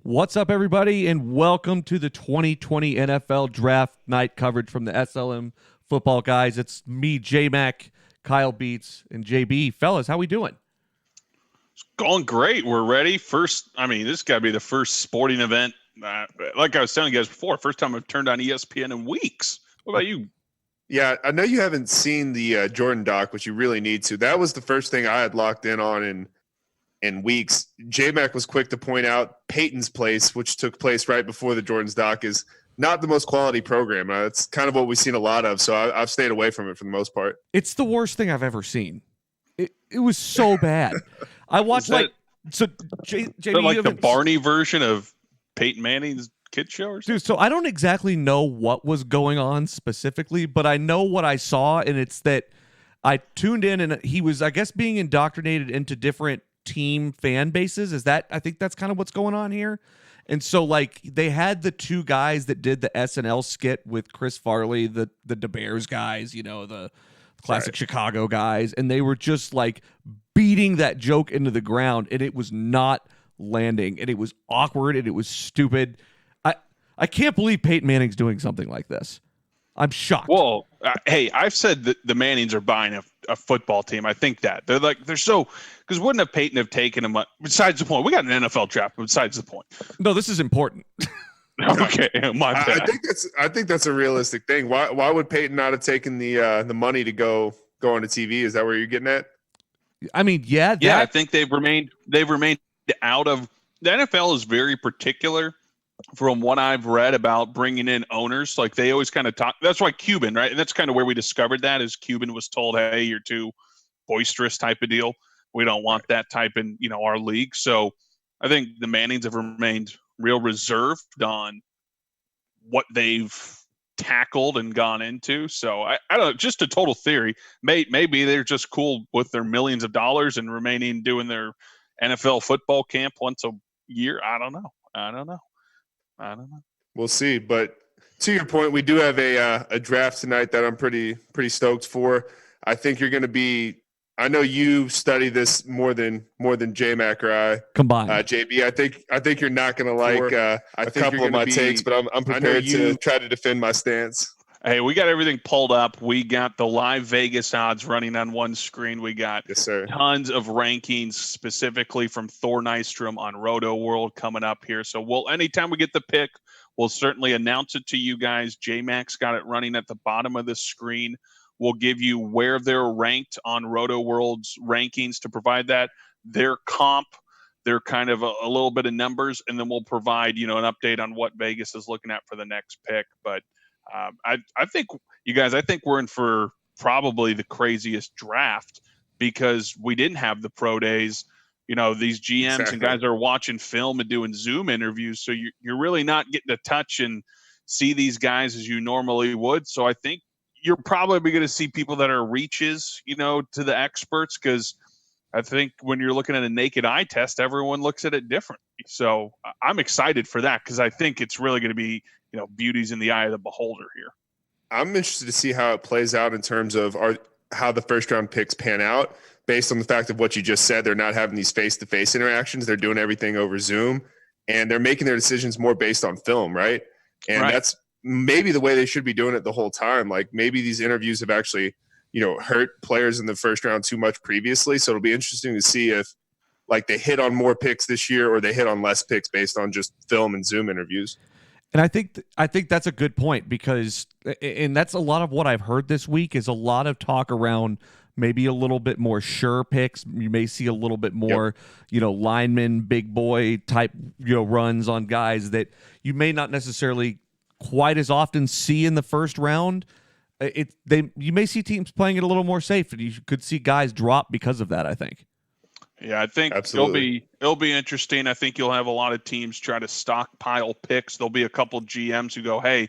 What's up, everybody, and welcome to the 2020 NFL Draft Night coverage from the SLM Football Guys. It's me, J-Mac, Kyle Beats, and JB. Fellas, how we doing? Going great. We're ready. This got to be the first sporting event. Like I was telling you guys before, first time I've turned on ESPN in weeks. What about you? Yeah, I know you haven't seen the Jordan doc, which you really need to. That was the first thing I had locked in on in weeks. J-Mac was quick to point out Peyton's Place, which took place right before the Jordan's doc, is not the most quality program. It's kind of what we've seen a lot of, so I've stayed away from it for the most part. It's the worst thing I've ever seen. It was so bad. I watched JB, like the Barney version of Peyton Manning's kid show or something? Dude, so I don't exactly know what was going on specifically, but I know what I saw, and it's that I tuned in and he was, I guess, being indoctrinated into different team fan bases. I think that's kind of what's going on here. And so, like, they had the two guys that did the SNL skit with Chris Farley, the Bears guys, the classic Chicago guys, and they were just like beating that joke into the ground, and it was not landing, and it was awkward, and it was stupid. I can't believe Peyton Manning's doing something like this. I'm shocked. Well, hey, I've said that the Mannings are buying a football team. I think that they're so, because wouldn't have Peyton have taken him? Besides the point, we got an NFL draft. Besides the point, no, this is important. Okay, my bad. I think that's a realistic thing. Why would Peyton not have taken the money to go on the TV? Is that where you're getting at? I mean, yeah. I think they've remained out of the NFL is very particular. From what I've read about bringing in owners, like they always kind of talk. That's why Cuban, right? And that's kind of where we discovered that is Cuban was told, hey, you're too boisterous type of deal. We don't want that type in, our league. So I think the Mannings have remained real reserved on what they've tackled and gone into. So I don't know, just a total theory. Maybe they're just cool with their millions of dollars and remaining doing their NFL football camp once a year. I don't know. We'll see. But to your point, we do have a draft tonight that I'm pretty stoked for. I think you're going to be. I know you study this more than J-Mac or I combined. JB, I think you're not going to like a couple of my takes, but I'm prepared to try to defend my stance. Hey, we got everything pulled up. We got the live Vegas odds running on one screen. We got tons of rankings specifically from Thor Nystrom on Roto World coming up here. So anytime we get the pick, we'll certainly announce it to you guys. J-Mac's got it running at the bottom of the screen. We'll give you where they're ranked on Roto World's rankings to provide that, their comp, their kind of a little bit of numbers, and then we'll provide, an update on what Vegas is looking at for the next pick. But I think you guys, we're in for probably the craziest draft because we didn't have the pro days. These GMs and guys are watching film and doing Zoom interviews. So you're really not getting to touch and see these guys as you normally would. So I think you're probably going to see people that are reaches, to the experts, because I think when you're looking at a naked eye test, everyone looks at it differently. So I'm excited for that because I think it's really going to be, beauty's in the eye of the beholder here. I'm interested to see how it plays out in terms of how the first round picks pan out based on the fact of what you just said. They're not having these face-to-face interactions. They're doing everything over Zoom, and they're making their decisions more based on film, right? And that's maybe the way they should be doing it the whole time. Like maybe these interviews have actually, hurt players in the first round too much previously. So it'll be interesting to see if like they hit on more picks this year or they hit on less picks based on just film and Zoom interviews. And I think that's a good point because, and that's a lot of what I've heard this week is a lot of talk around maybe a little bit more sure picks. You may see a little bit more, lineman, big boy type, runs on guys that you may not necessarily quite as often see in the first round. You may see teams playing it a little more safe, and you could see guys drop because of that, I think. Yeah, I think it'll be interesting. I think you'll have a lot of teams try to stockpile picks. There'll be a couple GMs who go, hey,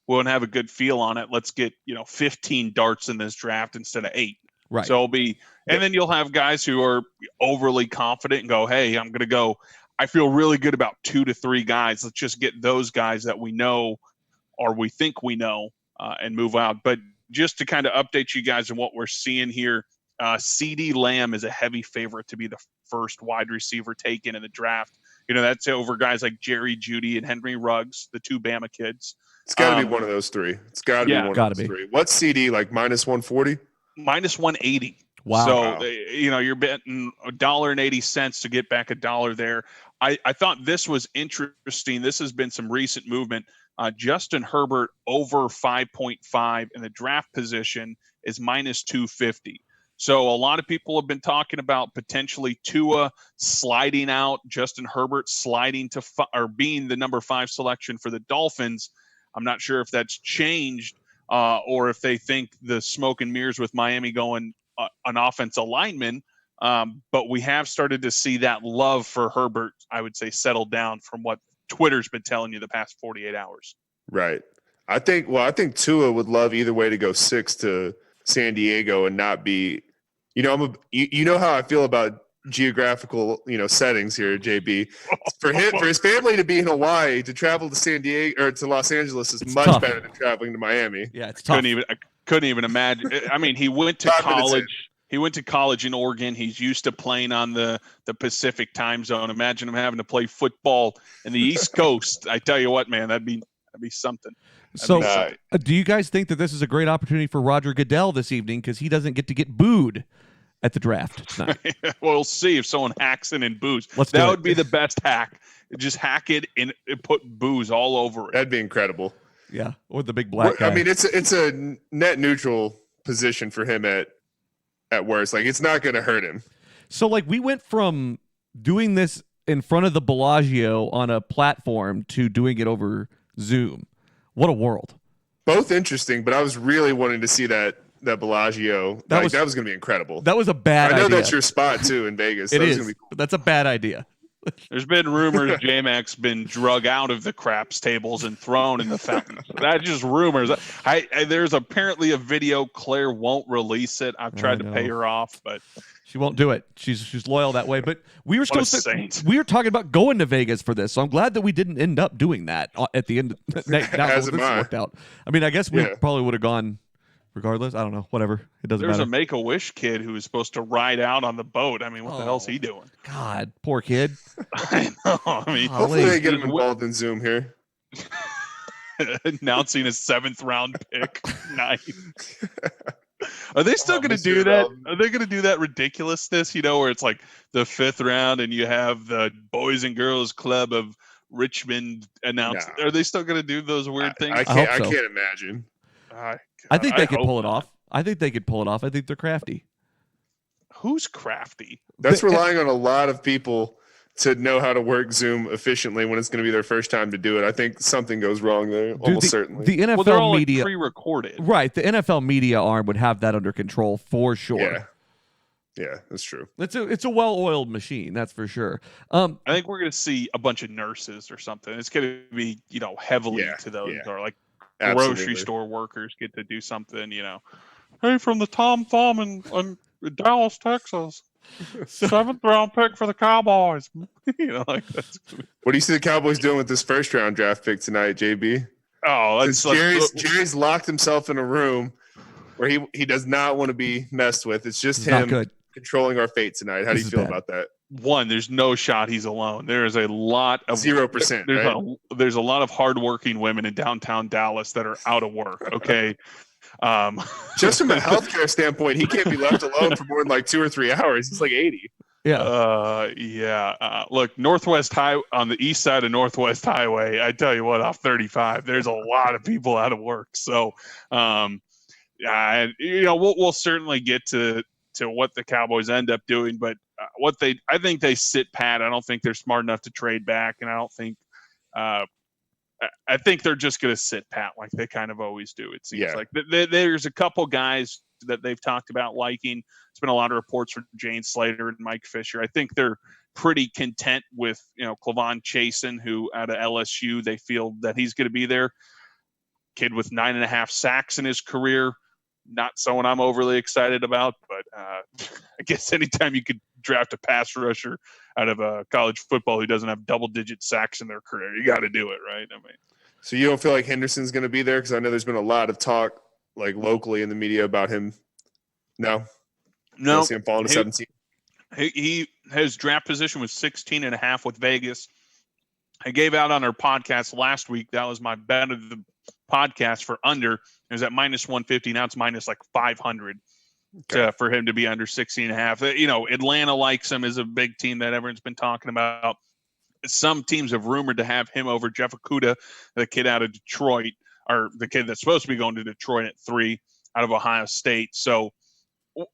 we won't have a good feel on it. Let's get, 15 darts in this draft instead of 8. Right. So it'll be, and then you'll have guys who are overly confident and go, hey, I'm going to go, I feel really good about 2 to 3 guys. Let's just get those guys that we know or we think we know and move out. But just to kind of update you guys on what we're seeing here, CeeDee Lamb is a heavy favorite to be the first wide receiver taken in the draft. That's over guys like Jerry Jeudy and Henry Ruggs, the two Bama kids. It's got to be one of those three. It's got to be one of those three. What's CD, like minus 140? Minus 180. Wow. So, you're betting $1.80 to get back $1 there. I thought this was interesting. This has been some recent movement. Justin Herbert over 5.5 in the draft position is minus 250. So a lot of people have been talking about potentially Tua sliding out, Justin Herbert sliding to or being the number 5 selection for the Dolphins. I'm not sure if that's changed or if they think the smoke and mirrors with Miami going an offensive lineman. But we have started to see that love for Herbert, I would say, settle down from what Twitter's been telling you the past 48 hours. Right. I think Tua would love either way to go 6 to San Diego and not be, you know how I feel about geographical, settings here, JB. For his family to be in Hawaii, to travel to San Diego or to Los Angeles is much tough. Better than traveling to Miami. Yeah, it's tough. I couldn't even imagine. I mean, he went to college. He went to college in Oregon. He's used to playing on the Pacific time zone. Imagine him having to play football in the East Coast. I tell you what, man, that'd be something. Do you guys think that this is a great opportunity for Roger Goodell this evening because he doesn't get to get booed at the draft tonight? We'll see if someone hacks in and boos. That would be the best hack. Just hack it and put booze all over it. That'd be incredible. Yeah, or the big black guy. I mean, it's a net neutral position for him at worst. Like, it's not going to hurt him. So, we went from doing this in front of the Bellagio on a platform to doing it over Zoom. What a world. Both interesting, but I was really wanting to see that Bellagio. That was going to be incredible. That was a bad idea. I know that's your spot, too, in Vegas. It is. Cool. That's a bad idea. There's been rumors J-Mac's been drug out of the craps tables and thrown in the fountain. That's just rumors. There's apparently a video. Claire won't release it. I've tried to pay her off, but she won't do it. She's loyal that way. But we were we were talking about going to Vegas for this, so I'm glad that we didn't end up doing that at the end. Now this worked out. I mean, I guess we probably would have gone regardless. I don't know. Whatever. It doesn't matter. There's a Make-A-Wish kid who was supposed to ride out on the boat. I mean, what the hell's he doing? God, poor kid. I know. I mean, hopefully they get him involved in Zoom here. Announcing a 7th round pick. Nice. Are they still going to do that? Are they going to do that ridiculousness, where it's like the 5th round and you have the Boys and Girls Club of Richmond announced? Are they still going to do those weird things? I can't imagine. I think they could pull it off. I think they could pull it off. I think they're crafty. Who's crafty? That's relying on a lot of people to know how to work Zoom efficiently when it's going to be their first time to do it. I think something goes wrong there, almost certainly. The NFL they're all media pre-recorded. Right, the NFL media arm would have that under control for sure. Yeah, that's true. It's a well-oiled machine, that's for sure. I think we're going to see a bunch of nurses or something. It's going to be, heavily to those or like grocery store workers get to do something, Hey, from the Tom Thumb in Dallas, Texas. 7th round pick for the Cowboys. That's what do you see the Cowboys doing with this 1st round draft pick tonight, JB? Oh, that's Jerry's locked himself in a room where he does not want to be messed with. It's just him controlling our fate tonight. How do you feel about that? One, there's no shot he's alone. There is a lot of 0%. There's a lot of hardworking women in downtown Dallas that are out of work. Okay. Just from a healthcare standpoint, he can't be left alone for more than like 2 or 3 hours. He's like 80. Look, on the east side of Northwest Highway, I tell you what, off 35, there's a lot of people out of work. So, we'll certainly get to what the Cowboys end up doing, but I think they sit pat. I don't think they're smart enough to trade back, and I don't think. I think they're just going to sit pat like they kind of always do. It seems like there's a couple guys that they've talked about liking. There's been a lot of reports from Jane Slater and Mike Fisher. I think they're pretty content with, Clavon Chasen, who out of LSU, they feel that he's going to be there. Kid with 9.5 sacks in his career. Not someone I'm overly excited about, but I guess anytime you could draft a pass rusher out of college football who doesn't have double-digit sacks in their career, you got to do it, right? I mean, so you don't feel like Henderson's going to be there? Because I know there's been a lot of talk, like locally in the media, about him. No, no. See him falling to 17. His draft position was 16.5 with Vegas. I gave out on our podcast last week. That was my bet of the podcast for under. It was at minus 150. Now it's minus like 500 for him to be under 16.5. Atlanta likes him as a big team that everyone's been talking about. Some teams have rumored to have him over Jeff Okudah, the kid out of Detroit, or the kid that's supposed to be going to Detroit at 3 out of Ohio State. So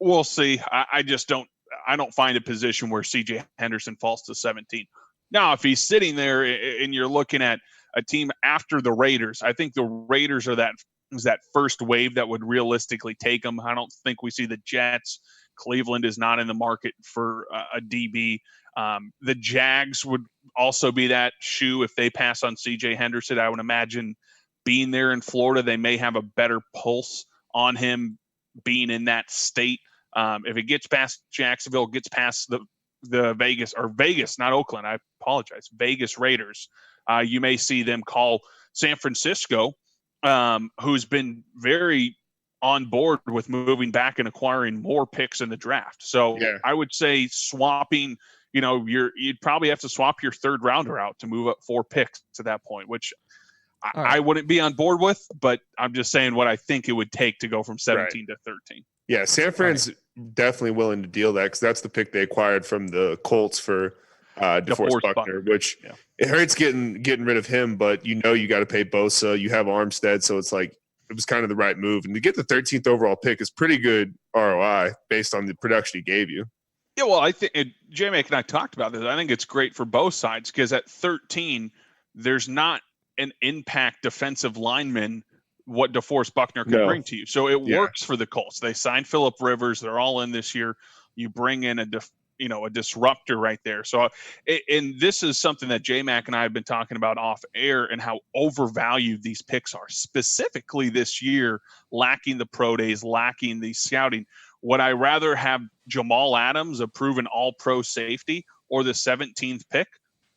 we'll see. I don't find a position where CJ Henderson falls to 17. Now, if he's sitting there and you're looking at a team after the Raiders, I think the Raiders are that first wave that would realistically take him. I don't think we see the Jets. Cleveland is not in the market for a DB. The Jags would also be that shoe if they pass on CJ Henderson. I would imagine being there in Florida, they may have a better pulse on him being in that state. If it gets past Jacksonville, gets past the Vegas, not Oakland, I apologize, Vegas Raiders, you may see them call San Francisco, who's been very on board with moving back and acquiring more picks in the draft. So I would say swapping, you'd probably have to swap your third rounder out to move up 4 picks to that point, which I wouldn't be on board with, but I'm just saying what I think it would take to go from 17 to 13. Yeah, San Fran's definitely willing to deal that because that's the pick they acquired from the Colts for DeForest Buckner, which it hurts getting rid of him, but you got to pay Bosa. You have Armstead, so it's like it was kind of the right move. And to get the 13th overall pick is pretty good ROI based on the production he gave you. Yeah, well, I think J-Mac and I talked about this. I think it's great for both sides because at 13, there's not an impact defensive lineman what DeForest Buckner can bring to you. So it works for the Colts. They signed Phillip Rivers. They're all in this year. You bring in a disruptor right there. So, and this is something that J-Mac and I have been talking about off air and how overvalued these picks are, specifically this year, lacking the pro days, lacking the scouting. Would I rather have Jamal Adams, a proven all-pro safety, or the 17th pick?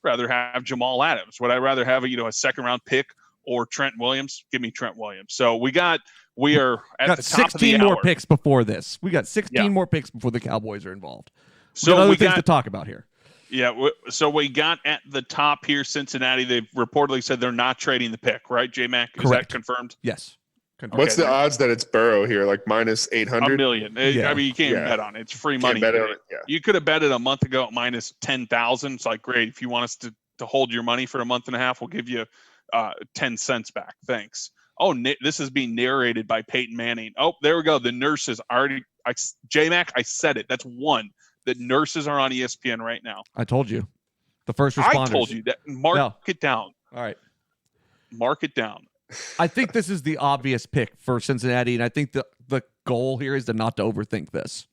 Rather have Jamal Adams. Would I rather have a second-round pick or Trent Williams? Give me Trent Williams. So we are at the top of the 16 hour. more picks before this. We got 16 more picks before the Cowboys are involved. So we got other things to talk about here. Yeah, so we got at the top here, Cincinnati. They've reportedly said they're not trading the pick, right, J-Mac? Is that confirmed? Yes. Okay, what's the odds that it's Burrow here? Like minus 800? $1 million. Yeah. I mean, you can't bet on it. It's free money. Bet on it. Yeah. You could have bet it a month ago at minus 10,000. It's like, great. If you want us to hold your money for a month and a half, we'll give you 10 cents back. Thanks. Oh, this is being narrated by Peyton Manning. Oh, there we go. The nurses already. J-Mac, I said it. That's one. The nurses are on ESPN right now. I told you. The first responders. I told you that. Mark it down. All right. Mark it down. I think this is the obvious pick for Cincinnati, and I think the goal here is to not to overthink this.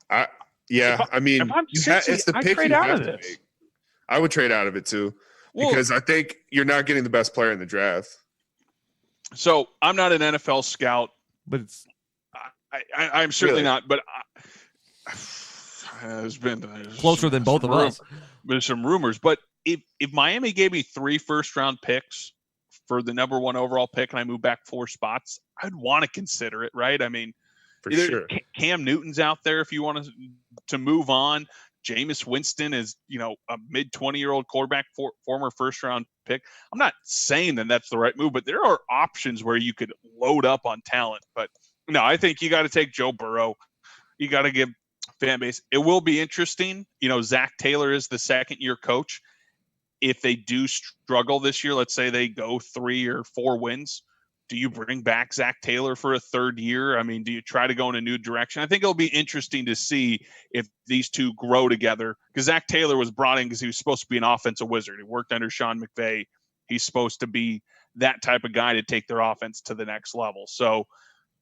I mean, it's the pick you have to make. I would trade out of it too, because I think you're not getting the best player in the draft. So I'm not an NFL scout, but I'm certainly not. But there's closer than both of us. There's some rumors, but if Miami gave me 3 first-round picks for the number 1 overall pick, and I move back 4 spots, I'd want to consider it, right? I mean, for sure. Cam Newton's out there if you want to move on. Jameis Winston is, a mid-20-year-old quarterback, former first-round pick. I'm not saying that that's the right move, but there are options where you could load up on talent. But no, I think you got to take Joe Burrow. You got to give fan base. It will be interesting. Zach Taylor is the second-year coach. If they do struggle this year, let's say they go 3 or 4 wins, do you bring back Zach Taylor for a third year? I mean, do you try to go in a new direction? I think it'll be interesting to see if these two grow together, because Zach Taylor was brought in because he was supposed to be an offensive wizard. He worked under Sean McVay. He's supposed to be that type of guy to take their offense to the next level. So,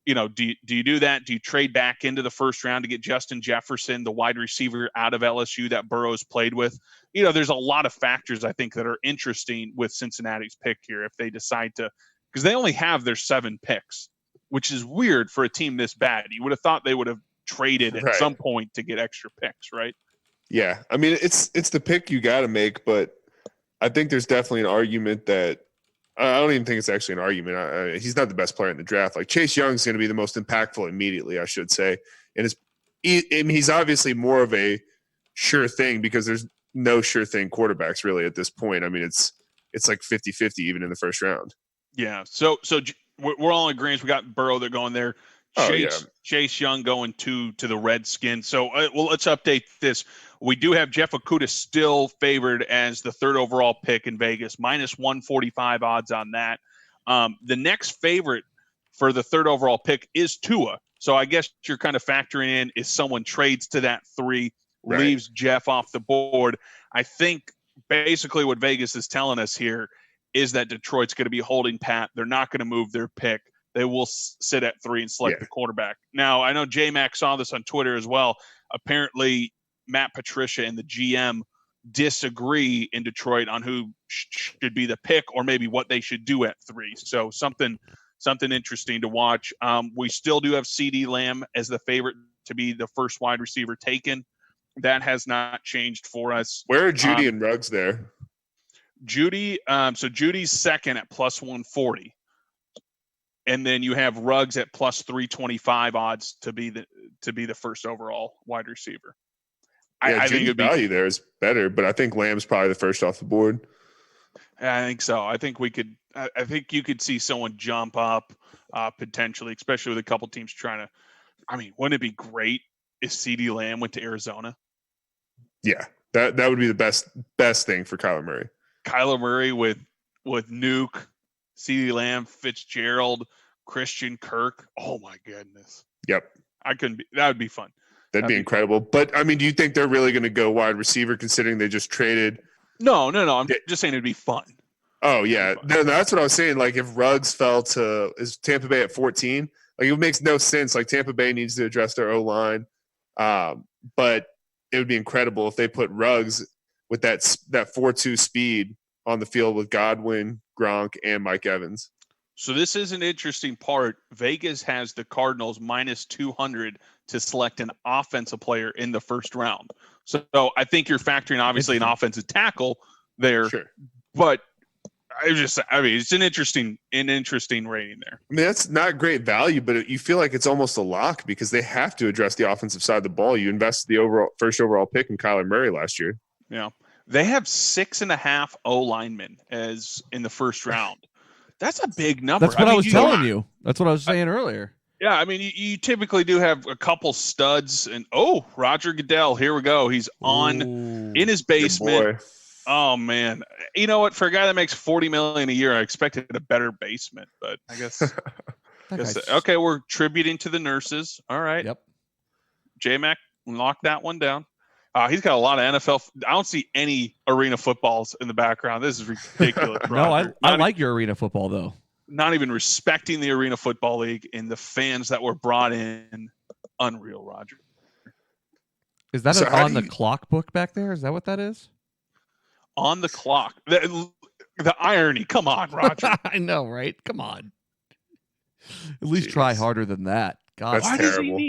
do you do that? Do you trade back into the first round to get Justin Jefferson, the wide receiver out of LSU that Burrow's played with? There's a lot of factors I think that are interesting with Cincinnati's pick here if they decide to, because they only have their 7 picks, which is weird for a team this bad. You would have thought they would have traded at some point to get extra picks, right? Yeah. I mean, it's the pick you got to make, but I think there's definitely an argument that I don't even think it's actually an argument. He's not the best player in the draft. Like Chase Young's going to be the most impactful immediately, I should say. And he's obviously more of a sure thing because there's no sure thing quarterbacks really at this point. I mean, it's like 50-50 even in the first round. Yeah. So we're all in agreement. We got Burrow. They're going there. Chase Young going to the Redskins. So, well, let's update this. We do have Jeff Okudah still favored as the 3rd overall pick in Vegas, minus 145 odds on that. The next favorite for the 3rd overall pick is Tua. So I guess you're kind of factoring in if someone trades to that 3, leaves Jeff off the board. I think basically what Vegas is telling us here is that Detroit's going to be holding pat. They're not going to move their pick. They will sit at 3 and select the quarterback. Now, I know J-Mac saw this on Twitter as well. Apparently, Matt Patricia and the GM disagree in Detroit on who should be the pick or maybe what they should do at 3. So something interesting to watch. We still do have CeeDee Lamb as the favorite to be the first wide receiver taken. That has not changed for us. Where are Judy and Ruggs there? Judy, so Judy's second at plus 140. And then you have Ruggs at plus 325 odds to be the first overall wide receiver. I think the value there is better, but I think Lamb's probably the first off the board. I think so. I think you could see someone jump up potentially, especially with a couple teams trying to. I mean, wouldn't it be great if CeeDee Lamb went to Arizona? Yeah, that would be the best thing for Kyler Murray. Kyler Murray with Nuke, CeeDee Lamb, Fitzgerald, Christian Kirk. Oh my goodness. Yep. That would be fun. That'd be incredible. But I mean, do you think they're really going to go wide receiver considering they just traded? No. I'm just saying it'd be fun. Oh yeah. No, that's what I was saying. Like if Ruggs fell to is Tampa Bay at 14, like it makes no sense. Like Tampa Bay needs to address their O-line. But it would be incredible if they put Ruggs with that 4.2 speed on the field with Godwin, Gronk, and Mike Evans. So this is an interesting part. Vegas has the Cardinals minus 200 to select an offensive player in the first round. So I think you're factoring obviously an offensive tackle there, sure. But it's an interesting rating there. I mean, that's not great value, but you feel like it's almost a lock because they have to address the offensive side of the ball. You invested the first overall pick in Kyler Murray last year. Yeah. They have 6.5 O linemen as in the first round. That's a big number. That's what I was telling you. That's what I was saying earlier. Yeah, I mean, you typically do have a couple studs, and Roger Goodell, here we go. He's in his basement. Oh man, you know what? For a guy that makes $40 million a year, I expected a better basement, but I guess. Okay, we're tributing to the nurses. All right. Yep. J-Mac, lock that one down. He's got a lot of NFL. I don't see any arena footballs in the background. This is ridiculous. No, I like your arena football though. Not even respecting the Arena Football League and the fans that were brought in. Unreal, Roger. Is that on the clock book back there? Is that what that is? On the clock. The irony. Come on, Roger. I know, right? Come on. At least try harder than that. God, that's terrible.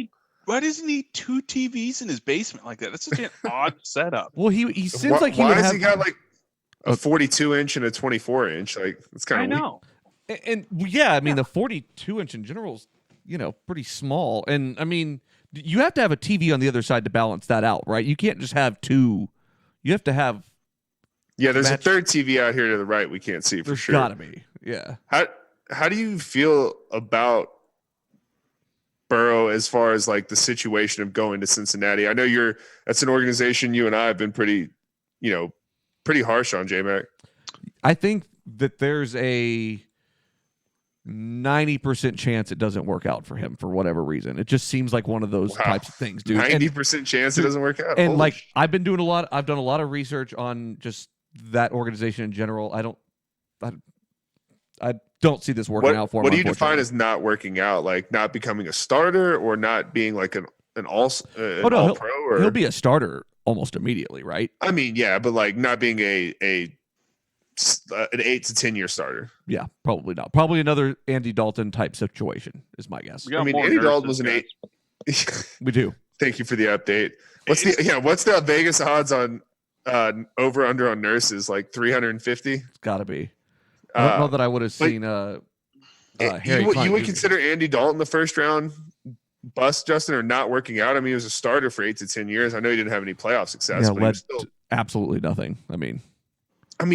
Why doesn't he need 2 TVs in his basement like that? That's such an odd setup. Well, he seems like why has he got like a 42-inch and a 24-inch? Like it's kind of. I know. And yeah, I mean the 42-inch in general is, pretty small. And I mean, you have to have a TV on the other side to balance that out, right? You can't just have 2. You have to have. Yeah, there's a third TV out here to the right we can't see for sure. There's gotta be. Yeah. How do you feel about Burrow as far as like the situation of going to Cincinnati? I know that's an organization you and I have been pretty harsh on, J-Mac. I think that there's a 90% chance it doesn't work out for him for whatever reason. It just seems like one of those types of things, dude. 90% chance it doesn't work out. And I've done a lot of research on just that organization in general. I don't see this working out for him. What do you define as not working out? Like not becoming a starter or not being like an all-pro? He'll be a starter almost immediately, right? I mean, yeah, but like not being an 8 to 10 year starter. Yeah, probably not. Probably another Andy Dalton type situation is my guess. I mean, Andy Dalton was an 8. We do. Thank you for the update. What's the Vegas odds on over under on nurses? Like 350? It's got to be. I don't know that I would have seen Harry you would consider Andy Dalton the first round bust, Justin, or not working out? I mean, he was a starter for 8 to 10 years. I know he didn't have any playoff success, but he was still absolutely nothing. I mean,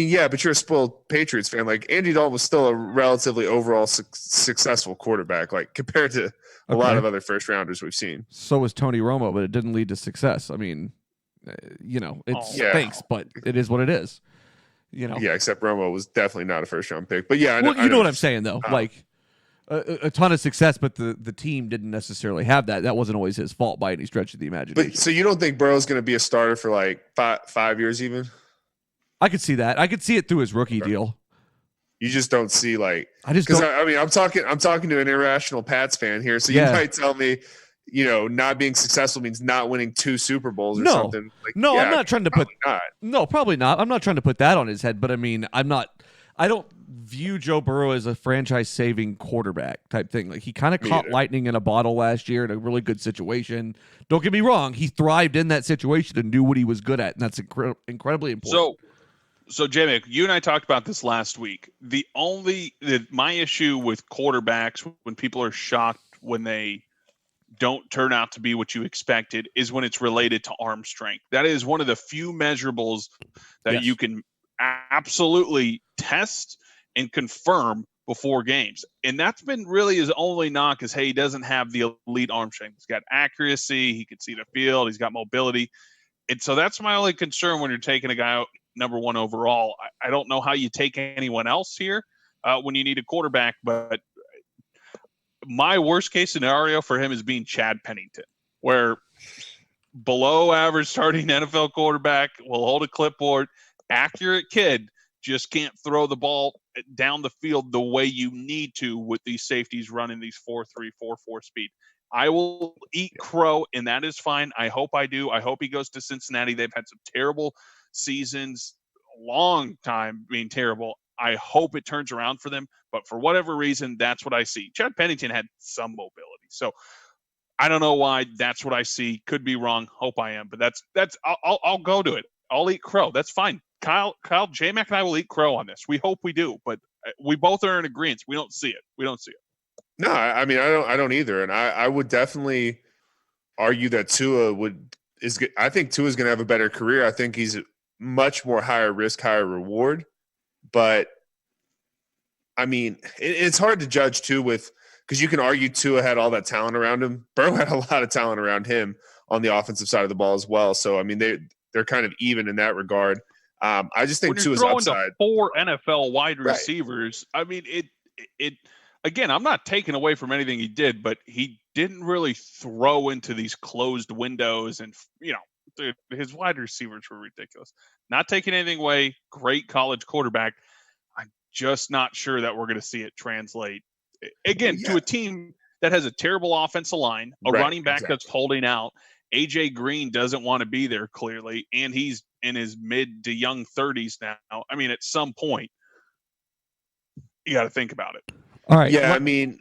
yeah, but you're a spoiled Patriots fan. Like Andy Dalton was still a relatively overall successful quarterback, like compared to a lot of other first rounders we've seen. So was Tony Romo, but it didn't lead to success. I mean, it stinks, but it is what it is. Yeah, except Romo was definitely not a first round pick. But yeah, I know what I'm saying though. Like a ton of success, but the team didn't necessarily have that. That wasn't always his fault by any stretch of the imagination. But so you don't think Burrow's going to be a starter for like 5 years even? I could see that. I could see it through his rookie deal. You just don't see like I just don't. I mean, I'm talking to an irrational Pats fan here, so you might tell me, not being successful means not winning 2 Super Bowls or something. Like, no, I'm not trying to put. Not. No, probably not. I'm not trying to put that on his head, but I mean, I don't view Joe Burrow as a franchise-saving quarterback type thing. Like he kind of caught lightning in a bottle last year in a really good situation. Don't get me wrong; he thrived in that situation and knew what he was good at, and that's incredibly important. So J-Mac, you and I talked about this last week. My issue with quarterbacks when people are shocked when they don't turn out to be what you expected is when it's related to arm strength. That is one of the few measurables that you can absolutely test and confirm before games. And that's been really his only knock is, hey, he doesn't have the elite arm strength. He's got accuracy. He can see the field. He's got mobility. And so that's my only concern when you're taking a guy out number 1 overall. I don't know how you take anyone else here when you need a quarterback, but my worst case scenario for him is being Chad Pennington, where below average starting NFL quarterback will hold a clipboard, accurate kid, just can't throw the ball down the field the way you need to with these safeties running these 4-3, 4-4 speed. I will eat crow, and that is fine. I hope I do. I hope he goes to Cincinnati. They've had some terrible seasons, a long time being terrible. I hope it turns around for them, but for whatever reason, that's what I see. Chad Pennington had some mobility, so I don't know why. That's what I see. Could be wrong. Hope I am, but that's. I'll go to it. I'll eat crow. That's fine. Kyle, J-Mac and I will eat crow on this. We hope we do, but we both are in agreement. We don't see it. No, I mean, I don't either, and I would definitely argue that Tua I think Tua is going to have a better career. I think he's much more higher risk, higher reward. But I mean, it's hard to judge too because you can argue Tua had all that talent around him. Burrow had a lot of talent around him on the offensive side of the ball as well. So I mean, they're kind of even in that regard. I just think Tua's upside. To 4 NFL wide receivers. Right. I mean, it. Again, I'm not taking away from anything he did, but he didn't really throw into these closed windows, and his wide receivers were ridiculous. Not taking anything away. Great college quarterback. I'm just not sure that we're going to see it translate again to a team that has a terrible offensive line, a running back that's holding out. AJ Green doesn't want to be there clearly, and he's in his mid to young 30s now. I mean, at some point, you got to think about it. All right. Yeah, I mean,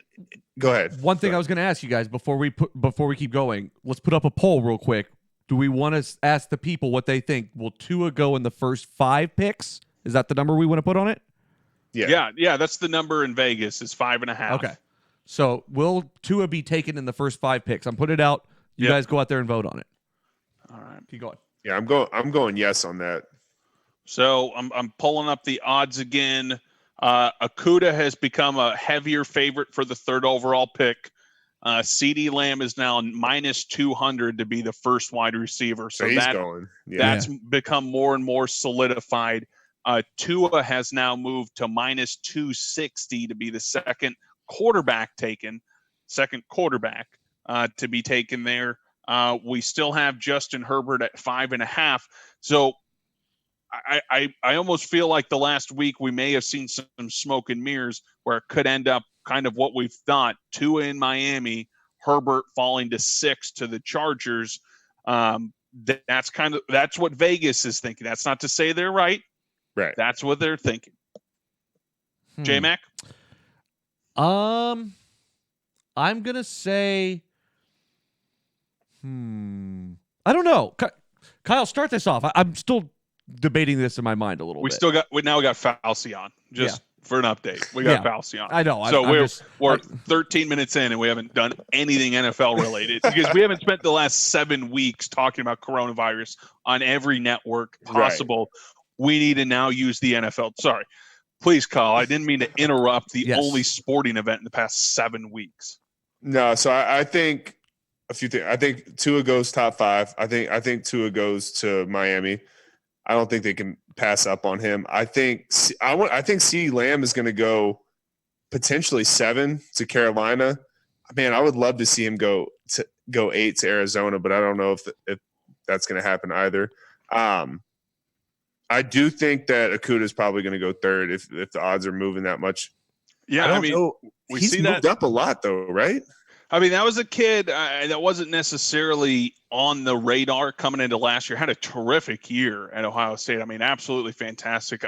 go ahead. One thing I was going to ask you guys before we keep going, let's put up a poll real quick. Do we want to ask the people what they think? Will Tua go in the first 5 picks? Is that the number we want to put on it? Yeah. That's the number in Vegas is 5.5. Okay. So will Tua be taken in the first 5 picks? I'm putting it out. You guys go out there and vote on it. All right. Keep going. Yeah, I'm going yes on that. So I'm pulling up the odds again. Okudah has become a heavier favorite for the 3rd overall pick. CeeDee Lamb is now minus 200 to be the first wide receiver. So he's going. That's become more and more solidified. Tua has now moved to minus 260 to be the second quarterback to be taken there. We still have Justin Herbert at 5.5. So I almost feel like the last week we may have seen some smoke and mirrors where it could end up kind of what we've thought. Tua in Miami, Herbert falling to 6 to the Chargers. That's what Vegas is thinking. That's not to say they're right. Right. That's what they're thinking. J-Mac? I'm gonna say I don't know. Kyle, start this off. I'm still debating this in my mind a little bit. We now got Fauci on. for an update. We got Falcion. I know. So we're 13 minutes in and we haven't done anything NFL related because we haven't spent the last 7 weeks talking about coronavirus on every network possible. Right. We need to now use the NFL. Sorry. Please, Kyle. I didn't mean to interrupt the only sporting event in the past 7 weeks. No, so I think a few things. I think Tua goes top 5. I think Tua goes to Miami. I don't think they can pass up on him. I think CeeDee Lamb is going to go potentially 7 to Carolina. Man, I would love to see him go 8 to Arizona, but I don't know if that's going to happen either. I do think that Okudah is probably going to go 3rd if the odds are moving that much. Yeah, I mean, he's moved up a lot though, right? I mean, that was a kid that wasn't necessarily on the radar coming into last year. Had a terrific year at Ohio State. I mean, absolutely fantastic.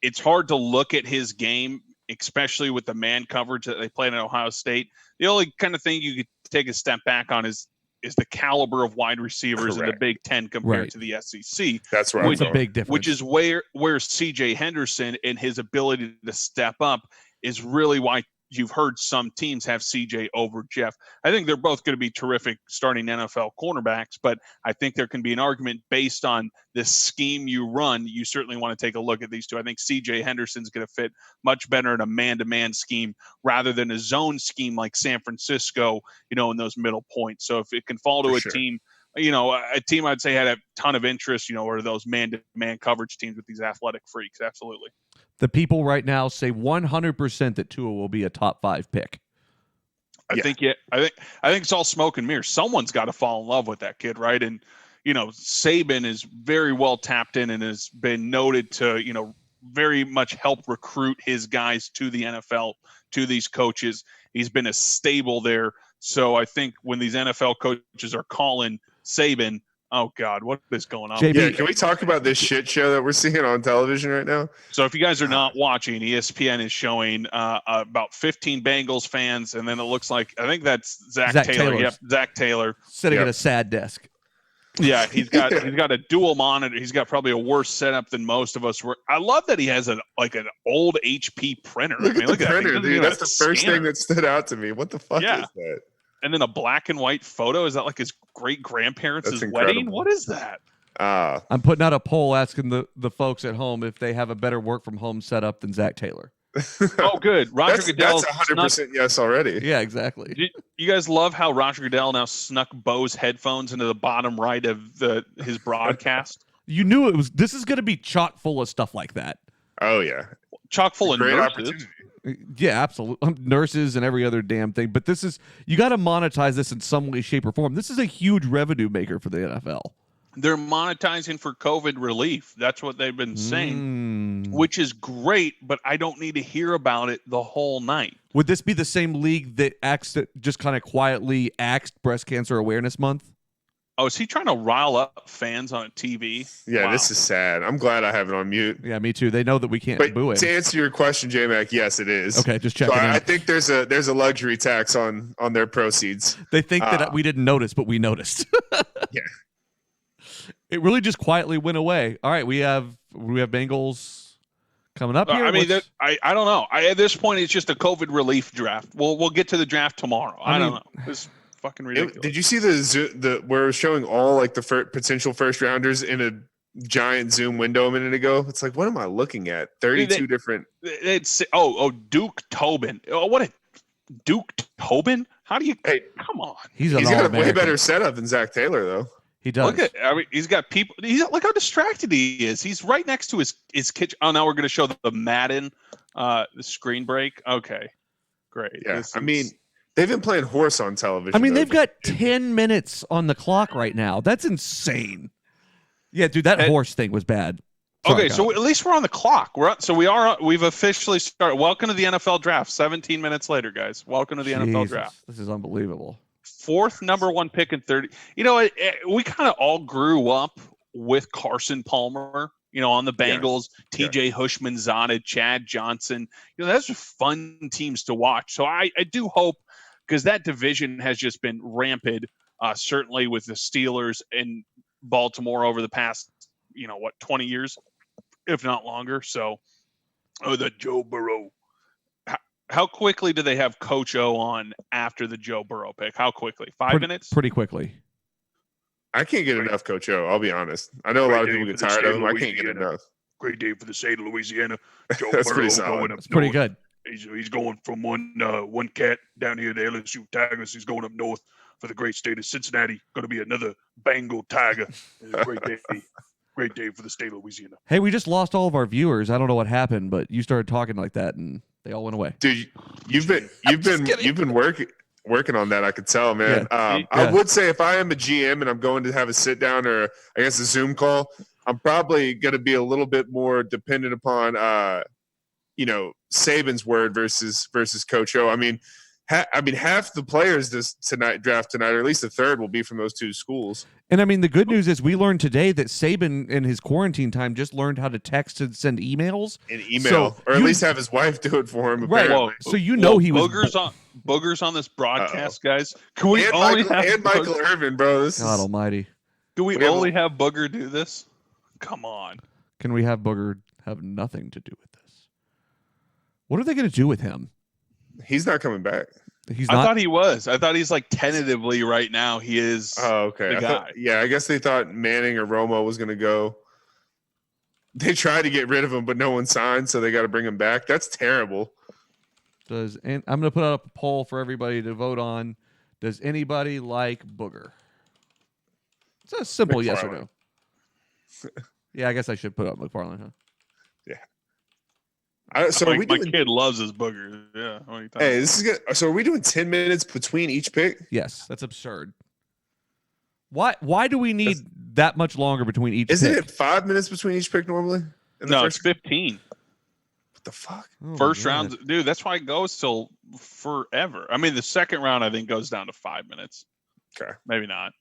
It's hard to look at his game, especially with the man coverage that they played at Ohio State. The only kind of thing you could take a step back on is the caliber of wide receivers in the Big Ten compared to the SEC. That's right. Which is a big difference. Which is where C.J. Henderson and his ability to step up is really why you've heard some teams have CJ over Jeff. I think they're both going to be terrific starting NFL cornerbacks, but I think there can be an argument based on the scheme you run. You certainly want to take a look at these two. I think CJ Henderson's going to fit much better in a man-to-man scheme rather than a zone scheme like San Francisco, in those middle points. So if it can fall to a team, a team I'd say had a ton of interest, or those man-to-man coverage teams with these athletic freaks. Absolutely. The people right now say 100% that Tua will be a top 5 pick. I think it's all smoke and mirrors. Someone's got to fall in love with that kid, right? And Saban is very well tapped in and has been noted to very much help recruit his guys to the NFL, to these coaches. He's been a stable there. So I think when these NFL coaches are calling Saban, oh God, what is going on? JB, can we talk about this shit show that we're seeing on television right now? So if you guys are not watching, ESPN is showing about 15 Bengals fans, and then it looks like I think that's Zach Taylor. Yep, Zach Taylor sitting at a sad desk. Yeah, he's got a dual monitor. He's got probably a worse setup than most of us. I love that he has an old HP printer. Look at the printer, dude. That's the first thing that stood out to me. What the fuck is that? And then a black and white photo. Is that like his great grandparents' wedding? What is that? I'm putting out a poll asking the folks at home if they have a better work from home setup than Zach Taylor. Oh, good. Roger Goodell. That's 100% yes already. Yeah, exactly. You guys love how Roger Goodell now snuck Bo's headphones into the bottom right of his broadcast? You knew this is going to be chock full of stuff like that. Oh, yeah. Chock full of great nurses. Opportunity. Yeah, absolutely. Nurses and every other damn thing. But you got to monetize this in some way, shape, or form. This is a huge revenue maker for the NFL. They're monetizing for COVID relief. That's what they've been saying, which is great, but I don't need to hear about it the whole night. Would this be the same league that just kind of quietly axed Breast Cancer Awareness Month? Oh, is he trying to rile up fans on TV? Yeah, wow. This is sad. I'm glad I have it on mute. Yeah, me too. They know that we can't boo it. To answer your question, J-Mac, yes, it is. Okay, just checking. So I think there's a luxury tax on their proceeds. They think that we didn't notice, but we noticed. Yeah. It really just quietly went away. All right, we have Bengals coming up here. I mean, I don't know. At this point, it's just a COVID relief draft. We'll get to the draft tomorrow. I don't know. It's fucking ridiculous. Did you see the where it's showing all like the potential first rounders in a giant Zoom window a minute ago? It's like, what am I looking at? 32 different. It's Duke Tobin. Oh, what a Duke Tobin? How do you? Hey, come on. He's got a way better setup than Zach Taylor, though. He does. He's got people. Look how distracted he is. He's right next to his kitchen. Oh, now we're going to show the Madden, the screen break. Okay, great. Yeah, they've been playing horse on television. I mean, they've got 10 minutes on the clock right now. That's insane. Yeah, dude, that horse thing was bad. Okay, so at least we're on the clock. We've officially started. Welcome to the NFL draft. 17 minutes later, guys. Welcome to the NFL draft. This is unbelievable. 4th number 1 pick in 30. We kind of all grew up with Carson Palmer, on the Bengals, TJ Hushmanzada, Chad Johnson. Those are fun teams to watch. So I do hope, because that division has just been rampant, certainly with the Steelers and Baltimore over the past, 20 years, if not longer. So Oh, the Joe Burrow. How quickly do they have Coach O on after the Joe Burrow pick? How quickly? 5 minutes? Pretty quickly. I can't get enough Coach O. I'll be honest. I know a lot of people get tired of him. I can't get enough. Great day for the state of Louisiana. Joe That's Burrow pretty solid. going up That's pretty north. good. He's going from one cat down here, the LSU Tigers. He's going up north for the great state of Cincinnati. Going to be another Bengal Tiger. Great day. Great day for the state of Louisiana. Hey, we just lost all of our viewers. I don't know what happened, but you started talking like that, and they all went away. Dude, you've been working on that. I could tell, man. Yeah. I would say if I am a GM and I'm going to have a sit down or I guess a Zoom call, I'm probably going to be a little bit more dependent upon, Saban's word versus Coach O. I mean, half the players draft tonight, or at least a third, will be from those two schools. And I mean, the good news is we learned today that Saban in his quarantine time just learned how to text and send emails. Or at least have his wife do it for him. Right. Apparently. So he was boogers on this broadcast, guys. Can we Michael Irvin, bro? God Almighty. Do we only have Booger do this? Come on. Can we have Booger have nothing to do with this? What are they going to do with him? He's not coming back. He's not. I thought he was. I thought he's like tentatively right now. He is. Oh, okay. The guy. I guess they thought Manning or Romo was going to go. They tried to get rid of him, but no one signed, so they got to bring him back. That's terrible. And I'm going to put up a poll for everybody to vote on. Does anybody like Booger? It's a simple yes or no. Yeah, I guess I should put up McFarland, huh? Yeah. My kid loves his Booger. Yeah. Hey, this is good. So are we doing 10 minutes between each pick? Yes, that's absurd. Why do we need that much longer between each Isn't pick? it 5 minutes between each pick normally? No, it's 15. What the fuck? Oh, First round, dude, that's why it goes till forever. I mean, the second round, I think, goes down to 5 minutes. Okay. Maybe not.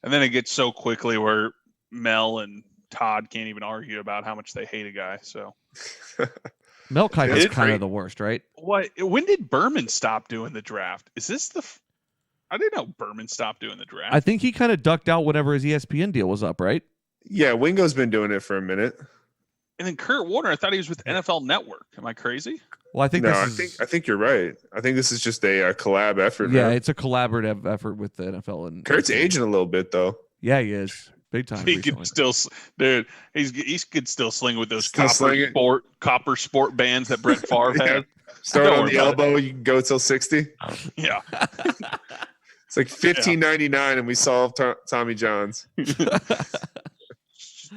And then it gets so quickly where Mel and Todd can't even argue about how much they hate a guy. So Mel Kiper is kind of the worst, right? What? When did Berman stop doing the draft? Is this I didn't know Berman stopped doing the draft. I think he kind of ducked out whenever his ESPN deal was up, right? Yeah, Wingo's been doing it for a minute. And then Kurt Warner, I thought he was with NFL Network. Am I crazy? Well, I think I think you're right. I think this is just a collab effort. Yeah, now. It's a collaborative effort with the NFL and Kurt's aging a little bit though. Yeah, he is big time. He could still, dude. He could still sling with those copper sport bands that Brett Favre has. Start on the elbow, you can go till 60. Yeah. It's like $15.99, and we solved Tommy John's.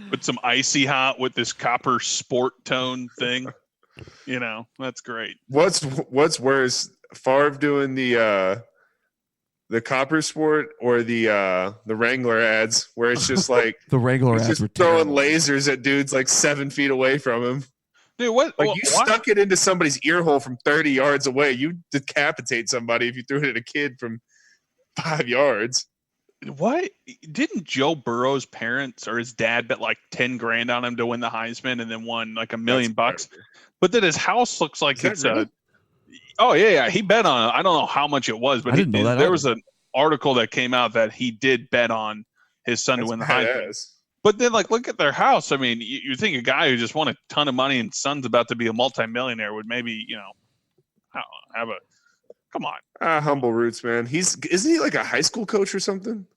With some icy hot with this copper sport tone thing, that's great. What's worse, Favre doing the copper sport or the Wrangler ads where it's just like the Wrangler ads just were throwing terrible. lasers at dudes like 7 feet away from him. Dude, what? Like you stuck it into somebody's ear hole from 30 yards away. You decapitate somebody if you threw it at a kid from 5 yards. What? Didn't Joe Burrow's parents or his dad bet like $10,000 on him to win the Heisman and then won like $1 million bucks? But then his house looks like it's really? Oh yeah. He bet on it. I don't know how much it was, but there was an article that came out that he did bet on his son to win the Heisman. But then, look at their house. I mean, you think a guy who just won a ton of money and son's about to be a multimillionaire would maybe, I don't know, have a. Come on. Humble roots, man. Isn't he like a high school coach or something?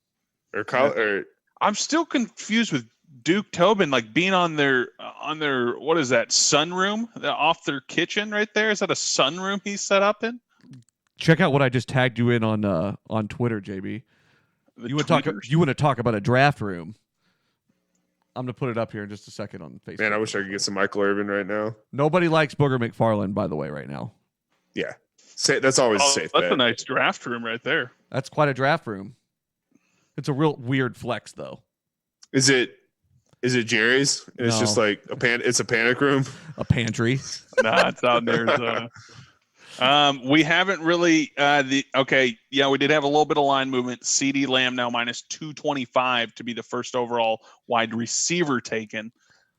Or college? Or I'm still confused with Duke Tobin, being on their what is that, sunroom off their kitchen right there? Is that a sunroom he's set up in? Check out what I just tagged you in on Twitter, JB. You want to talk about a draft room? I'm gonna put it up here in just a second on Facebook. Man, I wish I could get some Michael Irvin right now. Nobody likes Booger McFarland, by the way, right now. Yeah, that's always a safe bet. That's a nice draft room right there. That's quite a draft room. It's a real weird flex, though. Is it Jerry's? And it's just like it's a panic room, a pantry. Nah, it's out in Arizona. We haven't really we did have a little bit of line movement. CeeDee Lamb now minus 225 to be the first overall wide receiver taken.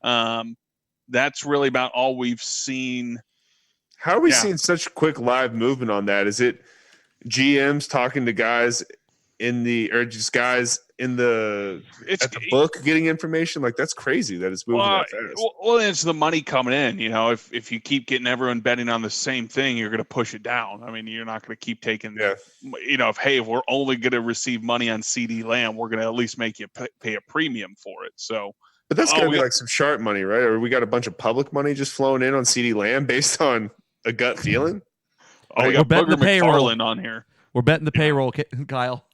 That's really about all we've seen. How are we seeing such quick live movement on that? Is it GMs talking to guys or just guys at the book getting information. Like, that's crazy that it's moving that fast. Well, it's the money coming in. You know, if you keep getting everyone betting on the same thing, you're going to push it down. I mean, you're not going to keep taking. Yeah. You know, if we're only going to receive money on CD Lamb, we're going to at least make you pay a premium for it. So. But that's gotta be like some sharp money, right? Or we got a bunch of public money just flowing in on CD Lamb based on a gut feeling. We got Booger McFarland on here. We're betting the payroll, Kyle.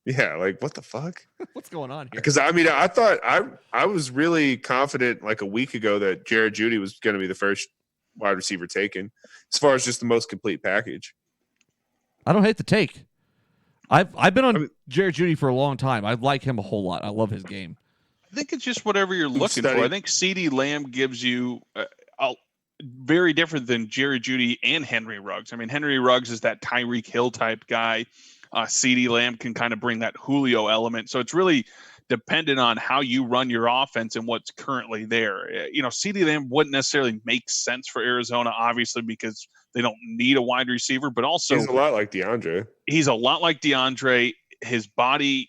Yeah, like what the fuck? What's going on here? Because I mean, I thought I was really confident like a week ago that Jared Jeudy was going to be the first wide receiver taken, as far as just the most complete package. I don't hate the take. I've been on Jared Jeudy for a long time. I like him a whole lot. I love his game. I think it's just whatever you're looking for. I think CD Lamb gives you very different than Jared Jeudy and Henry Ruggs. I mean, Henry Ruggs is that Tyreek Hill type guy. CD Lamb can kind of bring that Julio element. So it's really dependent on how you run your offense and what's currently there. You know, CD Lamb wouldn't necessarily make sense for Arizona, obviously, because they don't need a wide receiver, but also he's a lot like DeAndre. He's a lot like DeAndre. His body,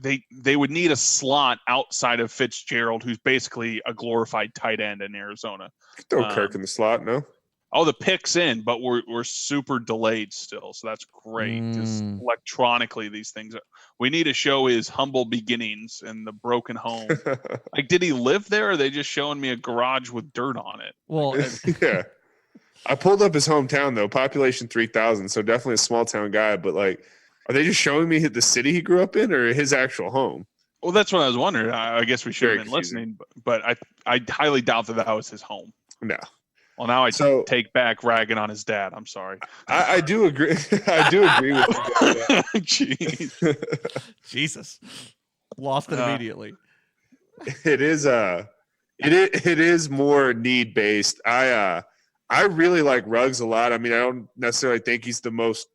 they would need a slot outside of Fitzgerald, who's basically a glorified tight end in Arizona. Throw Kirk in the slot, no? Oh, the pick's in, but we're super delayed still, so that's great. Just electronically, these things we need to show his humble beginnings and the broken home. Like, did he live there? Or are they just showing me a garage with dirt on it? Well, yeah. I pulled up his hometown though, population 3,000, so definitely a small town guy. But like, are they just showing me the city he grew up in, or his actual home? Well, that's what I was wondering. I guess we should have been listening, but I highly doubt that was his home. No. Well, now I take back ragging on his dad. I'm sorry. I do agree. I do agree with you. Jeez. Jesus. Lost it immediately. It is more need based. I really like Ruggs a lot. I mean, I don't necessarily think he's the most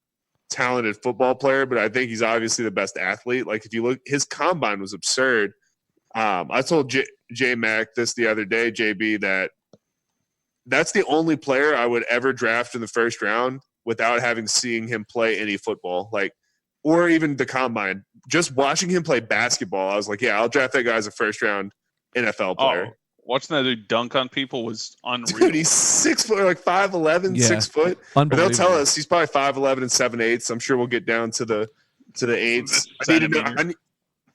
talented football player, but I think he's obviously the best athlete. Like, if you look, his combine was absurd. I told J Mac this the other day, JB, that's the only player I would ever draft in the first round without having seen him play any football, like, or even the combine. Just watching him play basketball, I was like, yeah, I'll draft that guy as a first round NFL player. Oh, watching that dude dunk on people was unreal. Dude, he's 6 foot, like 5'11", 6 foot. They'll tell us he's probably 5'11" and 7/8. I'm sure we'll get down to the 8s. I need to know,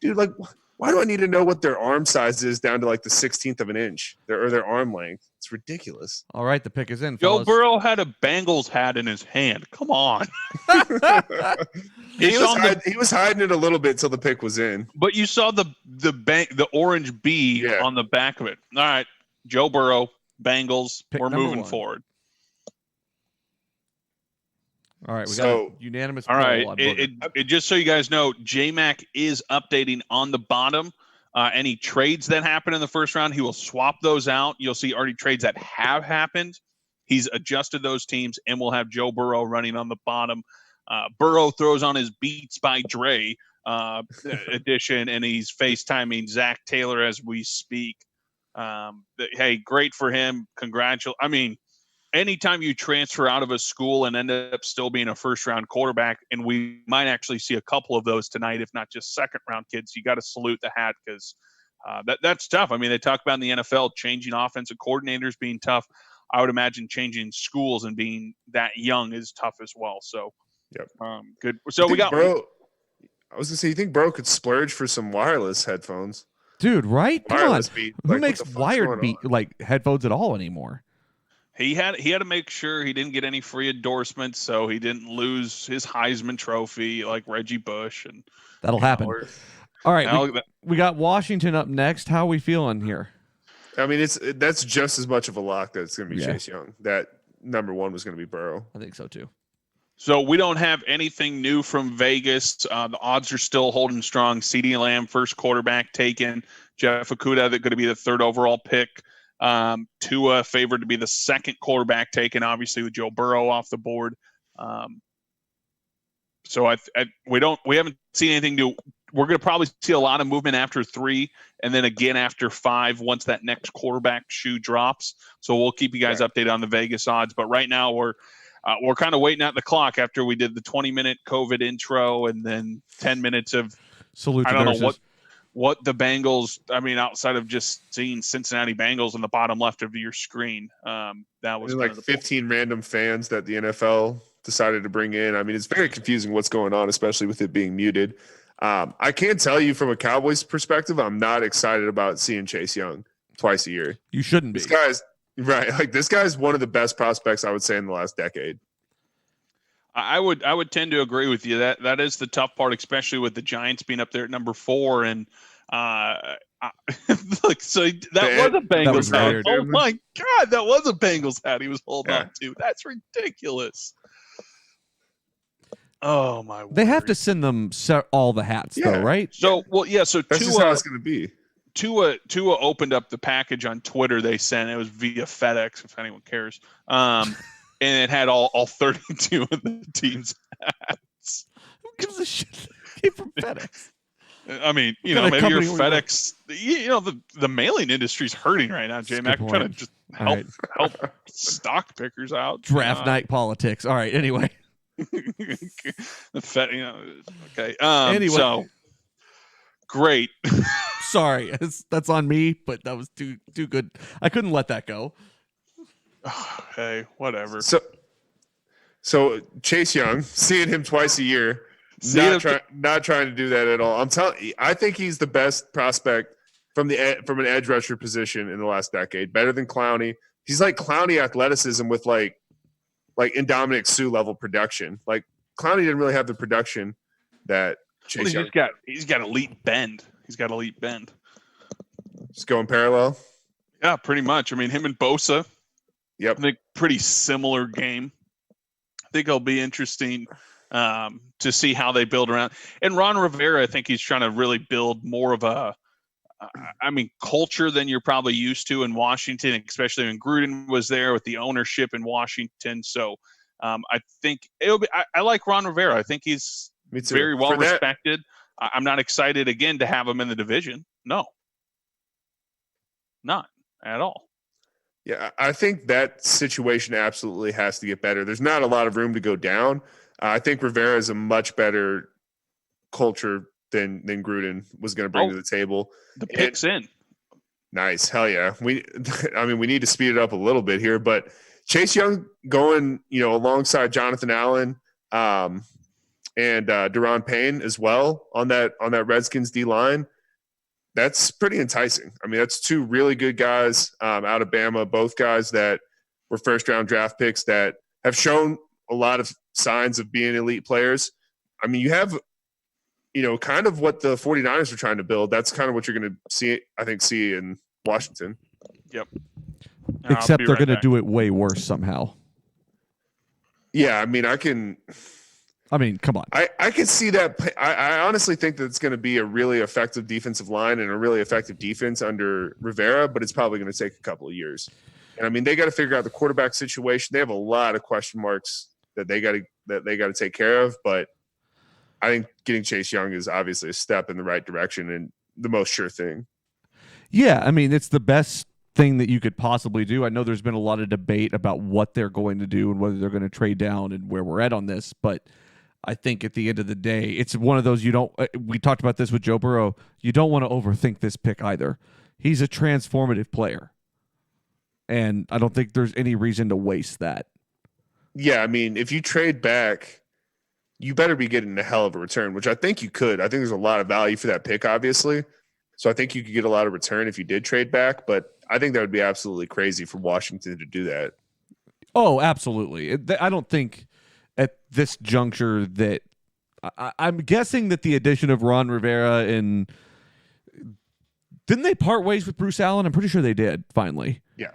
dude, like, why do I need to know what their arm size is down to like the 16th of an inch, their arm length? It's ridiculous. All right, the pick is in. Joe Burrow had a Bengals hat in his hand. Come on. He was hiding it a little bit till the pick was in. But you saw the orange B on the back of it. All right, Joe Burrow, Bengals. Pick we're moving forward. All right, we got a unanimous. All right, it just so you guys know, J-Mac is updating on the bottom. Any trades that happen in the first round, he will swap those out. You'll see already trades that have happened. He's adjusted those teams, and we'll have Joe Burrow running on the bottom. Burrow throws on his Beats by Dre edition, and he's FaceTiming Zach Taylor as we speak. Hey, great for him. I mean, anytime you transfer out of a school and end up still being a first-round quarterback, and we might actually see a couple of those tonight, if not just second-round kids, you got to salute the hat because that's tough. I mean, they talk about in the NFL changing offensive coordinators being tough. I would imagine changing schools and being that young is tough as well. So, good. So we got Bro. I was gonna say, you think Bro could splurge for some wireless headphones, dude? Right? Come on. Beat. Who like, makes wired beat like headphones at all anymore? He had to make sure he didn't get any free endorsements, so he didn't lose his Heisman Trophy like Reggie Bush, and that'll happen. All right, we got Washington up next. How are we feeling here? I mean, that's just as much of a lock that it's going to be Chase Young. That number one was going to be Burrow. I think so too. So we don't have anything new from Vegas. The odds are still holding strong. CeeDee Lamb, first quarterback taken. Jeff Okudah, that's going to be the third overall pick. Tua favored to be the second quarterback taken, obviously with Joe Burrow off the board. So we haven't seen anything new. We're going to probably see a lot of movement after 3 and then again after 5 once that next quarterback shoe drops. So we'll keep you guys updated on the Vegas odds. But right now we're kind of waiting at the clock after we did the 20-minute COVID intro and then 10 minutes of Salute I the don't nurses. know what the Bengals, I mean, outside of just seeing Cincinnati Bengals in the bottom left of your screen, that was like 15 random fans that the NFL decided to bring in. I mean, it's very confusing what's going on, especially with it being muted. I can tell you from a Cowboys perspective, I'm not excited about seeing Chase Young twice a year. You shouldn't be. This guy's right. Like, this guy's one of the best prospects I would say in the last decade. I would tend to agree with you. That is the tough part, especially with the Giants being up there at number 4. And look, so that was a Bengals hat. Oh my God, that was a Bengals hat he was holding on to. That's ridiculous. Oh my word. They have to send them all the hats though, right? So so that's just how it's going to be. Tua opened up the package on Twitter they sent. It was via FedEx, if anyone cares. And it had all 32 of the team's hats. Who gives a shit? Came from FedEx. I mean, maybe you're FedEx. The mailing industry's hurting right now, J-Mac. I'm trying to just help stock pickers out. Draft night politics. All right. Anyway. The Fed, okay. Anyway. So great. Sorry, that's on me, but that was too good. I couldn't let that go. Hey, whatever. So Chase Young, seeing him twice a year, not trying to do that at all. I'm telling you, I think he's the best prospect from an edge rusher position in the last decade. Better than Clowney. He's like Clowney athleticism with like Indomitick Sue level production. Like, Clowney didn't really have the production that Chase Young. He's got elite bend. Just going parallel. Yeah, pretty much. I mean, him and Bosa. Yep. I think pretty similar game. I think it'll be interesting to see how they build around. And Ron Rivera, I think he's trying to really build more of a culture than you're probably used to in Washington, especially when Gruden was there with the ownership in Washington. So I think it'll be. I like Ron Rivera. I think he's very well respected. I'm not excited again to have him in the division. No, not at all. Yeah, I think that situation absolutely has to get better. There's not a lot of room to go down. I think Rivera is a much better culture than Gruden was going to bring to the table. The pick's in. Nice. Hell yeah. We need to speed it up a little bit here, but Chase Young going, alongside Jonathan Allen and Daron Payne as well on that Redskins D line. That's pretty enticing. I mean, that's two really good guys out of Bama, both guys that were first-round draft picks that have shown a lot of signs of being elite players. I mean, you have, kind of what the 49ers are trying to build. That's kind of what you're going to see in Washington. Yep. Except they're going to do it way worse somehow. Yeah, I mean, come on. I can see that. I honestly think that it's going to be a really effective defensive line and a really effective defense under Rivera, but it's probably going to take a couple of years. And I mean, they got to figure out the quarterback situation. They have a lot of question marks that they got to take care of. But I think getting Chase Young is obviously a step in the right direction and the most sure thing. Yeah, I mean, it's the best thing that you could possibly do. I know there's been a lot of debate about what they're going to do and whether they're going to trade down and where we're at on this, but I think at the end of the day, it's one of those we talked about this with Joe Burrow. You don't want to overthink this pick either. He's a transformative player. And I don't think there's any reason to waste that. Yeah, I mean, if you trade back, you better be getting a hell of a return, which I think you could. I think there's a lot of value for that pick, obviously. So I think you could get a lot of return if you did trade back, but I think that would be absolutely crazy for Washington to do that. Oh, absolutely. I don't think at this juncture that I'm guessing that the addition of Ron Rivera and didn't they part ways with Bruce Allen? I'm pretty sure they did finally. Yeah.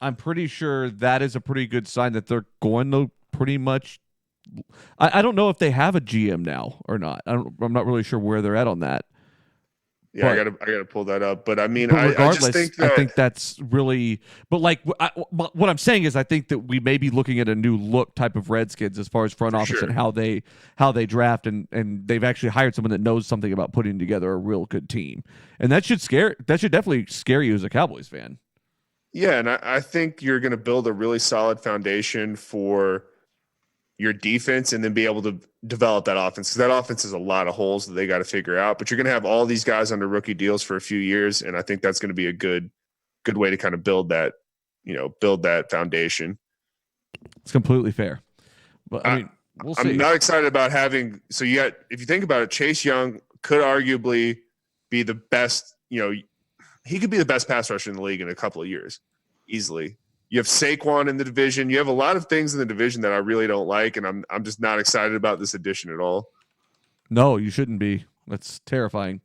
I'm pretty sure that is a pretty good sign that they're going to pretty much. I don't know if they have a GM now or not. I'm not really sure where they're at on that. Yeah, I gotta pull that up. But I mean, regardless, I just think I think that's really. But what I'm saying is, I think that we may be looking at a new look type of Redskins as far as front office and how they draft, and they've actually hired someone that knows something about putting together a real good team, and that should definitely scare you as a Cowboys fan. Yeah, and I think you're going to build a really solid foundation for your defense and then be able to develop that offense, because that offense has a lot of holes that they got to figure out. But you're going to have all these guys under rookie deals for a few years, and I think that's going to be a good way to kind of build that foundation. It's completely fair. But I mean, we'll see. I'm not excited about having. So you got, if you think about it, Chase Young could arguably be the best. He could be the best pass rusher in the league in a couple of years, easily. You have Saquon in the division. You have a lot of things in the division that I really don't like, and I'm just not excited about this addition at all. No, you shouldn't be. That's terrifying.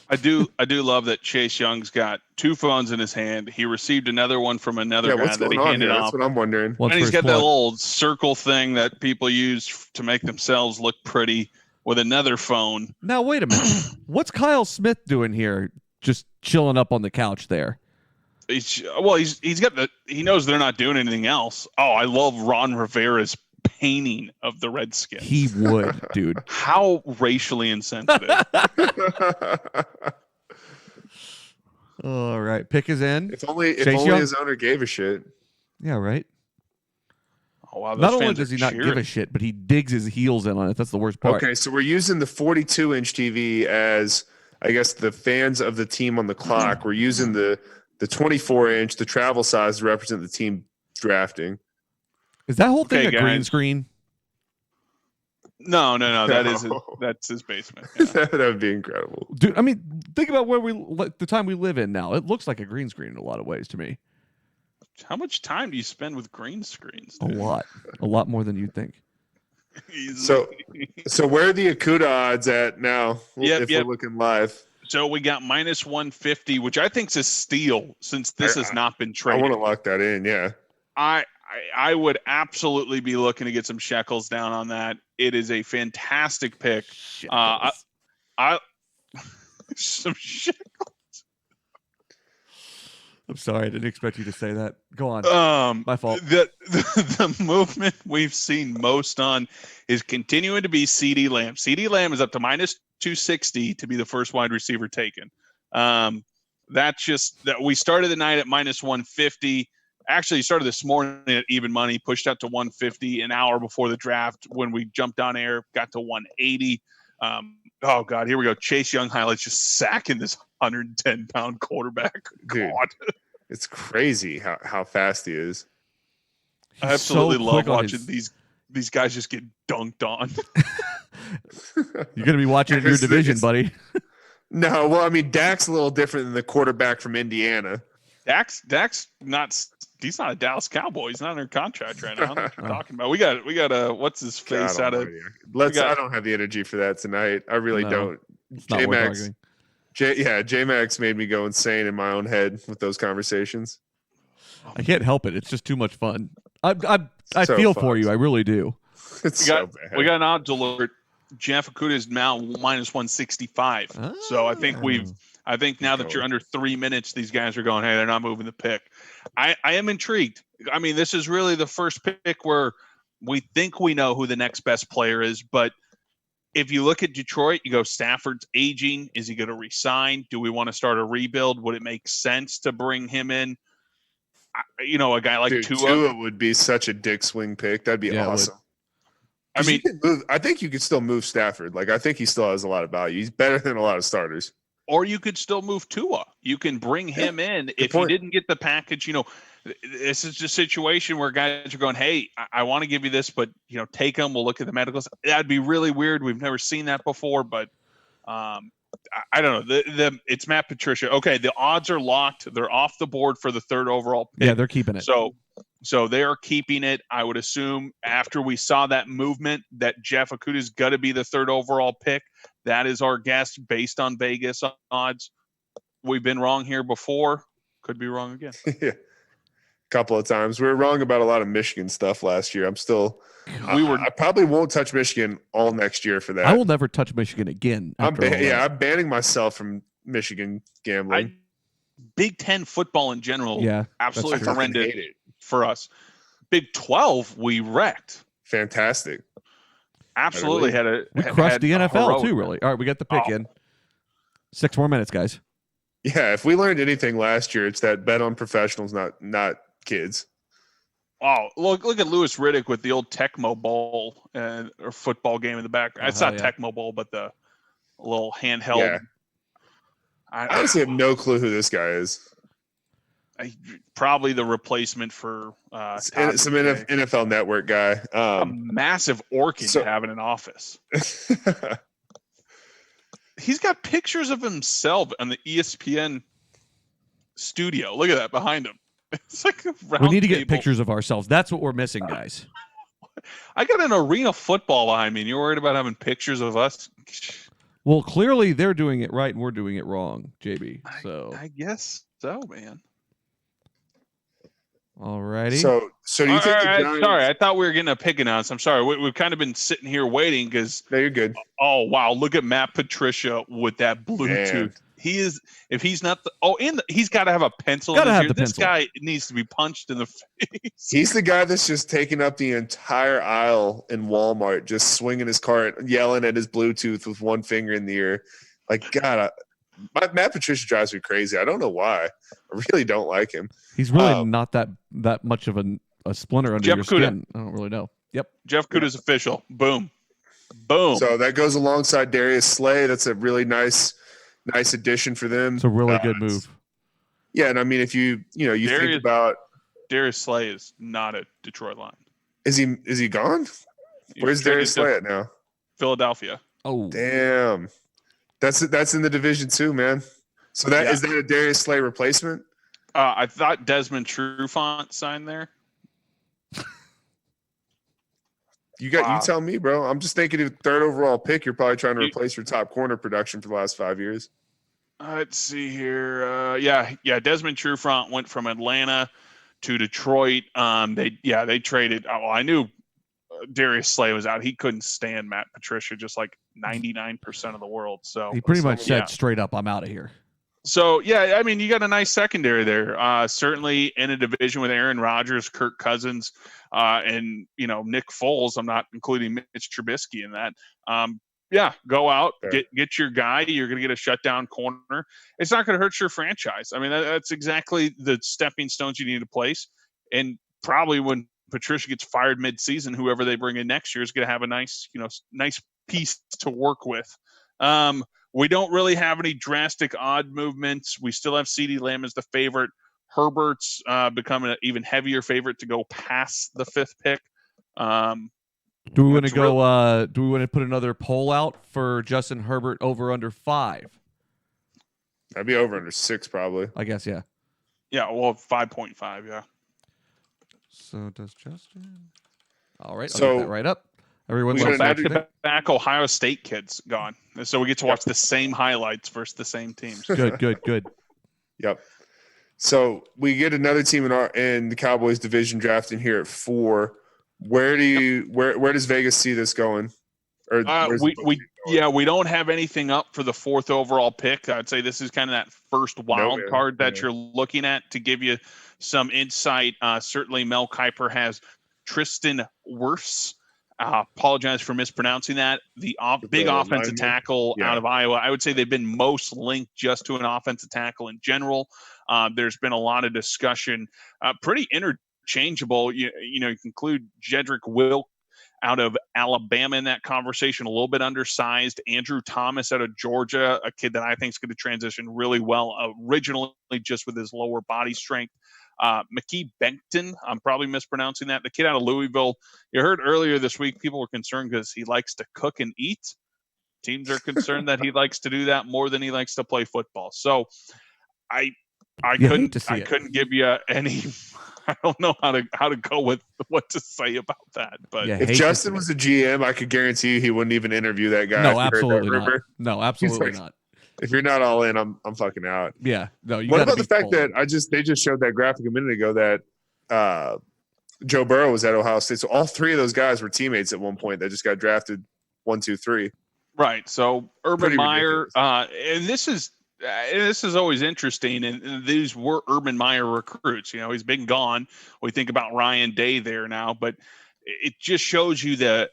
I do love that Chase Young's got 2 phones in his hand. He received another one from another guy that he handed off. That's what I'm wondering. And he's got that little circle thing that people use to make themselves look pretty with another phone. Now, wait a minute. What's Kyle Smith doing here? Just chilling up on the couch there. He knows they're not doing anything else. Oh, I love Ron Rivera's painting of the Redskins. He would, dude. How racially insensitive. All right, pick is in. If only his owner gave a shit. Yeah, right. Oh, wow, not only does he not give a shit, but he digs his heels in on it. That's the worst part. Okay, so we're using the 42-inch TV as, I guess, the fans of the team on the clock. We're using the 24-inch, the travel size, to represent the team drafting. Is that whole thing a green screen? No. That's his basement. Yeah. That would be incredible, dude. I mean, think about the time we live in now. It looks like a green screen in a lot of ways to me. How much time do you spend with green screens, dude? A lot more than you'd think. So where are the Akuda odds at now? We're looking live. So we got -150, which I think is a steal since this has not been traded. I want to lock that in. Yeah. I would absolutely be looking to get some shekels down on that. It is a fantastic pick. Some shekels. I'm sorry, I didn't expect you to say that. Go on. My fault. The movement we've seen most on is continuing to be CeeDee Lamb. CeeDee Lamb is up to -260 to be the first wide receiver taken. That's just that we started the night at -150. Actually, started this morning at even money, pushed out to 150 an hour before the draft. When we jumped on air, got to 180. Oh, God, here we go. Chase Young highlights just sacking this 110-pound quarterback. Dude, God. It's crazy how fast he is. I absolutely love watching these guys just get dunked on. You're going to be watching in your division, buddy. No, well, I mean, Dak's a little different than the quarterback from Indiana. Dak's not. He's not a Dallas Cowboy. He's not under contract right now. What you're talking about. We got what's his face out of. I don't have the energy for that tonight. I really don't. J-Max made me go insane in my own head with those conversations. I can't help it. It's just too much fun. I feel for you. I really do. It's so bad. We got an odds alert. Jeff Okudah is now -165. So I think now that you're under 3 minutes, these guys are going, hey, they're not moving the pick. I am intrigued. I mean, this is really the first pick where we think we know who the next best player is. But if you look at Detroit, you go, Stafford's aging. Is he going to resign? Do we want to start a rebuild? Would it make sense to bring him in? A guy like Tua would be such a dick swing pick. That'd be awesome. I mean, I think you could still move Stafford. Like, I think he still has a lot of value. He's better than a lot of starters. Or you could still move Tua. You can bring him in if you didn't get the package. This is a situation where guys are going, hey, I want to give you this, but, take him. We'll look at the medicals. That'd be really weird. We've never seen that before, but I don't know. It's Matt Patricia. Okay, the odds are locked. They're off the board for the 3rd overall pick. Yeah, they're keeping it. So they are keeping it. I would assume after we saw that movement that Jeff Okudah is going to be the 3rd overall pick. That is our guess based on Vegas odds. We've been wrong here before. Could be wrong again. Yeah. Couple of times. We were wrong about a lot of Michigan stuff last year. I probably won't touch Michigan all next year for that. I will never touch Michigan again. I'm banning myself from Michigan gambling. Big Ten football in general, absolutely horrendous for us. Big 12, we wrecked. Fantastic. Absolutely we crushed the NFL too, really. All right, we got the pick in. 6 more minutes, guys. Yeah, if we learned anything last year, it's that bet on professionals, not kids. Oh, look at Louis Riddick with the old Tecmo Bowl or football game in the back. It's not Tecmo Bowl, but the little handheld. Yeah. I honestly have no clue who this guy is. Probably the replacement for some NFL Network guy. A massive orchid to have in an office. He's got pictures of himself on the ESPN studio. Look at that behind him. It's like a round We need to get table. pictures of ourselves. That's what we're missing, guys. I got an arena football behind me, and you're worried about having pictures of us? Well, clearly they're doing it right and we're doing it wrong, JB. So I guess so, man. Alrighty. So do you think the Giants... Sorry, I thought we were getting a pick announced. I'm sorry. We've kind of been sitting here waiting because... No, you're good. Oh, wow. Look at Matt Patricia with that Bluetooth. Man. He is, if he's not he's got to have a pencil. This guy needs to be punched in the face. He's the guy that's just taking up the entire aisle in Walmart, just swinging his cart, yelling at his Bluetooth with one finger in the ear. Like, God, Matt Patricia drives me crazy. I don't know why. I really don't like him. He's really not that much of a splinter under Jeff your Kuda. skin. I don't really know. Yep. Jeff Kuda's official. Boom. Boom. So that goes alongside Darius Slay. That's a really nice addition for them. It's a really good move. Yeah, and I mean, if you think about Darius Slay is not a Detroit line. Is he gone? Where's Darius Slay at now? Philadelphia. Oh, damn. That's in the division too, man. So is that a Darius Slay replacement? I thought Desmond Trufant signed there. You tell me, bro. I'm just thinking of third overall pick. You're probably trying to replace your top corner production for the last 5 years. Let's see here. Desmond Trufant went from Atlanta to Detroit. They traded. Well, I knew Darius Slay was out. He couldn't stand Matt Patricia, just like 99% of the world. So he pretty much said straight up, "I'm out of here." So, yeah, I mean, you got a nice secondary there. Certainly in a division with Aaron Rodgers, Kirk Cousins, and, Nick Foles. I'm not including Mitch Trubisky in that. Go out, get your guy. You're going to get a shutdown corner. It's not going to hurt your franchise. I mean, that's exactly the stepping stones you need to place. And probably when Patricia gets fired mid-season, whoever they bring in next year is going to have a nice piece to work with. We don't really have any drastic odd movements. We still have CeeDee Lamb as the favorite. Herbert's becoming an even heavier favorite to go past the 5th pick. Do we want to go? Do we want to put another poll out for Justin Herbert over under 5? I'd be over under 6 probably. I guess, yeah. Yeah, well, 5.5, yeah. So does Justin? All right, I'll get that right up. Everyone's back Ohio State kids gone, so we get to watch the same highlights versus the same teams. Good. Yep. So we get another team in the Cowboys division drafting here at 4. Where does Vegas see this going? Or we don't have anything up for the 4th overall pick. I'd say this is kind of that first wild card that you're looking at to give you some insight. Certainly, Mel Kiper has Tristan Wirfs. Apologize for mispronouncing that. The big offensive tackle out of Iowa. I would say they've been most linked just to an offensive tackle in general. There's been a lot of discussion, pretty interchangeable. You include Jedrick Wilk out of Alabama in that conversation, a little bit undersized. Andrew Thomas out of Georgia, a kid that I think is going to transition really well, originally just with his lower body strength. McKee Benkton, I'm probably mispronouncing that. The kid out of Louisville. You heard earlier this week, people were concerned because he likes to cook and eat. Teams are concerned that he likes to do that more than he likes to play football. So I couldn't give you any. I don't know how to go with what to say about that. But if Justin was a GM, I could guarantee you he wouldn't even interview that guy. No, absolutely not. No, absolutely not. If you're not all in, I'm fucking out. Yeah. No. What about the fact that they just showed that graphic a minute ago that Joe Burrow was at Ohio State. So all 3 of those guys were teammates at one point that just got drafted 1, 2, 3. Right. So Urban Meyer, and this is always interesting. And these were Urban Meyer recruits. He's been gone. We think about Ryan Day there now, but it just shows you that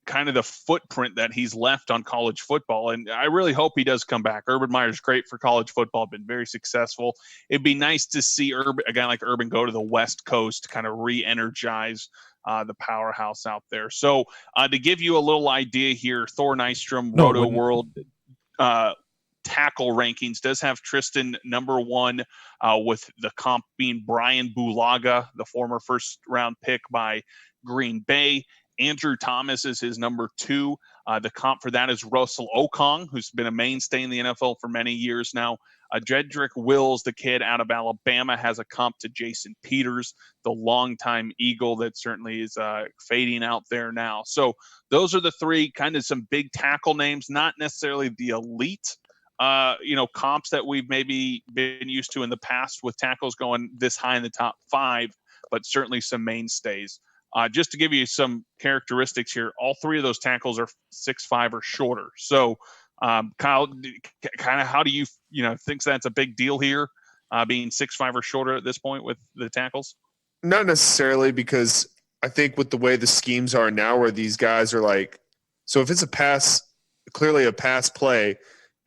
kind of the footprint that he's left on college football. And I really hope he does come back. Urban Meyer's great for college football, been very successful. It'd be nice to see a guy like Urban go to the West Coast to kind of re-energize the powerhouse out there. So to give you a little idea here, Thor Nystrom, Roto World tackle rankings does have Tristan number 1 with the comp being Brian Bulaga, the former first-round pick by Green Bay. Andrew Thomas is his number 2. The comp for that is Russell Okung, who's been a mainstay in the NFL for many years now. Jedrick Wills, the kid out of Alabama, has a comp to Jason Peters, the longtime Eagle that certainly is fading out there now. So those are the 3 kind of some big tackle names, not necessarily the elite comps that we've maybe been used to in the past with tackles going this high in the top 5, but certainly some mainstays. Just to give you some characteristics here, all 3 of those tackles are 6'5" or shorter. So, Kyle, kind of how do you think that's a big deal here, being 6'5" or shorter at this point with the tackles? Not necessarily, because I think with the way the schemes are now, where these guys are like, so if it's a pass, clearly a pass play,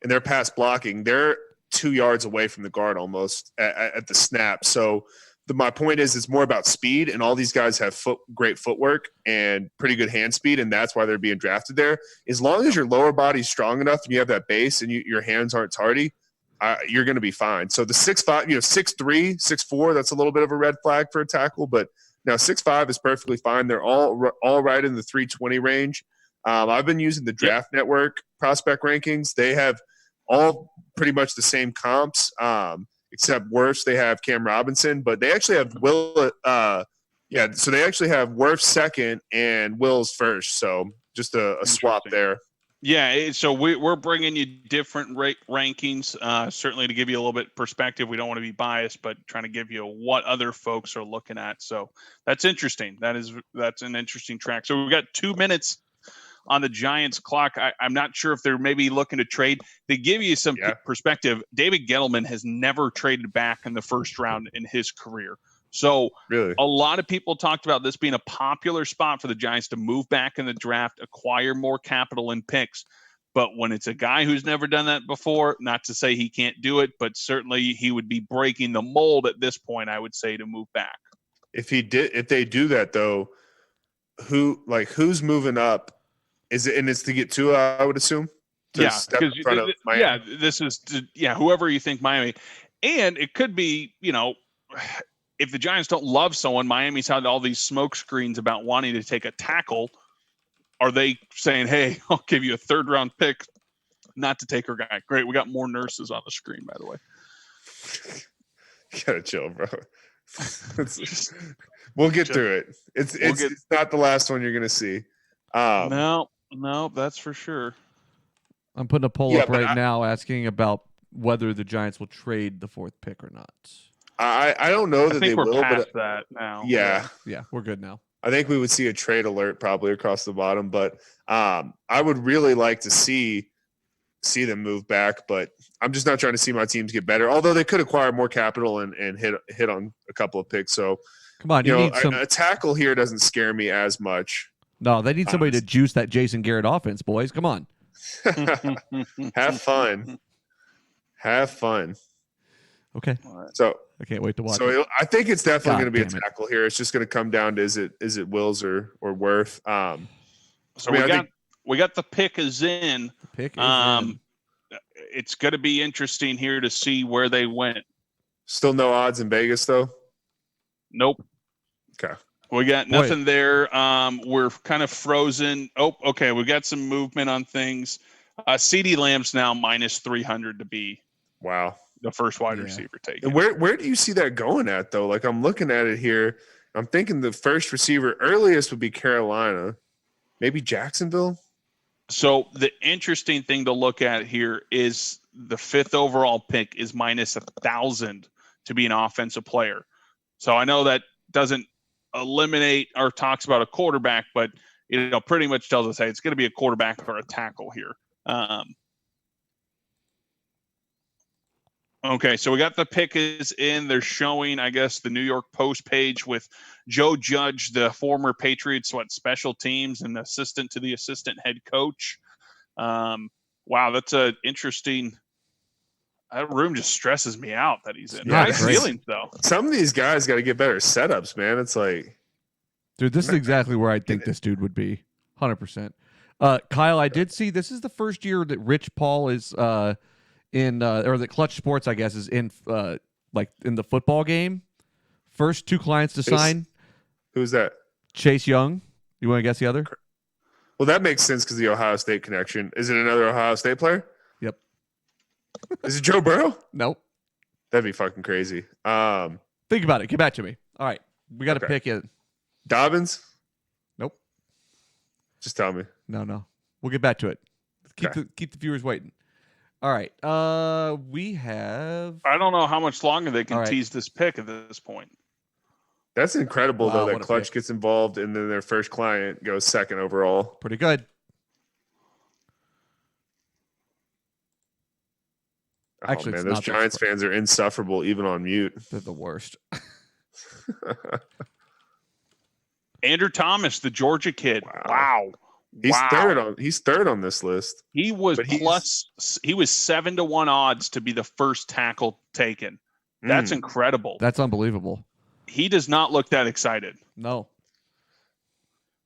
and they're pass blocking, they're 2 yards away from the guard almost at the snap. So my point is, it's more about speed, and all these guys have great footwork and pretty good hand speed, and that's why they're being drafted there. As long as your lower body's strong enough and you have that base and your hands aren't tardy, you're going to be fine. So the 6'5", 6'3", 6'4", that's a little bit of a red flag for a tackle, but now 6'5" is perfectly fine. They're all right in the 320 range. I've been using the Draft Network prospect rankings. They have all pretty much the same comps. Except Wirfs, they have Cam Robinson, but they actually have Will. So they actually have Wirfs second and Wills first. So just a swap there. Yeah, so we're bringing you different rankings, certainly to give you a little bit perspective. We don't want to be biased, but trying to give you what other folks are looking at. So that's interesting. That's an interesting track. So we've got 2 minutes on the Giants clock. I'm not sure if they're maybe looking to trade. To give you some perspective, David Gettleman has never traded back in the first round in his career. So really, a lot of people talked about this being a popular spot for the Giants to move back in the draft, acquire more capital and picks. But when it's a guy who's never done that before, not to say he can't do it, but certainly he would be breaking the mold at this point, I would say, to move back. If they do that though, who's moving up? Is it, and it's to get Tua, I would assume? Step in front of Miami. Yeah, this is whoever you think Miami. And it could be, if the Giants don't love someone, Miami's had all these smoke screens about wanting to take a tackle. Are they saying, hey, I'll give you a 3rd-round pick not to take our guy? Great, we got more nurses on the screen, by the way. You gotta chill, bro. We'll get through it. It's not the last one you're going to see. No, that's for sure. I'm putting a poll up right now asking about whether the Giants will trade the 4th pick or not. I don't know that they will. We're past that now. Yeah, we're good now. I think we would see a trade alert probably across the bottom, but I would really like to see them move back. But I'm just not trying to see my teams get better. Although they could acquire more capital and hit on a couple of picks. So come on, a tackle here doesn't scare me as much. No, they need somebody to juice that Jason Garrett offense, boys. Come on. Have fun. Okay. So I can't wait to watch. So I think it's definitely going to be a tackle here. It's just going to come down to is it Wills or Wirth. So we got the pick is in. It's going to be interesting here to see where they went. Still no odds in Vegas though. Nope. Okay. We got nothing there. We're kind of frozen. Oh, okay. We got some movement on things. CeeDee Lamb's now minus 300 to be the first wide receiver taken. And where do you see that going at though? Like I'm looking at it here. I'm thinking the first receiver earliest would be Carolina, maybe Jacksonville. So the interesting thing to look at here is the 5th overall pick is minus 1,000 to be an offensive player. So I know that doesn't eliminate or talks about a quarterback, but pretty much tells us, hey, it's going to be a quarterback or a tackle here. Okay, so we got the pick is in. They're showing, I guess, the New York Post page with Joe Judge, the former Patriots, special teams and assistant to the assistant head coach. Wow, that's a interesting. That room just stresses me out that he's in. Nice feelings, though. Some of these guys got to get better setups, man. It's like, dude, this is exactly where I think this dude would be, 100%. Kyle, I did see this is the first year that Rich Paul is in, or that Clutch Sports, I guess, is in, like in the football game. First 2 clients to sign. Who's that? Chase Young. You want to guess the other? Well, that makes sense because the Ohio State connection. Is it another Ohio State player? Yep. Is it Joe Burrow? Nope. That'd be fucking crazy. Think about it. Get back to me. All right. We got to pick it. Dobbins? Nope. Just tell me. No. We'll get back to it. Keep the viewers waiting. All right. We have. I don't know how much longer they can tease this pick at this point. That's incredible, though, that Clutch gets involved and then their first client goes second overall. Pretty good. Oh, actually, man, those Giants fans are insufferable, even on mute. They're the worst. Andrew Thomas, the Georgia kid. Wow. He's third on this list. He was he was 7-1 odds to be the first tackle taken. That's incredible. That's unbelievable. He does not look that excited. No.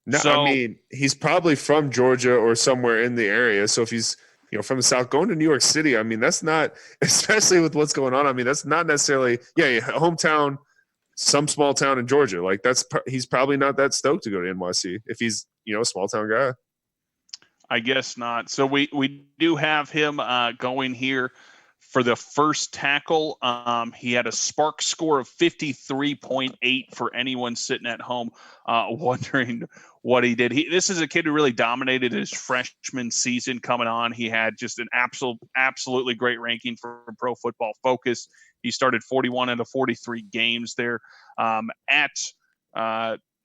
No, I mean, he's probably from Georgia or somewhere in the area. So if he's from the South, going to New York City, I mean, that's not, especially with what's going on. I mean, that's not necessarily, hometown, some small town in Georgia. Like he's probably not that stoked to go to NYC if he's, a small town guy. I guess not. So we do have him going here for the first tackle. He had a Spark score of 53.8 for anyone sitting at home wondering what he did. This is a kid who really dominated his freshman season coming on. He had just an absolutely great ranking for Pro Football Focus. He started 41 out of 43 games there at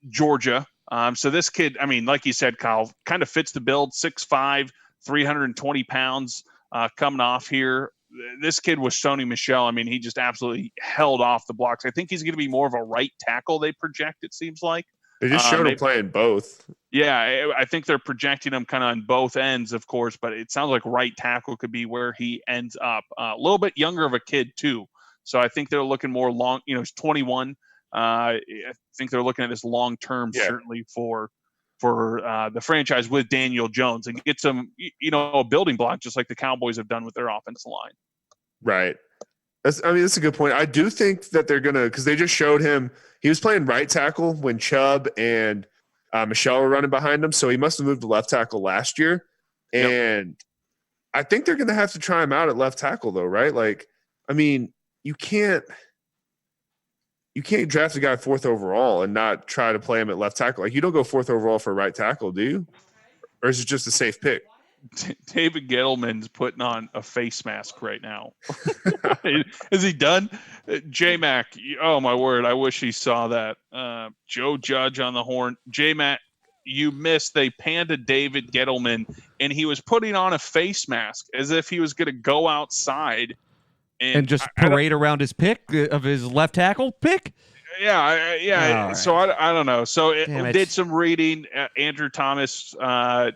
Georgia. So this kid, I mean, like you said, Kyle, kind of fits the build, 6'5", 320 pounds coming off here. This kid was Sony Michel. I mean, he just absolutely held off the blocks. I think he's going to be more of a right tackle, they project, it seems like. They just showed him playing both. Yeah, I think they're projecting him kind of on both ends, of course, but it sounds like right tackle could be where he ends up. A little bit younger of a kid, too. So I think they're looking more long, he's 21. I think they're looking at this long term, certainly for the franchise with Daniel Jones and get some, a building block, just like the Cowboys have done with their offensive line. Right. That's a good point. I do think that they're gonna, because they just showed him he was playing right tackle when Chubb and Michelle were running behind him, so he must have moved to left tackle last year. And I think they're gonna have to try him out at left tackle, though, right? Like, I mean, you can't draft a guy 4th overall and not try to play him at left tackle. Like, you don't go 4th overall for right tackle, do you? Or is it just a safe pick? David Gettleman's putting on a face mask right now. Is he done? J-Mac, oh my word, I wish he saw that. Joe Judge on the horn. J-Mac, you missed. They panned to David Gettleman, and he was putting on a face mask as if he was going to go outside and just parade around his pick of his left tackle pick. Yeah. So I don't know. So did some reading. Andrew Thomas, kind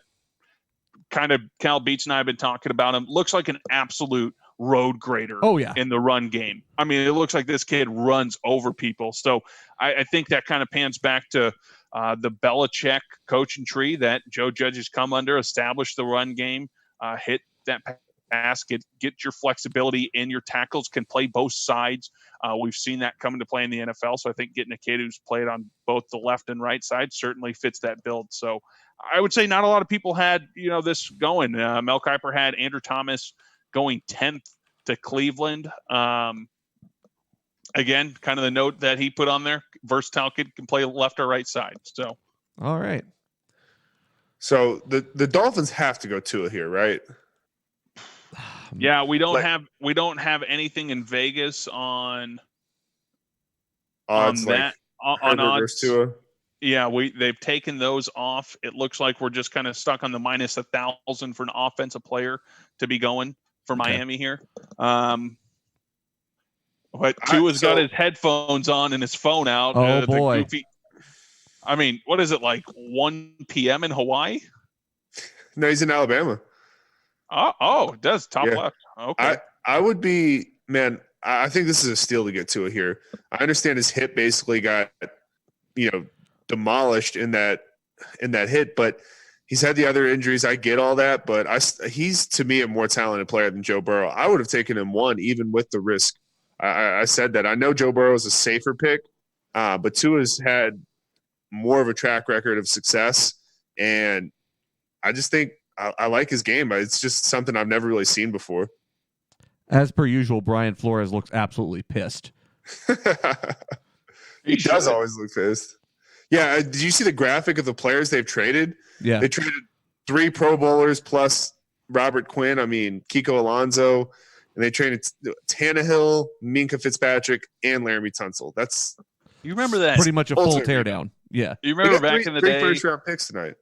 of Cal Beach and I have been talking about him. Looks like an absolute road grader. Oh yeah, in the run game. I mean, it looks like this kid runs over people. So I think that kind of pans back to the Belichick coaching tree that Joe Judge has come under. Establish the run game, hit that pass, get your flexibility in your tackles, can play both sides. We've seen that come into play in the NFL. So I think getting a kid who's played on both the left and right side certainly fits that build. So I would say not a lot of people had, this going. Mel Kiper had Andrew Thomas going 10th to Cleveland. Again, kind of the note that he put on there, versatile kid, can play left or right side. So, all right. So the Dolphins have to go Tua here, right? Yeah, we don't have anything in Vegas on odds that on odds. Tua. Yeah, they've taken those off. It looks like we're just kind of stuck on the minus 1,000 for an offensive player to be going for Miami here. But Tua's got his headphones on and his phone out. Oh, boy. The goofy. I mean, what is it, like 1 p.m. in Hawaii? No, he's in Alabama. Oh, it does. Top left. Okay. I would be, man, I think this is a steal to get to it here. I understand his hip basically got, demolished in that hit, but he's had the other injuries. I get all that, but he's, to me, a more talented player than Joe Burrow. I would have taken him 1, even with the risk. I said that. I know Joe Burrow is a safer pick, but Tua's had more of a track record of success, and I just think I like his game. It's just something I've never really seen before. As per usual, Brian Flores looks absolutely pissed. He does always look pissed. Yeah, did you see the graphic of the players they've traded? Yeah. They traded 3 Pro Bowlers plus Robert Quinn. I mean, Kiko Alonso. And they traded Tannehill, Minka Fitzpatrick, and Laramie Tunsil. You remember that? Pretty much a full teardown. Yeah. You remember back in the day? 3 first-round picks tonight.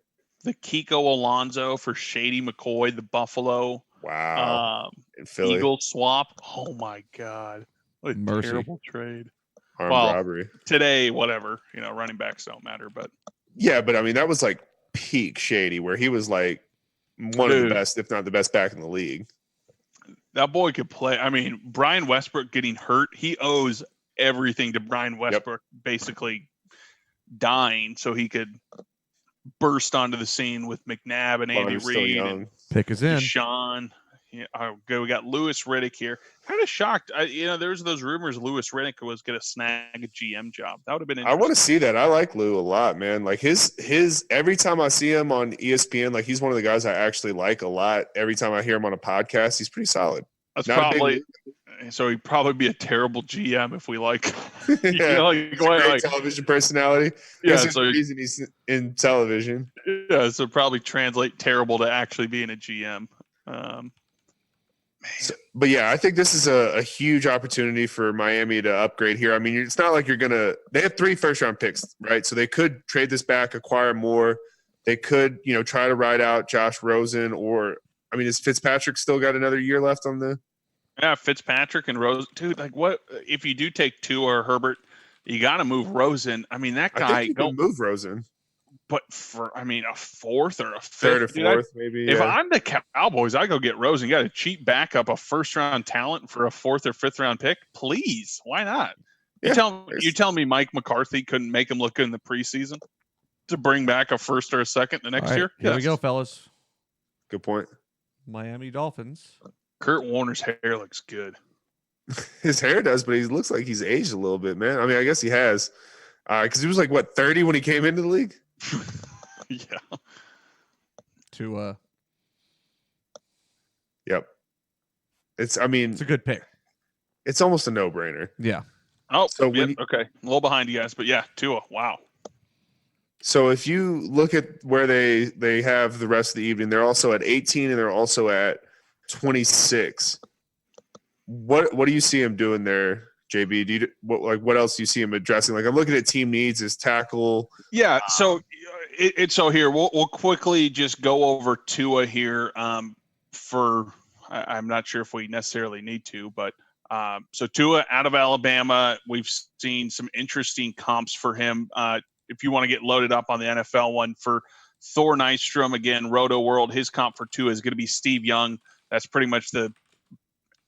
The Kiko Alonso for Shady McCoy, the Buffalo. Wow. In Philly. Eagle swap. Oh, my God. What a terrible trade. Armed robbery. Today, whatever. Running backs don't matter. But yeah, but I mean, that was like peak Shady, where he was like one of the best, if not the best back in the league. That boy could play. I mean, Brian Westbrook getting hurt, he owes everything to Brian Westbrook basically dying so he could burst onto the scene with McNabb and Andy Reid and pick us in. Sean. We got Lewis Riddick here. Kind of shocked. There's those rumors Lewis Riddick was going to snag a GM job. That would have been interesting. I want to see that. I like Lou a lot, man. Like his every time I see him on ESPN, like he's one of the guys I actually like a lot. Every time I hear him on a podcast, he's pretty solid. That's probably so. He'd probably be a terrible GM if we like. Great television personality. Yeah, that's the reason he's in television. Yeah, so probably translate terrible to actually being a GM. But yeah, I think this is a huge opportunity for Miami to upgrade here. I mean, it's not like they have 3 first-round picks, right? So they could trade this back, acquire more. They could, try to ride out Josh Rosen, or, I mean, is Fitzpatrick still got another year left on the? Yeah, Fitzpatrick and Rosen. Dude, like what, if you do take Tua or Herbert, you got to move Rosen. I mean, that guy. I think you can move Rosen. But a 4th or a 5th. 3rd or 4th, maybe. If I'm the Cowboys, I go get Rosen. You got a cheap backup, a first-round talent for a 4th or 5th-round pick. Please, why not? You tell me Mike McCarthy couldn't make him look good in the preseason to bring back a 1st or a 2nd the next year? Here we go, fellas. Good point. Miami Dolphins. Kurt Warner's hair looks good. His hair does, but he looks like he's aged a little bit, man. I mean, I guess he has. Because he was like, 30 when he came into the league? Yeah. Yep. It's a good pick. It's almost a no-brainer. Yeah. Oh, so okay. A little behind you guys, but yeah, Tua. Wow. So if you look at where they have the rest of the evening, they're also at 18 and they're also at 26. What do you see him doing there, JB? What else do you see him addressing? Like, I'm looking at team needs, his tackle. Yeah. So so here we'll quickly just go over Tua here. I'm not sure if we necessarily need to, but so Tua out of Alabama, we've seen some interesting comps for him. If you want to get loaded up on the NFL one for Thor Nystrom, again, Roto World, his comp for Tua is going to be Steve Young. That's pretty much the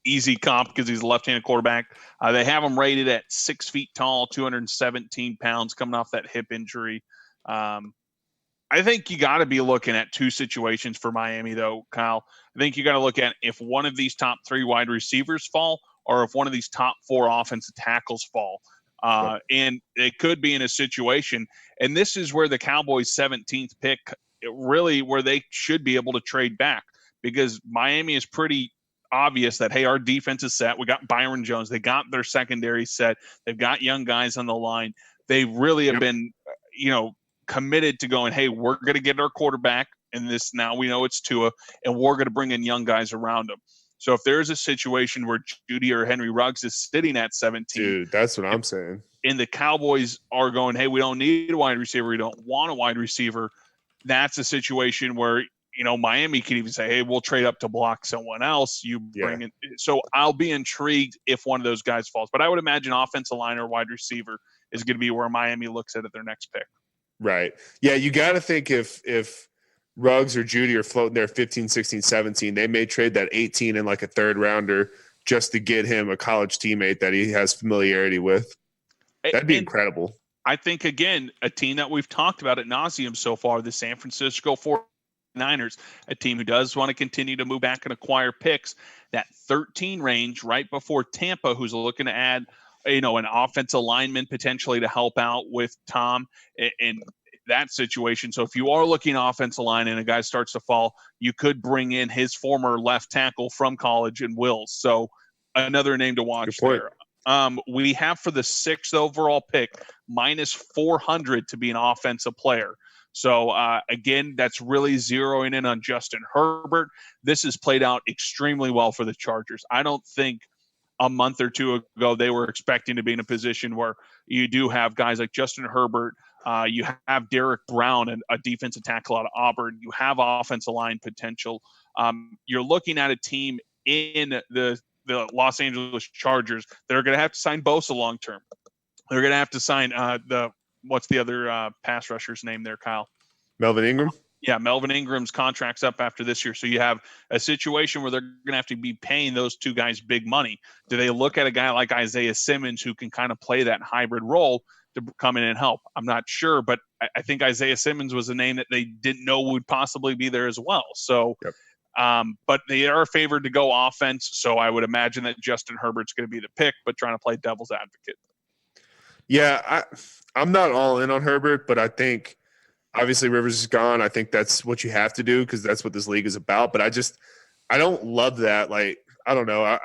easy comp because he's a left-handed quarterback. They have him rated at 6 feet tall, 217 pounds, coming off that hip injury. I think you got to be looking at 2 situations for Miami, though, Kyle. I think you got to look at if one of these top 3 wide receivers fall or if one of these top 4 offensive tackles fall. And it could be in a situation, and this is where the Cowboys' 17th pick, where they should be able to trade back because Miami is pretty obvious that, hey, our defense is set. We got Byron Jones. They got their secondary set. They've got young guys on the line. They really have been, committed to going, hey, we're going to get our quarterback in this. Now we know it's Tua, and we're going to bring in young guys around him. So if there's a situation where Judy or Henry Ruggs is sitting at 17, dude, that's what I'm saying. And the Cowboys are going, hey, we don't need a wide receiver. We don't want a wide receiver. That's a situation where Miami could even say, hey, we'll trade up to block someone else. You bring in. So I'll be intrigued if one of those guys falls. But I would imagine offensive line or wide receiver is going to be where Miami looks at their next pick. Right. Yeah, you got to think if Ruggs or Judy are floating there 15, 16, 17, they may trade that 18 in like a third rounder just to get him a college teammate that he has familiarity with. That'd be incredible. I think, again, a team that we've talked about ad nauseum so far, the San Francisco 49ers, a team who does want to continue to move back and acquire picks, that 13 range right before Tampa, who's looking to add, an offensive lineman potentially to help out with Tom in that situation. So if you are looking offensive line and a guy starts to fall, you could bring in his former left tackle from college in Wills. So another name to watch there. We have for the 6th overall pick minus 400 to be an offensive player. So again, that's really zeroing in on Justin Herbert. This has played out extremely well for the Chargers. I don't think a month or two ago they were expecting to be in a position where you do have guys like Justin Herbert. You have Derek Brown, and a defensive tackle out of Auburn. You have offensive line potential. You're looking at a team in the Los Angeles Chargers that are going to have to sign Bosa long term. They're going to have to sign what's the other pass rusher's name there, Kyle? Melvin Ingram? Yeah, Melvin Ingram's contract's up after this year. So you have a situation where they're going to have to be paying those two guys big money. Do they look at a guy like Isaiah Simmons who can kind of play that hybrid role to come in and help? I'm not sure, but I think Isaiah Simmons was a name that they didn't know would possibly be there as well. So but they are favored to go offense, so I would imagine that Justin Herbert's going to be the pick, but trying to play devil's advocate. Yeah, I'm not all in on Herbert, but I think obviously Rivers is gone. I think that's what you have to do because that's what this league is about. But I don't love that. Like, I don't know.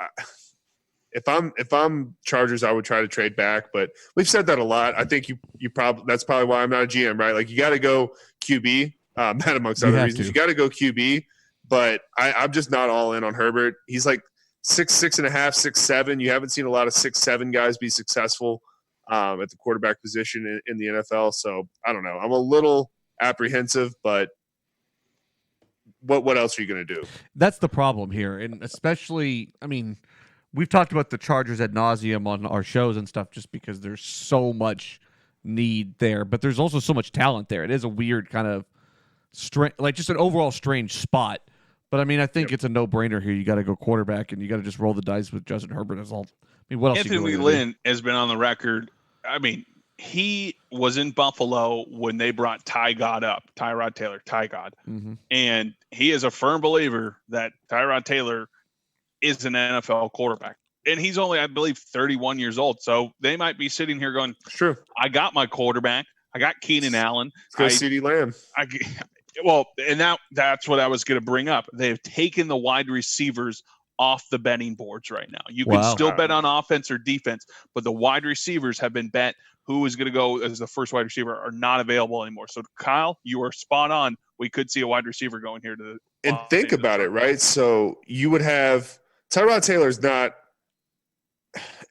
If I'm Chargers, I would try to trade back, but we've said that a lot. I think you probably that's probably why I'm not a GM, right? Like, you got to go QB, not amongst other reasons. You got to go QB. But I'm just not all in on Herbert. He's like 6'6.5", 6'7". You haven't seen a lot of 6'7" guys be successful at the quarterback position in the NFL. So I don't know. I'm a little apprehensive, but what else are you going to do? That's the problem here, and especially, I mean, we've talked about the Chargers ad nauseum on our shows and stuff, just because there's so much need there, but there's also so much talent there. It is a weird kind of just an overall strange spot. But I mean, I think it's a no-brainer here. You got to go quarterback, and you got to just roll the dice with Justin Herbert as all. I mean, what else? Anthony Lynn has been on the record. I mean, he was in Buffalo when they brought Tyrod Taylor, and he is a firm believer that Tyrod Taylor is an NFL quarterback, and he's only, I believe, 31 years old. So they might be sitting here going, "Sure, I got my quarterback. I got Keenan Allen. Let's go CeeDee Lamb." Well, and that's what I was going to bring up. They've taken the wide receivers off the betting boards right now. You can still bet on offense or defense, but the wide receivers have been bet who is going to go as the first wide receiver are not available anymore. So, Kyle, you are spot on. We could see a wide receiver going here to the and think about it, right? So you would have Tyrod Taylor's not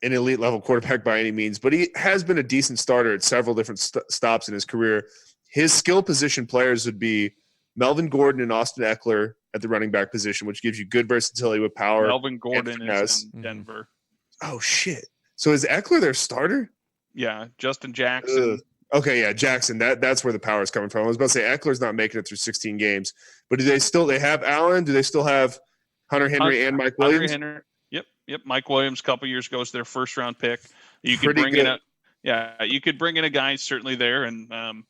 an elite level quarterback by any means, but he has been a decent starter at several different stops in his career. His skill position players would be Melvin Gordon and Austin Eckler at the running back position, which gives you good versatility with power. Melvin Gordon is in Denver. Oh, shit. So is Eckler their starter? Yeah, Justin Jackson. Okay, yeah, Jackson. That's where the power is coming from. I was about to say Eckler's not making it through 16 games, but they have Allen? Do they still have Hunter Henry and Mike Williams? Yep. Mike Williams, a couple years ago, was their first round pick. You could bring you could bring in a guy certainly there, and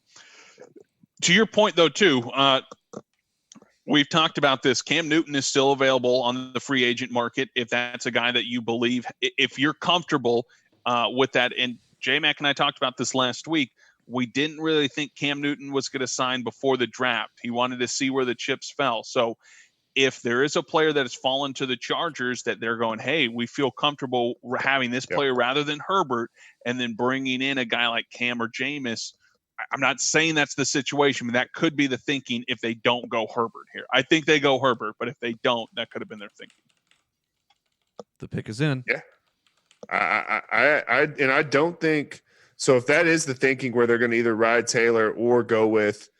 to your point, though, too, we've talked about this. Cam Newton is still available on the free agent market if that's a guy that you believe, if you're comfortable with that. And J-Mac and I talked about this last week. We didn't really think Cam Newton was going to sign before the draft. He wanted to see where the chips fell. So if there is a player that has fallen to the Chargers that they're going, hey, we feel comfortable having this player rather than Herbert, and then bringing in a guy like Cam or Jameis, I'm not saying that's the situation, but that could be the thinking if they don't go Herbert here. I think they go Herbert, but if they don't, that could have been their thinking. The pick is in. Yeah. I don't think so. If that is the thinking where they're going to either ride Taylor or go with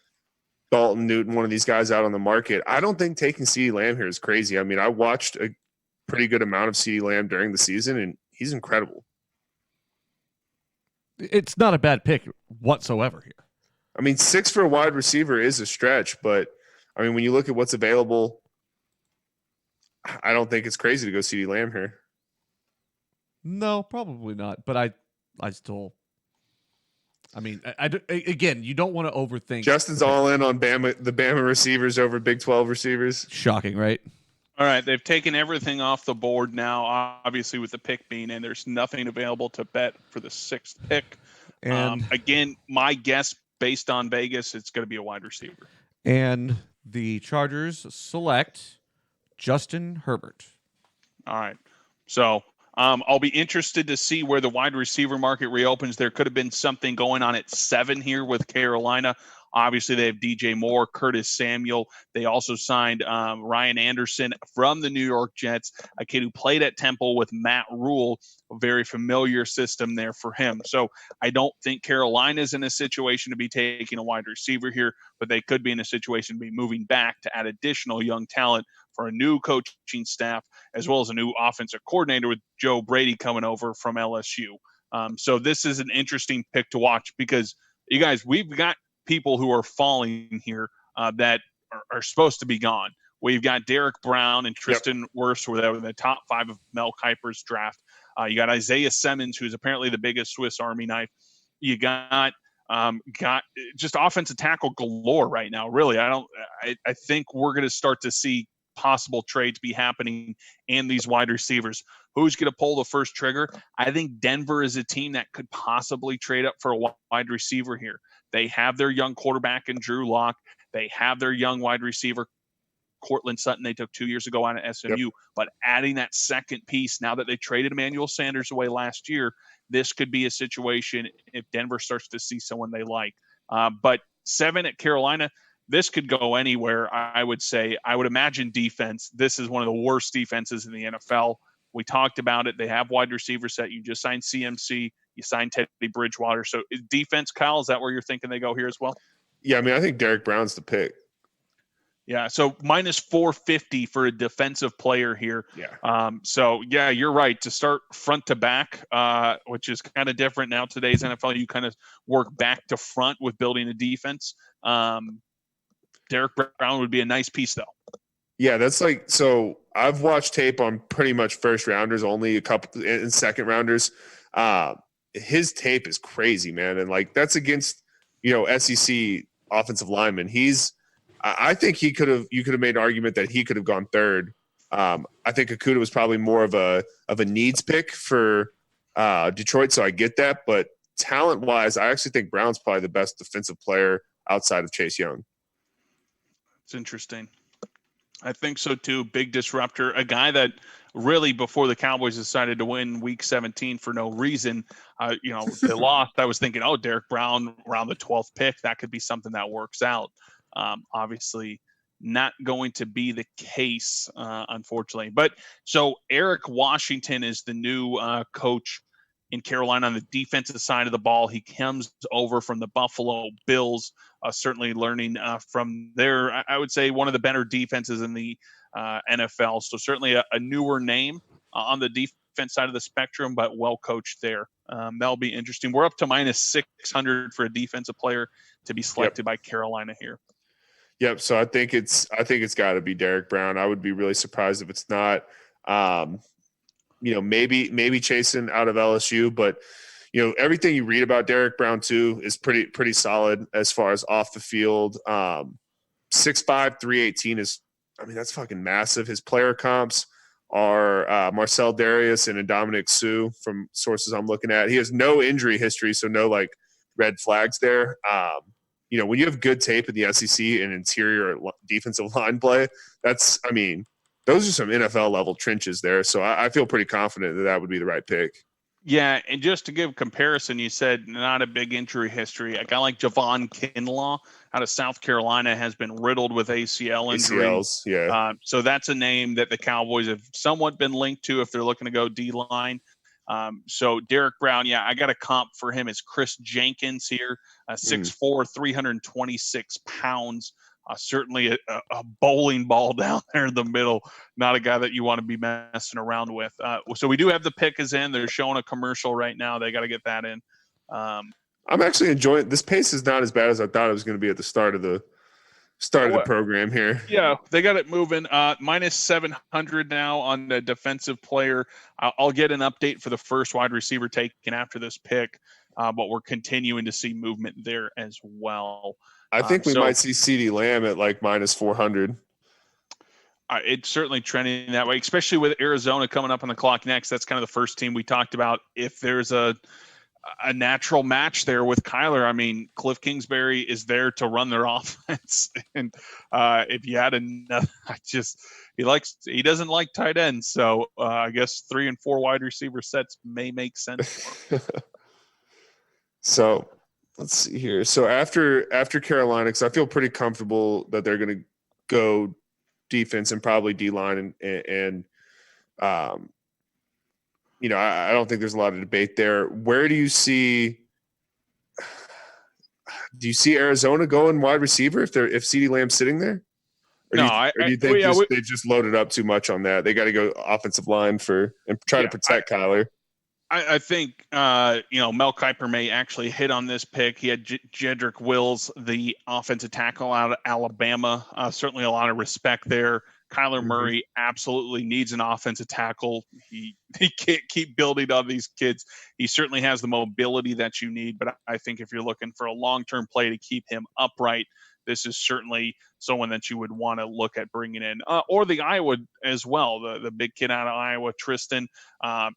Dalton, Newton, one of these guys out on the market. I don't think taking CeeDee Lamb here is crazy. I mean, I watched a pretty good amount of CeeDee Lamb during the season, and he's incredible. It's not a bad pick whatsoever here. I mean, 6 for a wide receiver is a stretch, but I mean, when you look at what's available, I don't think it's crazy to go CeeDee Lamb here. No, probably not. But I still. I mean, again, you don't want to overthink. Justin's all in on the Bama receivers over Big 12 receivers. Shocking, right? All right, they've taken everything off the board now, obviously with the pick being in. There's nothing available to bet for the 6th pick. And again, my guess based on Vegas, it's going to be a wide receiver. And the Chargers select Justin Herbert. All right. So I'll be interested to see where the wide receiver market reopens. There could have been something going on at 7 here with Carolina. Obviously, they have DJ Moore, Curtis Samuel. They also signed Ryan Anderson from the New York Jets, a kid who played at Temple with Matt Rule, a very familiar system there for him. So I don't think Carolina's in a situation to be taking a wide receiver here, but they could be in a situation to be moving back to add additional young talent for a new coaching staff, as well as a new offensive coordinator with Joe Brady coming over from LSU. So this is an interesting pick to watch because, you guys, we've got people who are falling here that are supposed to be gone. We've got Derek Brown and Tristan Wirfs were in the top 5 of Mel Kiper's draft. You got Isaiah Simmons, who's apparently the biggest Swiss Army knife. You got just offensive tackle galore right now. Really, I think we're going to start to see possible trades be happening and these wide receivers. Who's going to pull the first trigger? I think Denver is a team that could possibly trade up for a wide receiver here. They have their young quarterback in Drew Lock. They have their young wide receiver, Cortland Sutton, they took 2 years ago on at SMU. Yep. But adding that second piece, now that they traded Emmanuel Sanders away last year, this could be a situation if Denver starts to see someone they like. But 7 at Carolina, this could go anywhere, I would say. I would imagine defense. This is one of the worst defenses in the NFL. We talked about it. They have wide receiver set. You just signed CMC. You signed Teddy Bridgewater. So defense, Kyle, is that where you're thinking they go here as well? Yeah, I mean, I think Derek Brown's the pick. Yeah, so minus 450 for a defensive player here. Yeah. So, yeah, you're right. To start front to back, which is kind of different now. Today's NFL, you kind of work back to front with building a defense. Derek Brown would be a nice piece, though. Yeah, that's like – so I've watched tape on pretty much first rounders, only a couple in second rounders. His tape is crazy, man. And, like, that's against, SEC offensive linemen. I think you could have made an argument that he could have gone third. I think Okudah was probably more of a needs pick for Detroit, so I get that. But talent-wise, I actually think Brown's probably the best defensive player outside of Chase Young. It's interesting. I think so, too. Big disruptor. A guy that really, before the Cowboys decided to win Week 17 for no reason, they lost. I was thinking, Derek Brown around the 12th pick, that could be something that works out. Obviously not going to be the case, unfortunately. But so Eric Washington is the new coach in Carolina on the defensive side of the ball. He comes over from the Buffalo Bills, certainly learning from their, I would say, one of the better defenses in the NFL. So certainly a newer name on the defense side of the spectrum, but well coached there. That'll be interesting. We're up to minus 600 for a defensive player to be selected by Carolina here. Yep. So I think it's got to be Derek Brown. I would be really surprised if it's not. Maybe chasing out of LSU, but everything you read about Derek Brown too is pretty solid as far as off the field. 6'5", 318 is, that's fucking massive. His player comps are Marcel Darius and Dominic Sue from sources I'm looking at. He has no injury history, so no like red flags there. When you have good tape in the SEC and interior defensive line play, those are some NFL level trenches there. So I feel pretty confident that would be the right pick. Yeah, and just to give comparison, you said not a big injury history. A guy like Javon Kinlaw out of South Carolina has been riddled with ACL injuries. ACLs, yeah. So that's a name that the Cowboys have somewhat been linked to if they're looking to go D-line. So Derek Brown, I got a comp for him as Chris Jenkins here, 6'4", 326 pounds. Certainly a bowling ball down there in the middle. Not a guy that you want to be messing around with. So we do have the pick is in. They're showing a commercial right now. They got to get that in. I'm actually enjoying this pace. Is not as bad as I thought it was going to be at the start of the program here. Yeah, they got it moving. Minus 700 now on the defensive player. I'll get an update for the first wide receiver taken after this pick, but we're continuing to see movement there as well. I think we might see CeeDee Lamb at like minus 400. It's certainly trending that way, especially with Arizona coming up on the clock next. That's kind of the first team we talked about. If there's a natural match there with Kyler, I mean, Cliff Kingsbury is there to run their offense. And if you had another, he doesn't like tight ends. So I guess 3 and 4 wide receiver sets may make sense for him. So let's see here. So after Carolina, because I feel pretty comfortable that they're going to go defense and probably D-line and I don't think there's a lot of debate there. Where do you see Arizona going wide receiver if CeeDee Lamb's sitting there? Or do you think they just loaded up too much on that? They got to go offensive line and try to protect Kyler. I think Mel Kiper may actually hit on this pick. He had Jedrick Wills, the offensive tackle out of Alabama. Certainly a lot of respect there. Kyler Murray absolutely needs an offensive tackle. He can't keep building on these kids. He certainly has the mobility that you need, but I think if you're looking for a long-term play to keep him upright, this is certainly someone that you would want to look at bringing in. Or the Iowa as well, the big kid out of Iowa, Tristan, 6'5",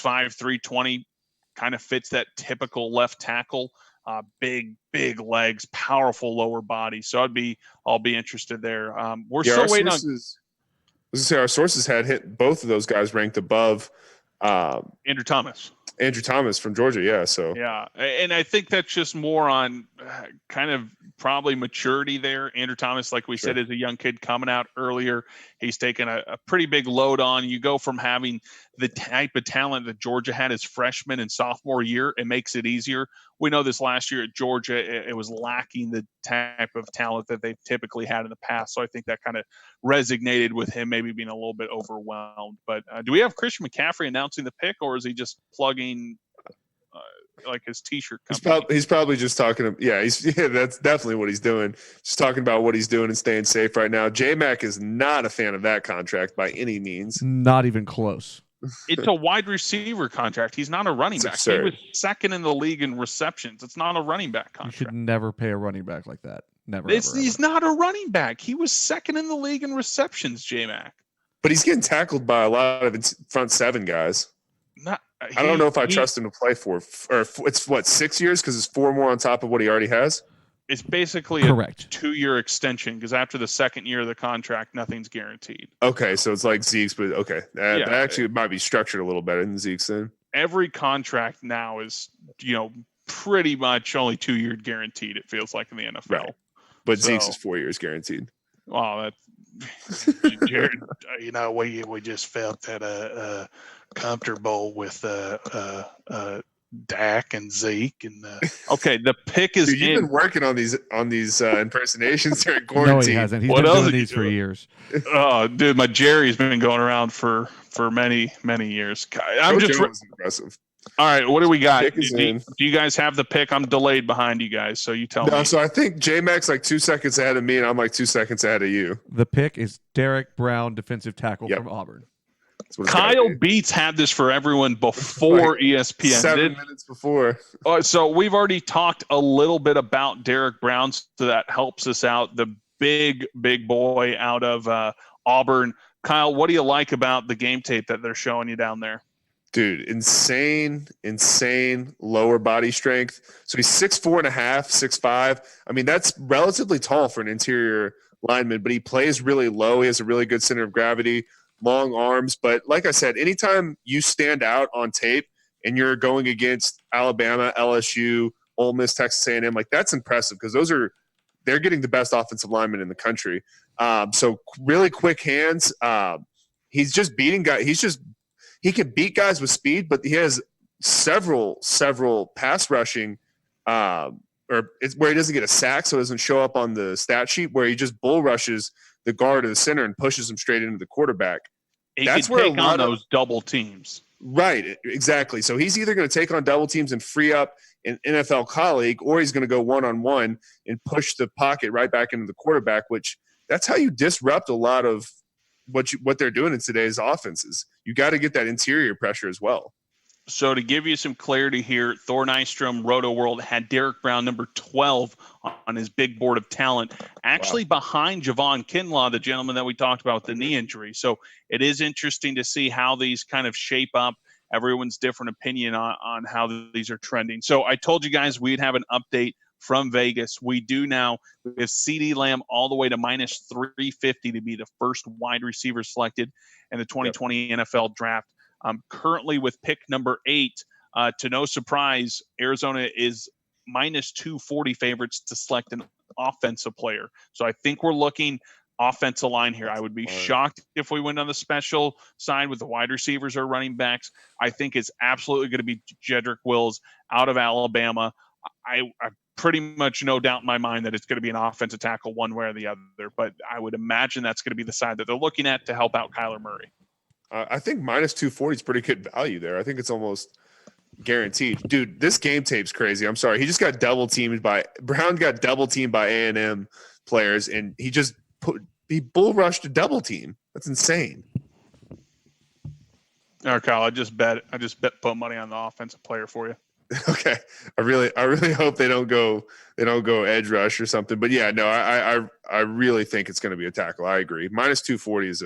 320, kind of fits that typical left tackle. Big legs, powerful lower body. So I'll be interested there. We're still waiting on. Our sources had hit both of those guys ranked above Andrew Thomas from Georgia. Yeah. So yeah, and I think that's just more on kind of probably maturity there. Andrew Thomas, like we said, is a young kid coming out earlier. He's taken a pretty big load on. You go from having the type of talent that Georgia had his freshman and sophomore year. It makes it easier. We know this last year at Georgia, it was lacking the type of talent that they've typically had in the past. So I think that kind of resonated with him, maybe being a little bit overwhelmed. But do we have Christian McCaffrey announcing the pick, or is he just plugging like his T-shirt company? He's probably just talking. That's definitely what he's doing. Just talking about what he's doing and staying safe right now. J-Mac is not a fan of that contract by any means. Not even close. It's a wide receiver contract. He's not a running back. Absurd. He was second in the league in receptions. It's not a running back contract. You should never pay a running back like that. Never. He's not a running back. He was second in the league in receptions, J-Mac. But he's getting tackled by a lot of front seven guys. I don't know if I trust him to play or it's 6 years because it's 4 more on top of what he already has. It's basically correct. A 2-year extension because after the second year of the contract, nothing's guaranteed. Okay, so it's like Zeke's, but okay. That actually might be structured a little better than Zeke's then. Every contract now is, pretty much only 2-year guaranteed, it feels like in the NFL. Right. But Zeke's is 4 years guaranteed. Well, Jared, we just felt that comfortable with Dak and Zeke and okay, the pick is. Dude, you've been working on these impersonations during quarantine. No, he hasn't. He's been doing these for years. Oh, dude, my Jerry's been going around for many years. I'm just impressive. All right, what do we got? Do you guys have the pick? I'm delayed behind you guys, so you tell me. No, so I think J-Mac's like 2 seconds ahead of me, and I'm like 2 seconds ahead of you. The pick is Derek Brown, defensive tackle from Auburn. Kyle Beats had this for everyone before ESPN. 7 minutes before. So we've already talked a little bit about Derek Brown, so that helps us out. The big boy out of Auburn. Kyle, what do you like about the game tape that they're showing you down there? Dude, insane lower body strength. So he's 6'4.5", 6'5". I mean, that's relatively tall for an interior lineman, but he plays really low. He has a really good center of gravity, long arms. But like I said, anytime you stand out on tape and you're going against Alabama, LSU, Ole Miss, Texas A&M, like that's impressive because they're getting the best offensive linemen in the country. So really quick hands. He's just beating guys. he can beat guys with speed, but he has several pass rushing or it's where he doesn't get a sack, so it doesn't show up on the stat sheet, where he just bull rushes the guard or the center and pushes him straight into the quarterback. That's where take on those double teams. Right, exactly. So he's either going to take on double teams and free up an NFL colleague, or he's going to go one-on-one and push the pocket right back into the quarterback, which that's how you disrupt a lot of what they're doing in today's offenses. You got to get that interior pressure as well. So to give you some clarity here, Thor Nystrom, Roto World, had Derek Brown number 12 on his big board of talent, actually behind Javon Kinlaw, the gentleman that we talked about with the knee injury. So it is interesting to see how these kind of shape up. Everyone's different opinion on how these are trending. So I told you guys we'd have an update from Vegas. We do now. We have CeeDee Lamb all the way to minus 350 to be the first wide receiver selected in the 2020 NFL draft. Currently with pick number 8, to no surprise, Arizona is minus 240 favorites to select an offensive player. So I think we're looking offensive line here. I would be shocked if we went on the special side with the wide receivers or running backs. I think it's absolutely going to be Jedrick Wills out of Alabama. I pretty much no doubt in my mind that it's going to be an offensive tackle one way or the other, but I would imagine that's going to be the side that they're looking at to help out Kyler Murray. I think minus 240 is pretty good value there. I think it's almost guaranteed. Dude, this game tape's crazy. I'm sorry. He just got double teamed by Brown got double teamed by A&M players, and he bull rushed a double team. That's insane. All right, Kyle, I just put money on the offensive player for you. Okay. I really hope they don't go edge rush or something. But yeah, no, I really think it's going to be a tackle. I agree. Minus 240 is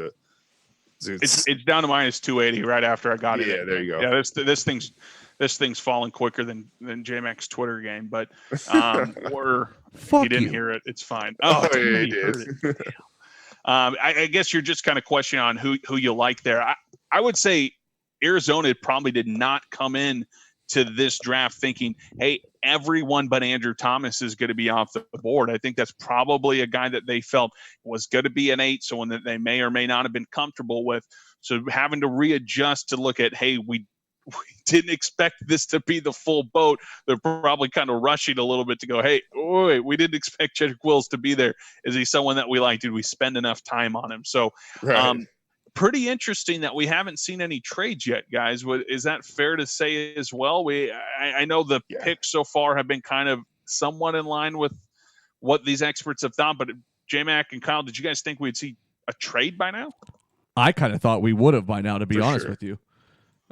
it's down to minus 280 right after I got it. Yeah, there you go. Yeah, this thing's falling quicker than J-Mac's Twitter game, but he didn't hear it. It's fine. Oh yeah, he did. I guess you're just kind of questioning on who you like there. I would say Arizona probably did not come in to this draft thinking, hey, everyone but Andrew Thomas is going to be off the board. I think that's probably a guy that they felt was going to be an 8, someone that they may or may not have been comfortable with. So having to readjust to look at, hey, we didn't expect this to be the full boat. They're probably kind of rushing a little bit to go, hey, wait, we didn't expect Jedrick Wills to be there. Is he someone that we like? Did we spend enough time on him? So pretty interesting that we haven't seen any trades yet, guys. Is that fair to say as well? I know the picks so far have been kind of somewhat in line with what these experts have thought, but J-Mac and Kyle, did you guys think we'd see a trade by now? I kind of thought we would have by now, to be honest with you.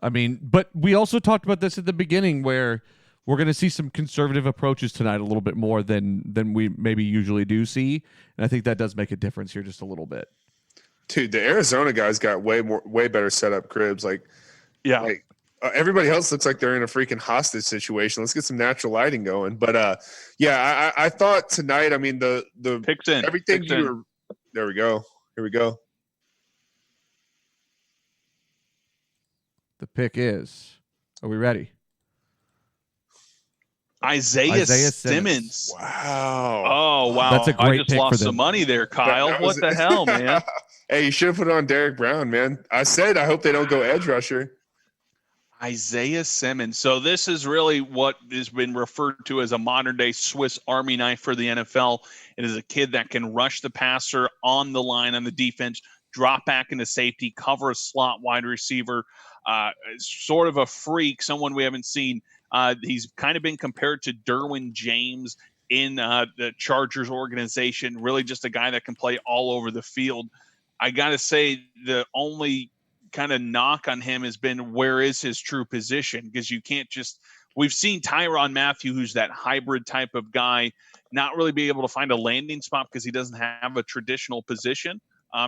I mean, but we also talked about this at the beginning where we're going to see some conservative approaches tonight a little bit more than we maybe usually do see. And I think that does make a difference here just a little bit. Dude, the Arizona guys got way better setup cribs. Everybody else looks like they're in a freaking hostage situation. Let's get some natural lighting going. But I thought tonight. I mean, the picks in everything picks you in. were. There we go. Here we go. The pick is. Are we ready? Isaiah Simmons. Wow. Oh, wow. That's a great I just pick lost for them. some money there, Kyle. What the hell, man? Hey, you should have put it on Derek Brown, man. I said I hope they don't go edge rusher. Isaiah Simmons. So this is really what has been referred to as a modern-day Swiss Army knife for the NFL. It is a kid that can rush the passer on the line on the defense, drop back into safety, cover a slot wide receiver. Sort of a freak, someone we haven't seen. He's kind of been compared to Derwin James in the Chargers organization. Really just a guy that can play all over the field. I got to say the only kind of knock on him has been where is his true position? Because you can't just – we've seen Tyrann Mathieu, who's that hybrid type of guy, not really be able to find a landing spot because he doesn't have a traditional position.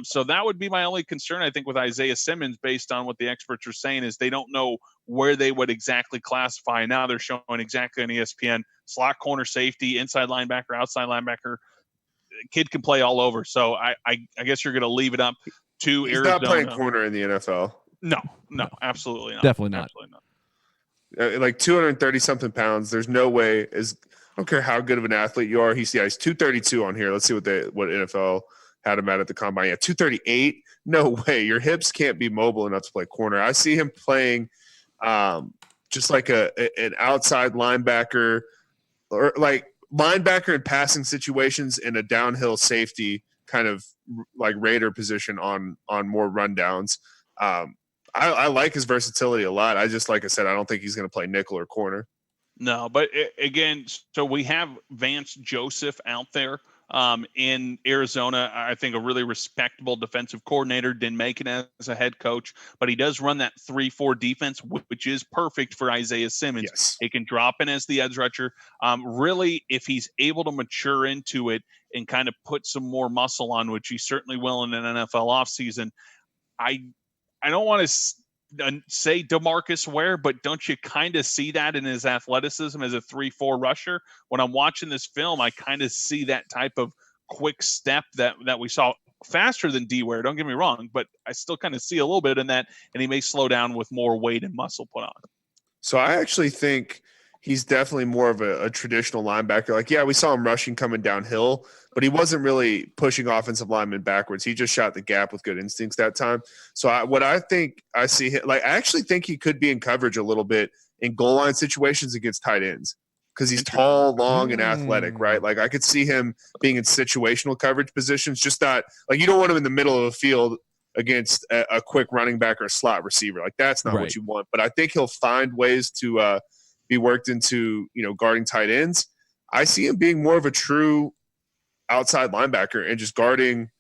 So that would be my only concern, I think, with Isaiah Simmons, based on what the experts are saying, is they don't know where they would exactly classify. Now they're showing exactly on ESPN, slot corner safety, inside linebacker, outside linebacker. Kid can play all over. So I guess you're going to leave it up to He's Arizona. not playing corner in the NFL. No, absolutely not. Definitely not. Absolutely not. Like 230-something pounds. There's no way. I don't care how good of an athlete you are. He's 232 on here. Let's see what NFL had him at the combine. Yeah, 238. no way. Your hips can't be mobile enough to play corner. I see him playing just like an outside linebacker, or like linebacker in passing situations, in a downhill safety kind of like Raider position on more rundowns. I like his versatility a lot. I just, like I said, I don't think he's going to play nickel or corner. No, but again, so we have Vance Joseph out there in Arizona. I think a really respectable defensive coordinator. Didn't make it as a head coach, but he does run that 3-4 defense, which is perfect for Isaiah Simmons. Yes. He can drop in as the edge rusher. Really, if he's able to mature into it and kind of put some more muscle on, which he certainly will in an NFL offseason, I don't want to say DeMarcus Ware, but don't you kind of see that in his athleticism as a 3-4 rusher? When I'm watching this film, I kind of see that type of quick step that we saw, faster than D Ware. Don't get me wrong, but I still kind of see a little bit in that, and he may slow down with more weight and muscle put on. So I actually think he's definitely more of a traditional linebacker. Like, yeah, we saw him rushing coming downhill, but he wasn't really pushing offensive linemen backwards. He just shot the gap with good instincts that time. So I think I see him, like, I actually think he could be in coverage a little bit in goal line situations against tight ends, because he's tall, long, and athletic, right? Like, I could see him being in situational coverage positions, just not like, you don't want him in the middle of the field against a quick running back or a slot receiver. Like, that's not what you want. But I think he'll find ways to be worked into, guarding tight ends. I see him being more of a true outside linebacker and just guarding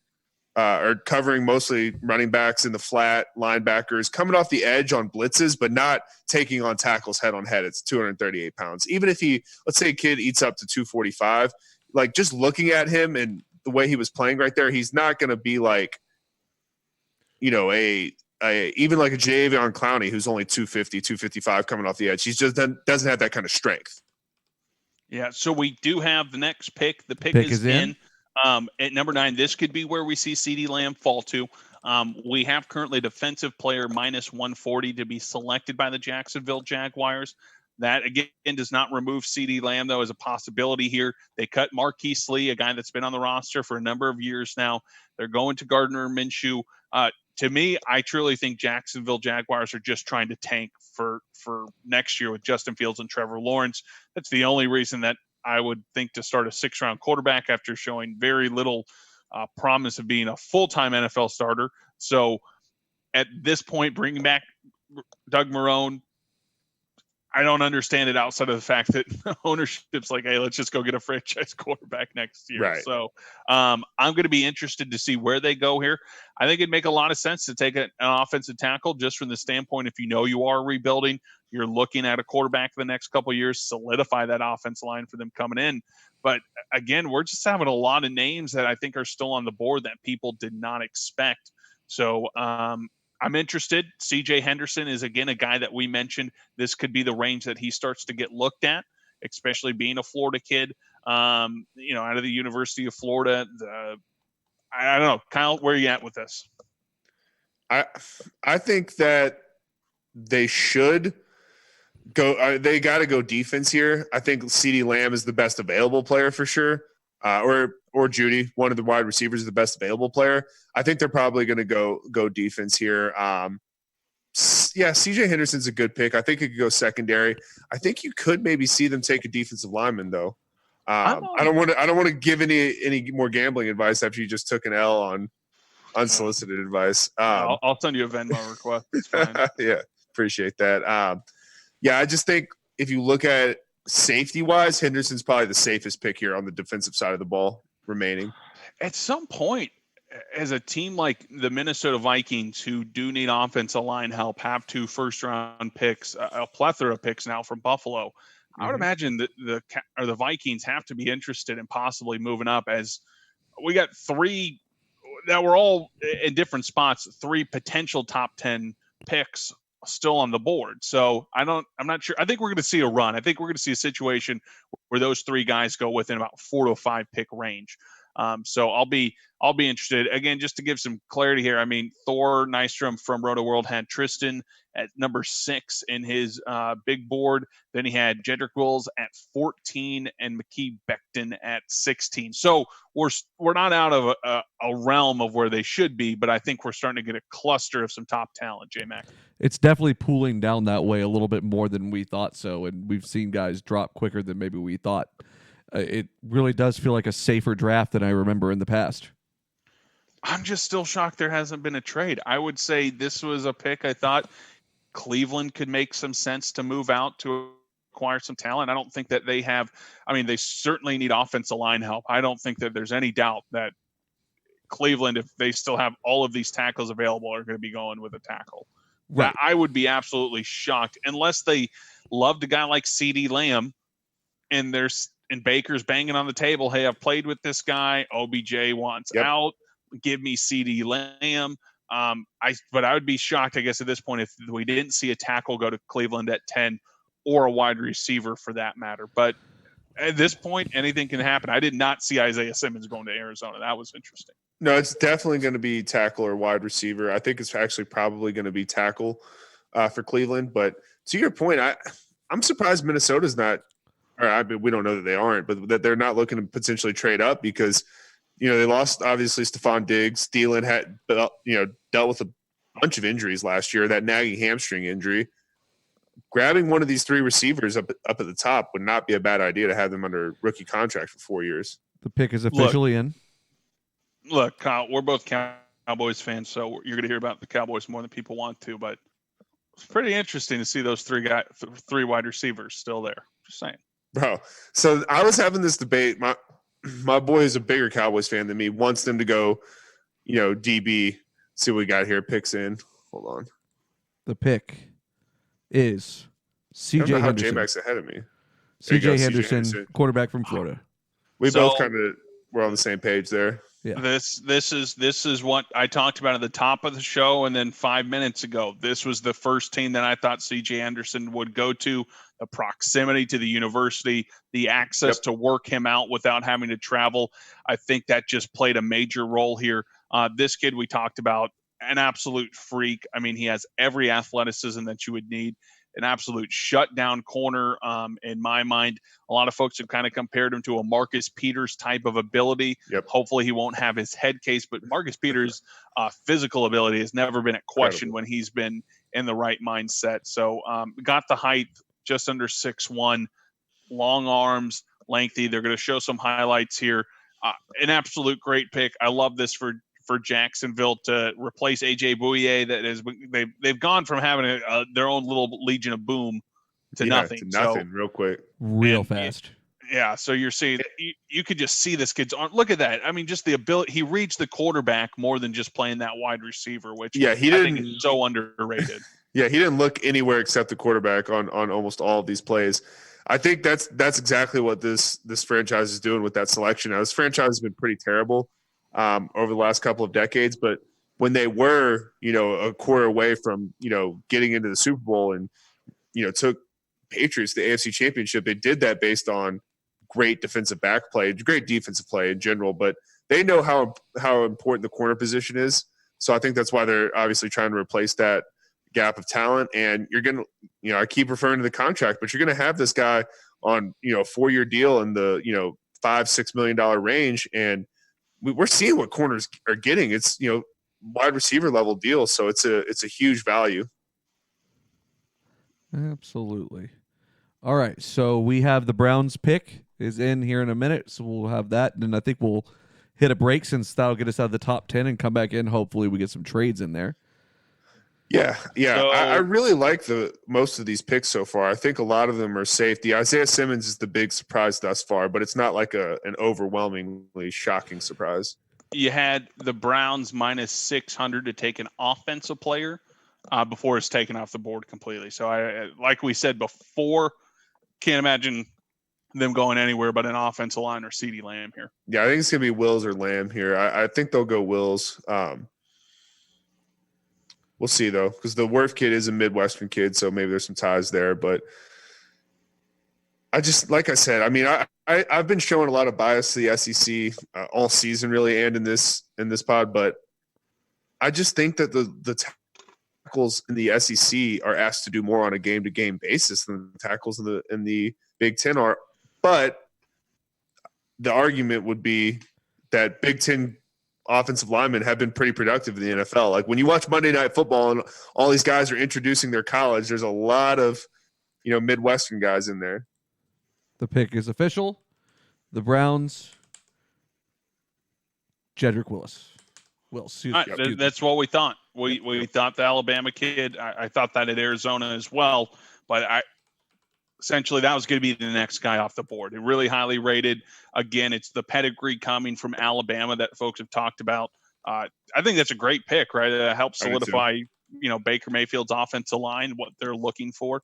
or covering mostly running backs in the flat, linebackers coming off the edge on blitzes, but not taking on tackles head on head. It's 238 pounds. Even if let's say a kid eats up to 245, like, just looking at him and the way he was playing right there, he's not going to be like, even like a Jadeveon Clowney, who's only 250, 255 coming off the edge. He just doesn't have that kind of strength. Yeah, so we do have the next pick. The pick is in. At number 9, this could be where we see CeeDee Lamb fall to. We have currently defensive player minus 140 to be selected by the Jacksonville Jaguars. That, again, does not remove CeeDee Lamb, though, as a possibility here. They cut Marquise Lee, a guy that's been on the roster for a number of years now. They're going to Gardner Minshew. To me, I truly think Jacksonville Jaguars are just trying to tank for next year with Justin Fields and Trevor Lawrence. That's the only reason that I would think to start a 6th-round quarterback after showing very little promise of being a full-time NFL starter. So at this point, bringing back Doug Marrone, I don't understand it outside of the fact that ownership's like, hey, let's just go get a franchise quarterback next year. Right. So I'm going to be interested to see where they go here. I think it'd make a lot of sense to take an offensive tackle, just from the standpoint, if you are rebuilding, you're looking at a quarterback for the next couple of years, solidify that offense line for them coming in. But again, we're just having a lot of names that I think are still on the board that people did not expect. So I'm interested. CJ Henderson is, again, a guy that we mentioned. This could be the range that he starts to get looked at, especially being a Florida kid, out of the University of Florida. I don't know. Kyle, where are you at with this? I think that they should go. They got to go defense here. I think CeeDee Lamb is the best available player for sure. Or Judy, one of the wide receivers, is the best available player. I think they're probably going to go defense here. CJ Henderson's a good pick. I think it could go secondary. I think you could maybe see them take a defensive lineman, though. I don't want to give any more gambling advice after you just took an L on unsolicited advice. I'll send you a Venmo request. It's fine. Yeah, appreciate that. I just think if you look at safety-wise, Henderson's probably the safest pick here on the defensive side of the ball remaining. At some point, as a team like the Minnesota Vikings, who do need offensive line help, have 2 first-round picks, a plethora of picks now from Buffalo, I would imagine that the Vikings have to be interested in possibly moving up, as we got 3 that were all in different spots, 3 potential top 10 picks still on the board. So I'm not sure. I think we're going to see a run. I think we're going to see a situation where those 3 guys go within about 4 to 5 pick range. So I'll be interested. Again, just to give some clarity here. I mean, Thor Nystrom from Roto World had Tristan at number 6 in his big board. Then he had Jedrick Wills at 14 and McKee Becton at 16. So we're not out of a realm of where they should be, but I think we're starting to get a cluster of some top talent, J-Mac. It's definitely pooling down that way a little bit more than we thought so, and we've seen guys drop quicker than maybe we thought. It really does feel like a safer draft than I remember in the past. I'm just still shocked there hasn't been a trade. I would say this was a pick I thought Cleveland could make some sense to move out to acquire some talent. I don't think that they have. I mean, they certainly need offensive line help. I don't think that there's any doubt that Cleveland, if they still have all of these tackles available, are going to be going with a tackle. Right. I would be absolutely shocked unless they loved a guy like CeeDee Lamb and Baker's banging on the table. Hey, I've played with this guy. OBJ wants out. Give me CeeDee Lamb. But I would be shocked, I guess, at this point if we didn't see a tackle go to Cleveland at 10 or a wide receiver for that matter. But at this point, anything can happen. I did not see Isaiah Simmons going to Arizona. That was interesting. No, it's definitely going to be tackle or wide receiver. I think it's actually probably going to be tackle for Cleveland. But to your point, I'm surprised Minnesota's not – or I mean, we don't know that they aren't, but that they're not looking to potentially trade up because – they lost obviously Stephon Diggs. Thielen had dealt with a bunch of injuries last year. That nagging hamstring injury. Grabbing one of these 3 receivers up at the top would not be a bad idea to have them under rookie contract for 4 years. The pick is officially in. Look, Kyle, we're both Cowboys fans, so you're going to hear about the Cowboys more than people want to. But it's pretty interesting to see those 3 wide receivers still there. Just saying, bro. So I was having this debate. My boy is a bigger Cowboys fan than me, wants them to go, DB. See what we got here. Picks in. Hold on. The pick is C.J. Henderson. J-Mac's ahead of me. C.J. Henderson, quarterback from Florida. We both kind of were on the same page there. Yeah. This is what I talked about at the top of the show, and then 5 minutes ago, this was the first team that I thought C.J. Henderson would go to. The proximity to the university, the access to work him out without having to travel. I think that just played a major role here. This kid we talked about, an absolute freak. I mean, he has every athleticism that you would need. An absolute shutdown corner. In my mind, a lot of folks have kind of compared him to a Marcus Peters type of ability. Hopefully he won't have his head case, but Marcus Peters' physical ability has never been at question when he's been in the right mindset. So got the height, just under 6'1", long arms, lengthy. They're going to show some highlights here. An absolute great pick. I love this for Jacksonville to replace AJ Bouye. That is, they've gone from having their own little Legion of Boom to nothing. Real quick, real fast. Yeah. So you're seeing you could just see this kid's arm. Look at that. I mean, just the ability. He reached the quarterback more than just playing that wide receiver, which I think is so underrated. Yeah, he didn't look anywhere except the quarterback on almost all of these plays. I think that's exactly what this franchise is doing with that selection. Now, this franchise has been pretty terrible over the last couple of decades, but when they were, a quarter away from, getting into the Super Bowl and, took Patriots to the AFC Championship, they did that based on great defensive back play, great defensive play in general, but they know how important the corner position is. So I think that's why they're obviously trying to replace that gap of talent. And you're going to, I keep referring to the contract, but you're going to have this guy on, a 4-year deal in the, $5-6 million range. And we're seeing what corners are getting. It's, wide receiver level deal. So it's a huge value. Absolutely. All right. So we have the Browns pick is in here in a minute. So we'll have that. And I think we'll hit a break since that'll get us out of the top 10 and come back in. Hopefully we get some trades in there. Yeah. So, I really like most of these picks so far. I think a lot of them are safe. The Isaiah Simmons is the big surprise thus far, but it's not like an overwhelmingly shocking surprise. You had the Browns minus 600 to take an offensive player before it's taken off the board completely. So I, like we said before, can't imagine them going anywhere but an offensive line or CeeDee Lamb here. Yeah, I think it's going to be Wills or Lamb here. I think they'll go Wills. We'll see, though, because the Worth kid is a Midwestern kid, so maybe there's some ties there. But I just, like I said, I mean, I I've been showing a lot of bias to the SEC all season, really, and in this pod. But I just think that the tackles in the SEC are asked to do more on a game to game basis than the tackles in the Big Ten are. But the argument would be that Big Ten offensive linemen have been pretty productive in the NFL. Like when you watch Monday Night Football and all these guys are introducing their college, there's a lot of Midwestern guys in there. The pick is official. The Browns, Jedrick Wills. That's what we thought. We thought the Alabama kid. I thought that at Arizona as well. But essentially that was going to be the next guy off the board. Really highly rated. Again, it's the pedigree coming from Alabama that folks have talked about. I think that's a great pick, right? It helps solidify, Baker Mayfield's offensive line, what they're looking for.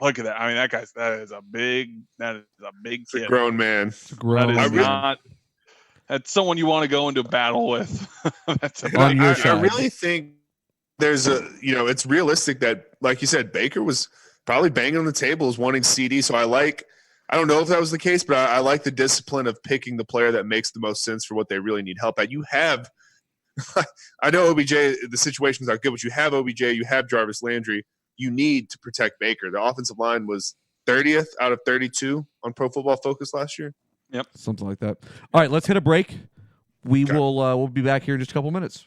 Look at that. I mean, that is a big It's kid. A grown man. It's a grown man. That's someone you want to go into battle with. I really think there's it's realistic that, like you said, Baker was probably banging on the table as wanting CD. So I don't know if that was the case, but I like the discipline of picking the player that makes the most sense for what they really need help at. You have, I know OBJ, the situations are good, but you have OBJ, you have Jarvis Landry. You need to protect Baker. The offensive line was 30th out of 32 on Pro Football Focus last year. Yep. Something like that. All right, let's hit a break. We'll be back here in just a couple minutes.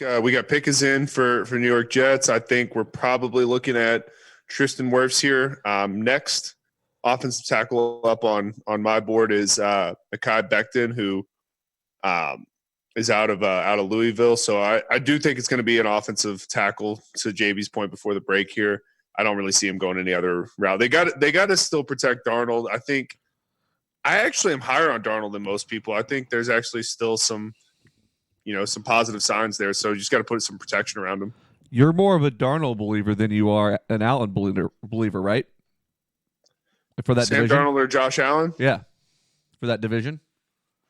we got Pickens in for New York Jets. I think we're probably looking at Tristan Wirfs here. Next offensive tackle up on my board is Mekhi Becton, who is out of Louisville. So I do think it's going to be an offensive tackle, to JB's point before the break here. I don't really see him going any other route. They got to still protect Darnold. I actually am higher on Darnold than most people. I think there's actually still some positive signs there. So you just got to put some protection around him. You're more of a Darnold believer than you are an Allen believer, right? For that Sam division? Darnold or Josh Allen? Yeah. For that division?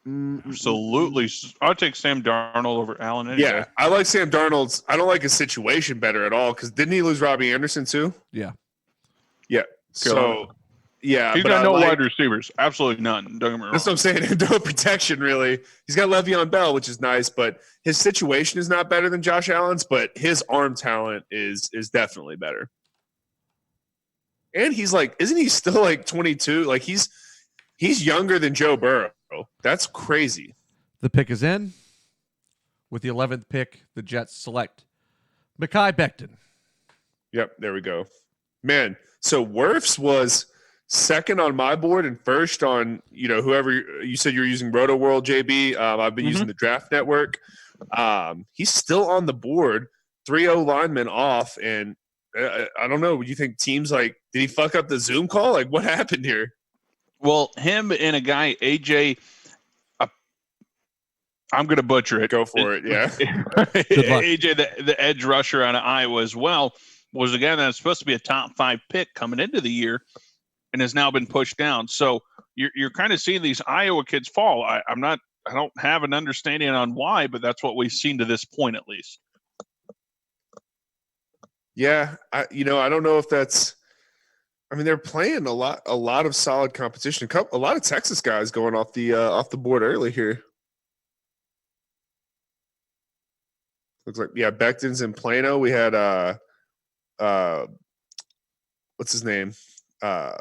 Absolutely. I'll take Sam Darnold over Allen any day. I like Sam Darnold's. I don't like his situation better at all, because didn't he lose Robbie Anderson too? Yeah. Yeah. So, yeah. He's got no wide receivers. Absolutely none. Don't get me wrong. That's what I'm saying. No protection, really. He's got Le'Veon Bell, which is nice, but his situation is not better than Josh Allen's, but his arm talent is definitely better. And he's like, isn't he still like 22? Like he's younger than Joe Burrow. That's crazy. The pick is in. With the 11th pick, the Jets select Mekhi Becton. Yep, there we go. Man, so Wirfs was second on my board and first on, whoever you said you're using Roto World, JB. I've been using the Draft Network. He's still on the board, 3-0 linemen off, and I don't know. You think teams did he fuck up the Zoom call? Like, what happened here? Well, him and a guy, AJ, I'm going to butcher it. Go for it, yeah. AJ, the edge rusher out of Iowa as well, was a guy that's supposed to be a top 5 pick coming into the year and has now been pushed down. So you're kind of seeing these Iowa kids fall. I don't have an understanding on why, but that's what we've seen to this point at least. Yeah, I don't know if that's. I mean, they're playing a lot of solid competition. A lot of Texas guys going off the board early here. Looks like Becton's in Plano. We had what's his name? The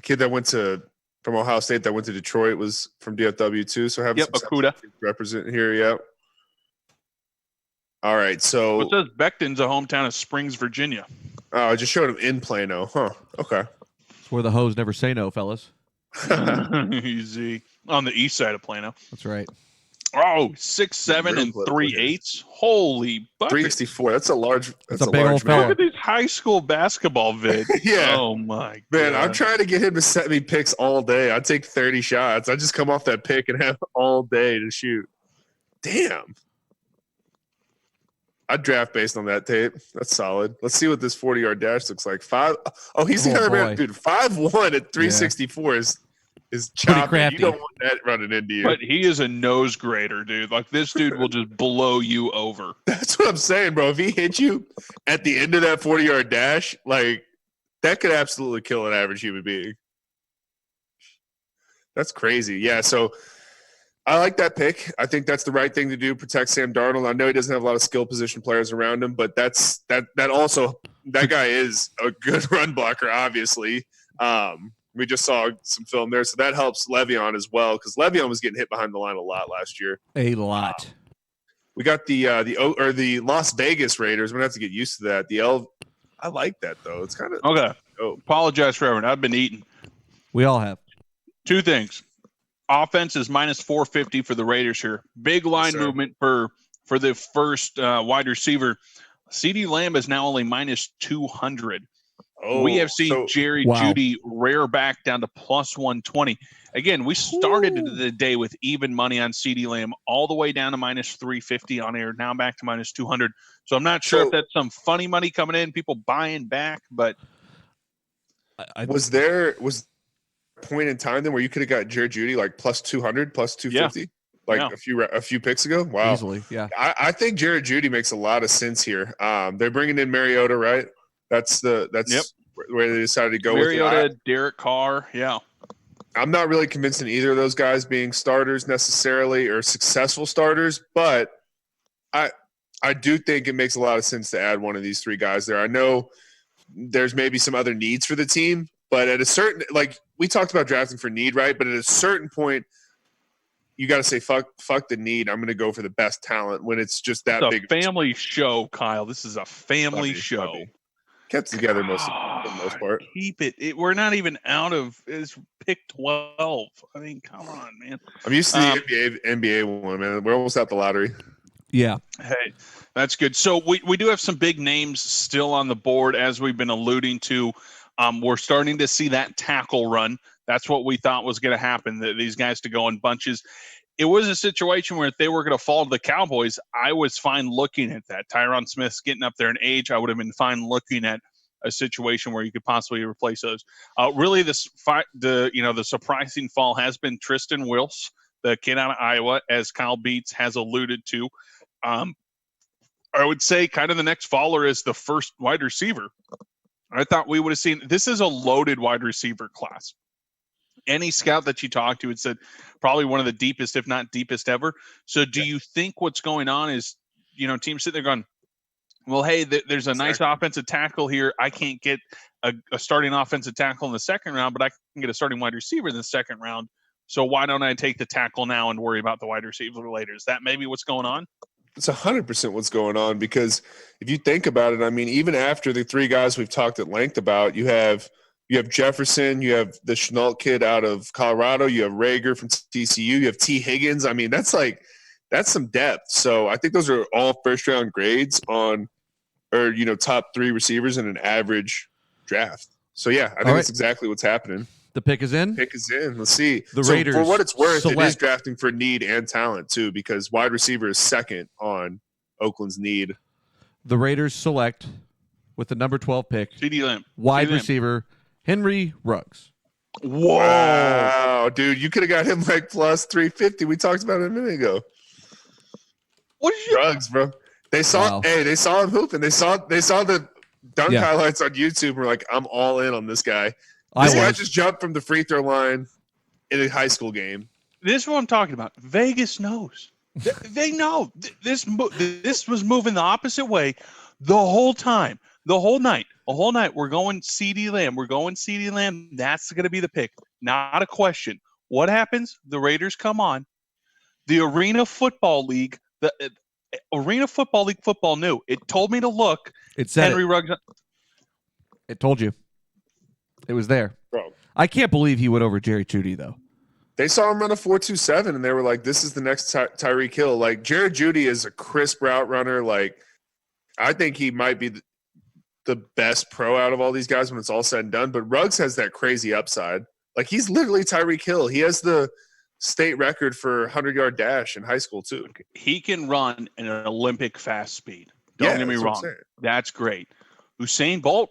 kid that went from Ohio State that went to Detroit was from DFW too. So having Akuda represent here. Yep. All right, so it says Becton's a hometown of Springs, Virginia. Oh, I just showed him in Plano. Huh. Okay. It's where the hoes never say no, fellas. Easy. On the east side of Plano. That's right. Oh, 6'7" and 3/8. Holy bucket. 364. That's a large. That's a big old fella. Look at these high school basketball vids. Yeah. Oh my man, God. I'm trying to get him to set me picks all day. I take 30 shots. I just come off that pick and have all day to shoot. Damn. I'd draft based on that tape. That's solid. Let's see what this 40-yard dash looks like. He's the other dude. 5'1" at 364 is choppy. You don't want that running into you. But he is a nose grader, dude. Like, this dude will just blow you over. That's what I'm saying, bro. If he hits you at the end of that 40-yard dash, like, that could absolutely kill an average human being. That's crazy. Yeah, so I like that pick. I think that's the right thing to do, protect Sam Darnold. I know he doesn't have a lot of skill position players around him, but that guy is a good run blocker, obviously. We just saw some film there, so that helps Le'Veon as well, because Le'Veon was getting hit behind the line a lot last year. A lot. We got the Las Vegas Raiders. We're gonna have to get used to that. I like that though. It's kind of okay. Apologize for everyone. I've been eating. We all have. Two things. Offense is minus 450 for the Raiders here. Big line movement for the first wide receiver. CeeDee Lamb is now only minus 200. We have seen Jerry Jeudy rear back down to plus 120. Again, we started the day with even money on CeeDee Lamb all the way down to minus 350 on air, now back to minus 200. So I'm not sure if that's some funny money coming in, people buying back, but was there a point in time then where you could have got Jerry Jeudy like plus 200, plus 250? A few picks ago? Wow. Easily, yeah. I think Jared Jeudy makes a lot of sense here. They're bringing in Mariota, right? That's where they decided to go Mariota, with it. Derek Carr, yeah. I'm not really convinced in either of those guys being starters necessarily or successful starters, but I do think it makes a lot of sense to add one of these three guys there. I know there's maybe some other needs for the team, but at a certain – like we talked about drafting for need, right? But at a certain point, you got to say fuck the need. I'm going to go for the best talent when it's just that it's big. A family show, Kyle. This is a family show. Funny. Kept together for the most part. Keep it. We're not even out of pick 12. I mean, come on, man. I'm used to the NBA one, man. We're almost out the lottery. Yeah. Hey, that's good. So we do have some big names still on the board, as we've been alluding to. We're starting to see that tackle run. That's what we thought was going to happen, these guys to go in bunches. It was a situation where if they were going to fall to the Cowboys, I was fine looking at that. Tyron Smith's getting up there in age. I would have been fine looking at a situation where you could possibly replace those. Really, the surprising fall has been Tristan Wills, the kid out of Iowa, as Kyle Beats has alluded to. I would say kind of the next faller is the first wide receiver. I thought we would have seen – this is a loaded wide receiver class. Any scout that you talked to had said probably one of the deepest, if not deepest ever. So do you think what's going on is, teams sitting there going, well, hey, there's a nice offensive tackle here. I can't get a starting offensive tackle in the second round, but I can get a starting wide receiver in the second round. So why don't I take the tackle now and worry about the wide receiver later? Is that maybe what's going on? It's 100% what's going on, because if you think about it, I mean, even after the three guys we've talked at length about, you have Jefferson, you have the Chenault kid out of Colorado, you have Rager from TCU, you have T. Higgins. I mean, that's some depth. So I think those are all first-round grades top 3 receivers in an average draft. So, yeah, I think that's exactly what's happening. The pick is in? Let's see. The Raiders, for what it's worth, select. It is drafting for need and talent, too, because wide receiver is second on Oakland's need. The Raiders select with the number 12 pick. CeeDee Lamb. Wide receiver Henry Ruggs. Whoa. Wow, dude, you could have got him like plus 350. We talked about it a minute ago. What is Ruggs, bro? They saw him hooping. They saw the dunk highlights on YouTube and were like, I'm all in on this guy. This guy just jumped from the free throw line in a high school game. This is what I'm talking about. Vegas knows. They know. This was moving the opposite way the whole time. The whole night. We're going CeeDee Lamb. That's going to be the pick. Not a question. What happens? The Raiders come on. The Arena Football League, football knew. It told me to look. It said Henry Ruggs. It told you. It was there. Bro. I can't believe he went over Jerry Jeudy, though. They saw him run a 4.27, and they were like, this is the next Tyreek Hill. Like, Jared Jeudy is a crisp route runner. Like, I think he might be the best pro out of all these guys when it's all said and done. But Ruggs has that crazy upside. Like, he's literally Tyreek Hill. He has the state record for 100-yard dash in high school, too. He can run in an Olympic fast speed. Don't get me wrong. That's great. Usain Bolt,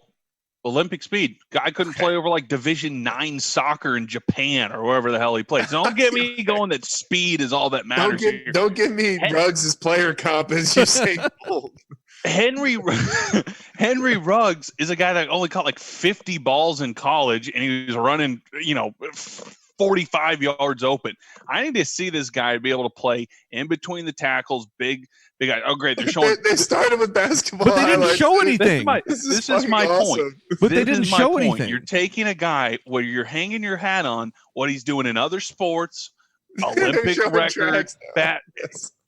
Olympic speed. Guy couldn't play over like Division 9 soccer in Japan or wherever the hell he plays. Don't get me going that speed is all that matters. Don't give me Ruggs' player comp as Usain Bolt. Henry Ruggs is a guy that only caught like 50 balls in college, and he was running, 45 yards open. I need to see this guy be able to play in between the tackles, big guy. Oh, great. They're showing. They started with basketball. But they didn't show anything. This is my point. But they didn't show anything. You're taking a guy where you're hanging your hat on what he's doing in other sports, Olympic record,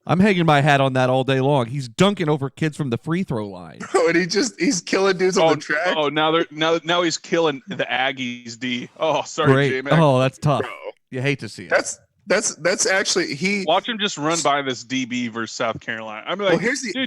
I'm hanging my hat on that all day long. He's dunking over kids from the free throw line. Bro, and he's killing dudes on the track. Oh, now he's killing the Aggies D. Oh, sorry, J-Mac. Oh, that's tough. Bro. You hate to see it. That's actually watch him just run by this DB versus South Carolina. I'm like,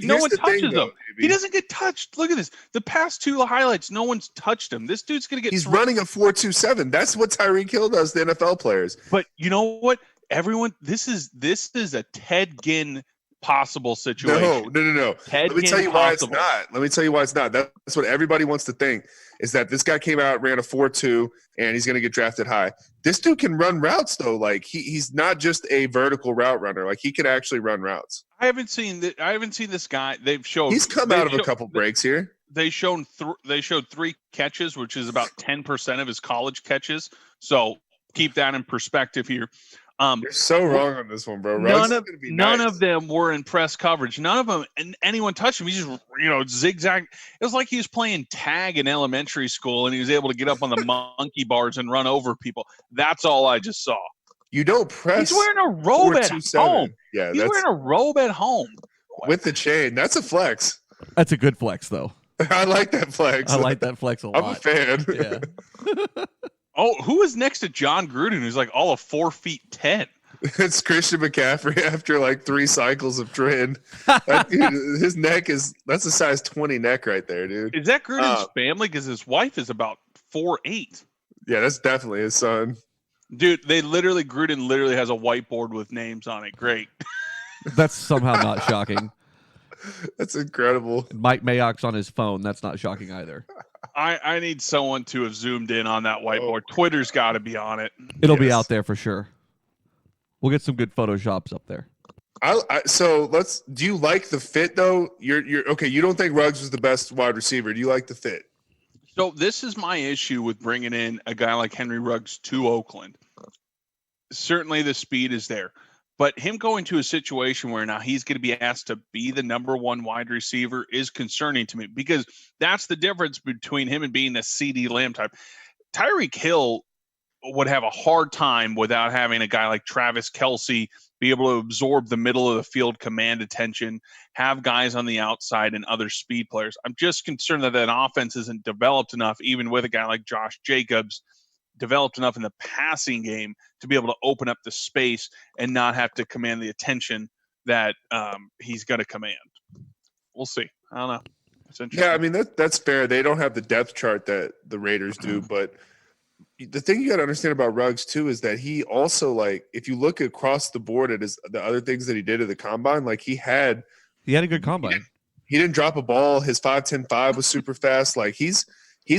no one touches him. He doesn't get touched. Look at this. The past 2 highlights, no one's touched him. This dude's gonna get. He's running a 4.27. That's what Tyreek Hill does to NFL players. But you know what? Everyone, this is a Ted Ginn possible situation. No. Let me tell you why it's not. That's what everybody wants to think, is that this guy came out, ran a 4.2, and he's going to get drafted high. This dude can run routes, though. Like, he's not just a vertical route runner. Like, he can actually run routes. I haven't seen this guy. He's come out of a couple breaks here. They showed 3 catches, which is about 10% of his college catches. So keep that in perspective here. You're so wrong on this one, bro. None of them were in press coverage. None of them, and anyone touched him. He just, zigzag. It was like he was playing tag in elementary school, and he was able to get up on the monkey bars and run over people. That's all I just saw. You don't press. He's wearing a robe at 427. home. Yeah, He's wearing a robe at home with the chain. That's a flex. That's a good flex, though. I like that flex. I like that flex a lot. I'm a fan. Yeah. Oh, who is next to John Gruden, who's like all of 4'10"? It's Christian McCaffrey after like 3 cycles of trend. That dude, his neck that's a size 20 neck right there, dude. Is that Gruden's family? Because his wife is about 4'8". Yeah, that's definitely his son. Dude, Gruden literally has a whiteboard with names on it. Great. That's somehow not shocking. That's incredible. Mike Mayock's on his phone. That's not shocking either. I need someone to have zoomed in on that whiteboard. Twitter's got to be on it. It'll be out there for sure. We'll get some good Photoshops up there. Do you like the fit though? You're okay. You don't think Ruggs was the best wide receiver. Do you like the fit? So this is my issue with bringing in a guy like Henry Ruggs to Oakland. Certainly the speed is there, but him going to a situation where now he's going to be asked to be the number 1 wide receiver is concerning to me, because that's the difference between him and being a CD Lamb type. Tyreek Hill would have a hard time without having a guy like Travis Kelce be able to absorb the middle of the field, command attention, have guys on the outside and other speed players. I'm just concerned that offense isn't developed enough, even with a guy like Josh Jacobs, developed enough in the passing game to be able to open up the space and not have to command the attention that he's going to command. We'll see. I don't know. It's interesting. Yeah, I mean, that's fair. They don't have the depth chart that the Raiders do, but the thing you got to understand about Ruggs too is that he also, like, if you look across the board at the other things that he did at the combine, like he had a good combine. He didn't drop a ball. His 5.10.5 was super fast. Like he's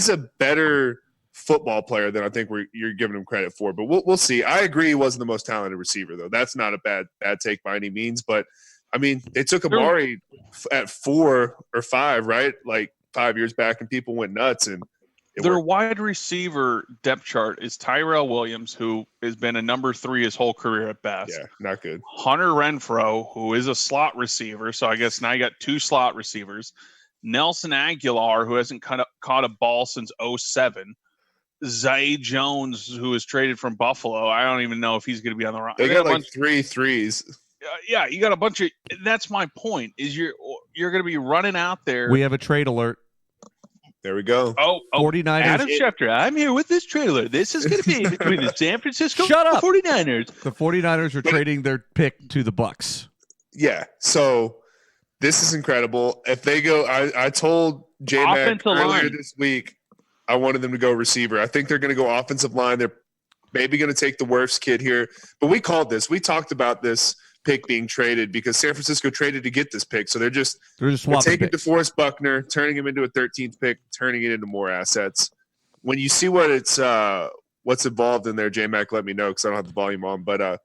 a better football player than I think you're giving him credit for. But we'll see. I agree he wasn't the most talented receiver though. That's not a bad take by any means. But I mean, they took Amari at 4 or 5, right? Like 5 years back, and people went nuts. And their wide receiver depth chart is Tyrell Williams, who has been a number 3 his whole career at best. Yeah, not good. Hunter Renfrow, who is a slot receiver. So I guess now you got 2 slot receivers. Nelson Aguilar, who hasn't caught a ball since 2007. Zay Jones, who was traded from Buffalo. I don't even know if he's going to be on the roster. They got like 3 threes. Yeah, you got a bunch of. That's my point. Is you're going to be running out there. We have a trade alert. There we go. Oh, 49ers. Adam Schefter, I'm here with this trailer. This is going to be between the San Francisco Shut up. 49ers. The 49ers are trading their pick to the Bucks. Yeah, so this is incredible. If they go, I told J-Mac earlier this week, I wanted them to go receiver. I think they're going to go offensive line. They're maybe going to take the worst kid here. But we called this. We talked about this pick being traded because San Francisco traded to get this pick. So they're taking DeForest Buckner, turning him into a 13th pick, turning it into more assets. When you see what's involved in there, J-Mac, let me know because I don't have the volume on. But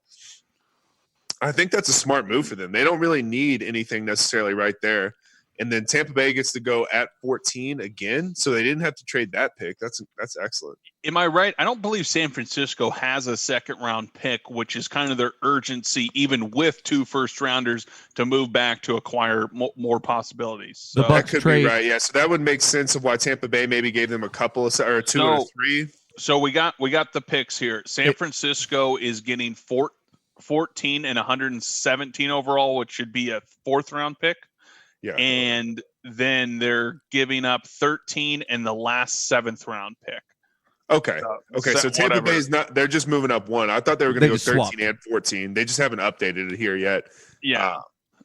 I think that's a smart move for them. They don't really need anything necessarily right there. And then Tampa Bay gets to go at 14 again, so they didn't have to trade that pick. That's excellent. Am I right? I don't believe San Francisco has a second-round pick, which is kind of their urgency, even with 2 first-rounders, to move back to acquire more possibilities. So, that could be right, yeah. So that would make sense of why Tampa Bay maybe gave them a couple of or 2 or 3. So we got the picks here. San Francisco is getting 14 and 117 overall, which should be a 4th-round pick. Yeah. And then they're giving up 13 and the last 7th round pick. Okay. So Tampa Bay is not – they're just moving up 1. I thought they were going to go 13 and 14. They just haven't updated it here yet. Yeah.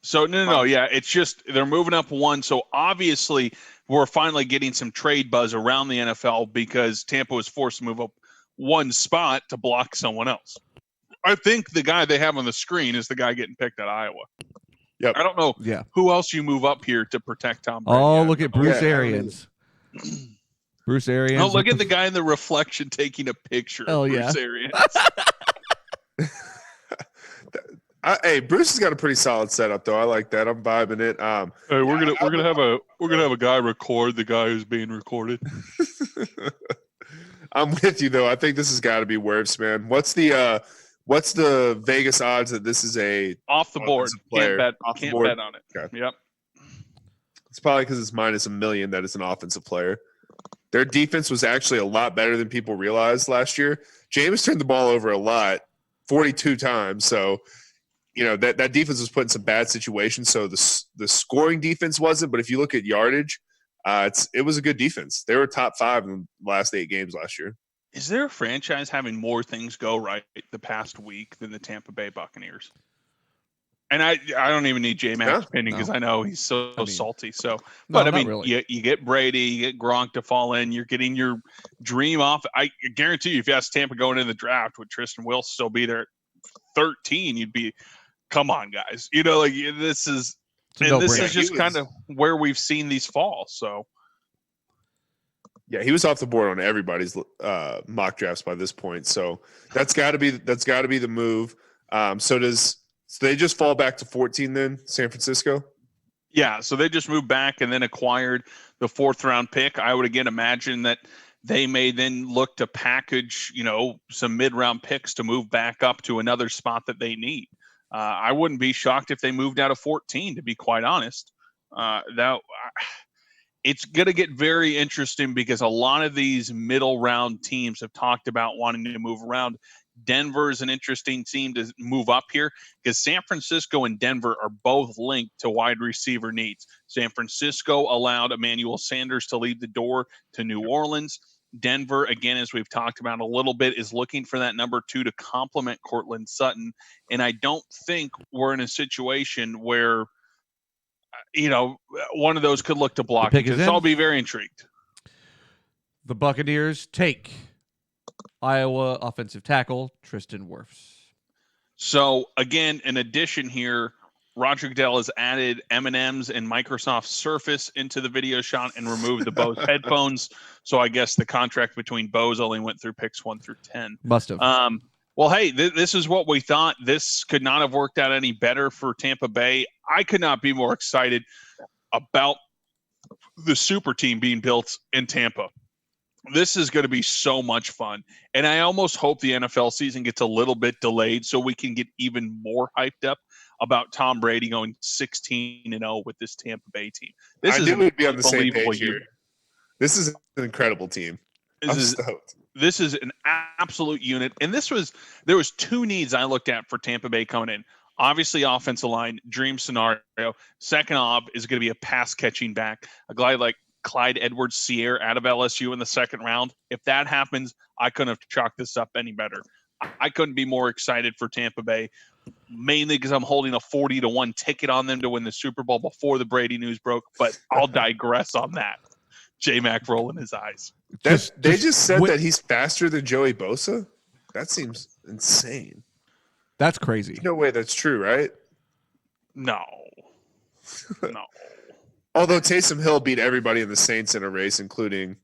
So, no. Yeah, it's just they're moving up 1. So, obviously, we're finally getting some trade buzz around the NFL because Tampa was forced to move up 1 spot to block someone else. I think the guy they have on the screen is the guy getting picked at Iowa. Yep. I don't know who else you move up here to protect Tom Brady. Oh, look at Bruce Arians. Bruce Arians. Oh, look at the guy in the reflection taking a picture of Bruce Arians. Hey, Bruce has got a pretty solid setup though. I like that. I'm vibing it. Hey, we're gonna have a guy record the guy who's being recorded. I'm with you though. I think this has got to be Wirfs, man. What's the Vegas odds that this is a off the board? Can't bet on it. Okay. Yep. It's probably because it's minus $1 million that it's an offensive player. Their defense was actually a lot better than people realized last year. Jameis turned the ball over a lot, 42 times. So, that defense was put in some bad situations. So the scoring defense wasn't, but if you look at yardage, it was a good defense. They were top 5 in the last 8 games last year. Is there a franchise having more things go right the past week than the Tampa Bay Buccaneers? And I don't even need J-Mac's opinion because I know he's salty. So, but really. you get Brady, you get Gronk to fall in. You're getting your dream off. I guarantee you, if you ask Tampa going into the draft, would Tristan Wilson still be there at 13? You'd be, come on, guys. This is just kind of where we've seen these fall. So, yeah, he was off the board on everybody's mock drafts by this point. So that's got to be the move. So they just fall back to 14 then, San Francisco? Yeah, so they just moved back and then acquired the 4th round pick. I would again imagine that they may then look to package, some mid-round picks to move back up to another spot that they need. I wouldn't be shocked if they moved out of 14, to be quite honest. It's going to get very interesting because a lot of these middle round teams have talked about wanting to move around. Denver is an interesting team to move up here because San Francisco and Denver are both linked to wide receiver needs. San Francisco allowed Emmanuel Sanders to lead the door to New Orleans. Denver, again, as we've talked about a little bit, is looking for that number 2 to complement Courtland Sutton. And I don't think we're in a situation where, one of those could look to block it. So I'll be very intrigued. The Buccaneers take Iowa offensive tackle Tristan Wirfs. So again, in addition here, Roger Goodell has added M&Ms and Microsoft Surface into the video shot and removed the Bose headphones. So I guess the contract between Bose only went through picks 1 through 10. Must have. Well, hey, this is what we thought. This could not have worked out any better for Tampa Bay. I could not be more excited about the super team being built in Tampa. This is going to be so much fun. And I almost hope the NFL season gets a little bit delayed so we can get even more hyped up about Tom Brady going 16-0 with this Tampa Bay team. I knew we'd be on the same page here. This is an incredible team. This is an absolute unit. And there was 2 needs I looked at for Tampa Bay coming in. Obviously, offensive line, dream scenario. Second off is going to be a pass catching back, a guy like Clyde Edwards-Helaire out of LSU in the 2nd round. If that happens, I couldn't have chalked this up any better. I couldn't be more excited for Tampa Bay, mainly because I'm holding a 40-1 ticket on them to win the Super Bowl before the Brady news broke, but I'll digress on that. J-Mac rolling his eyes. They just said that he's faster than Joey Bosa? That seems insane. That's crazy. No way that's true, right? No. Although Taysom Hill beat everybody in the Saints in a race, including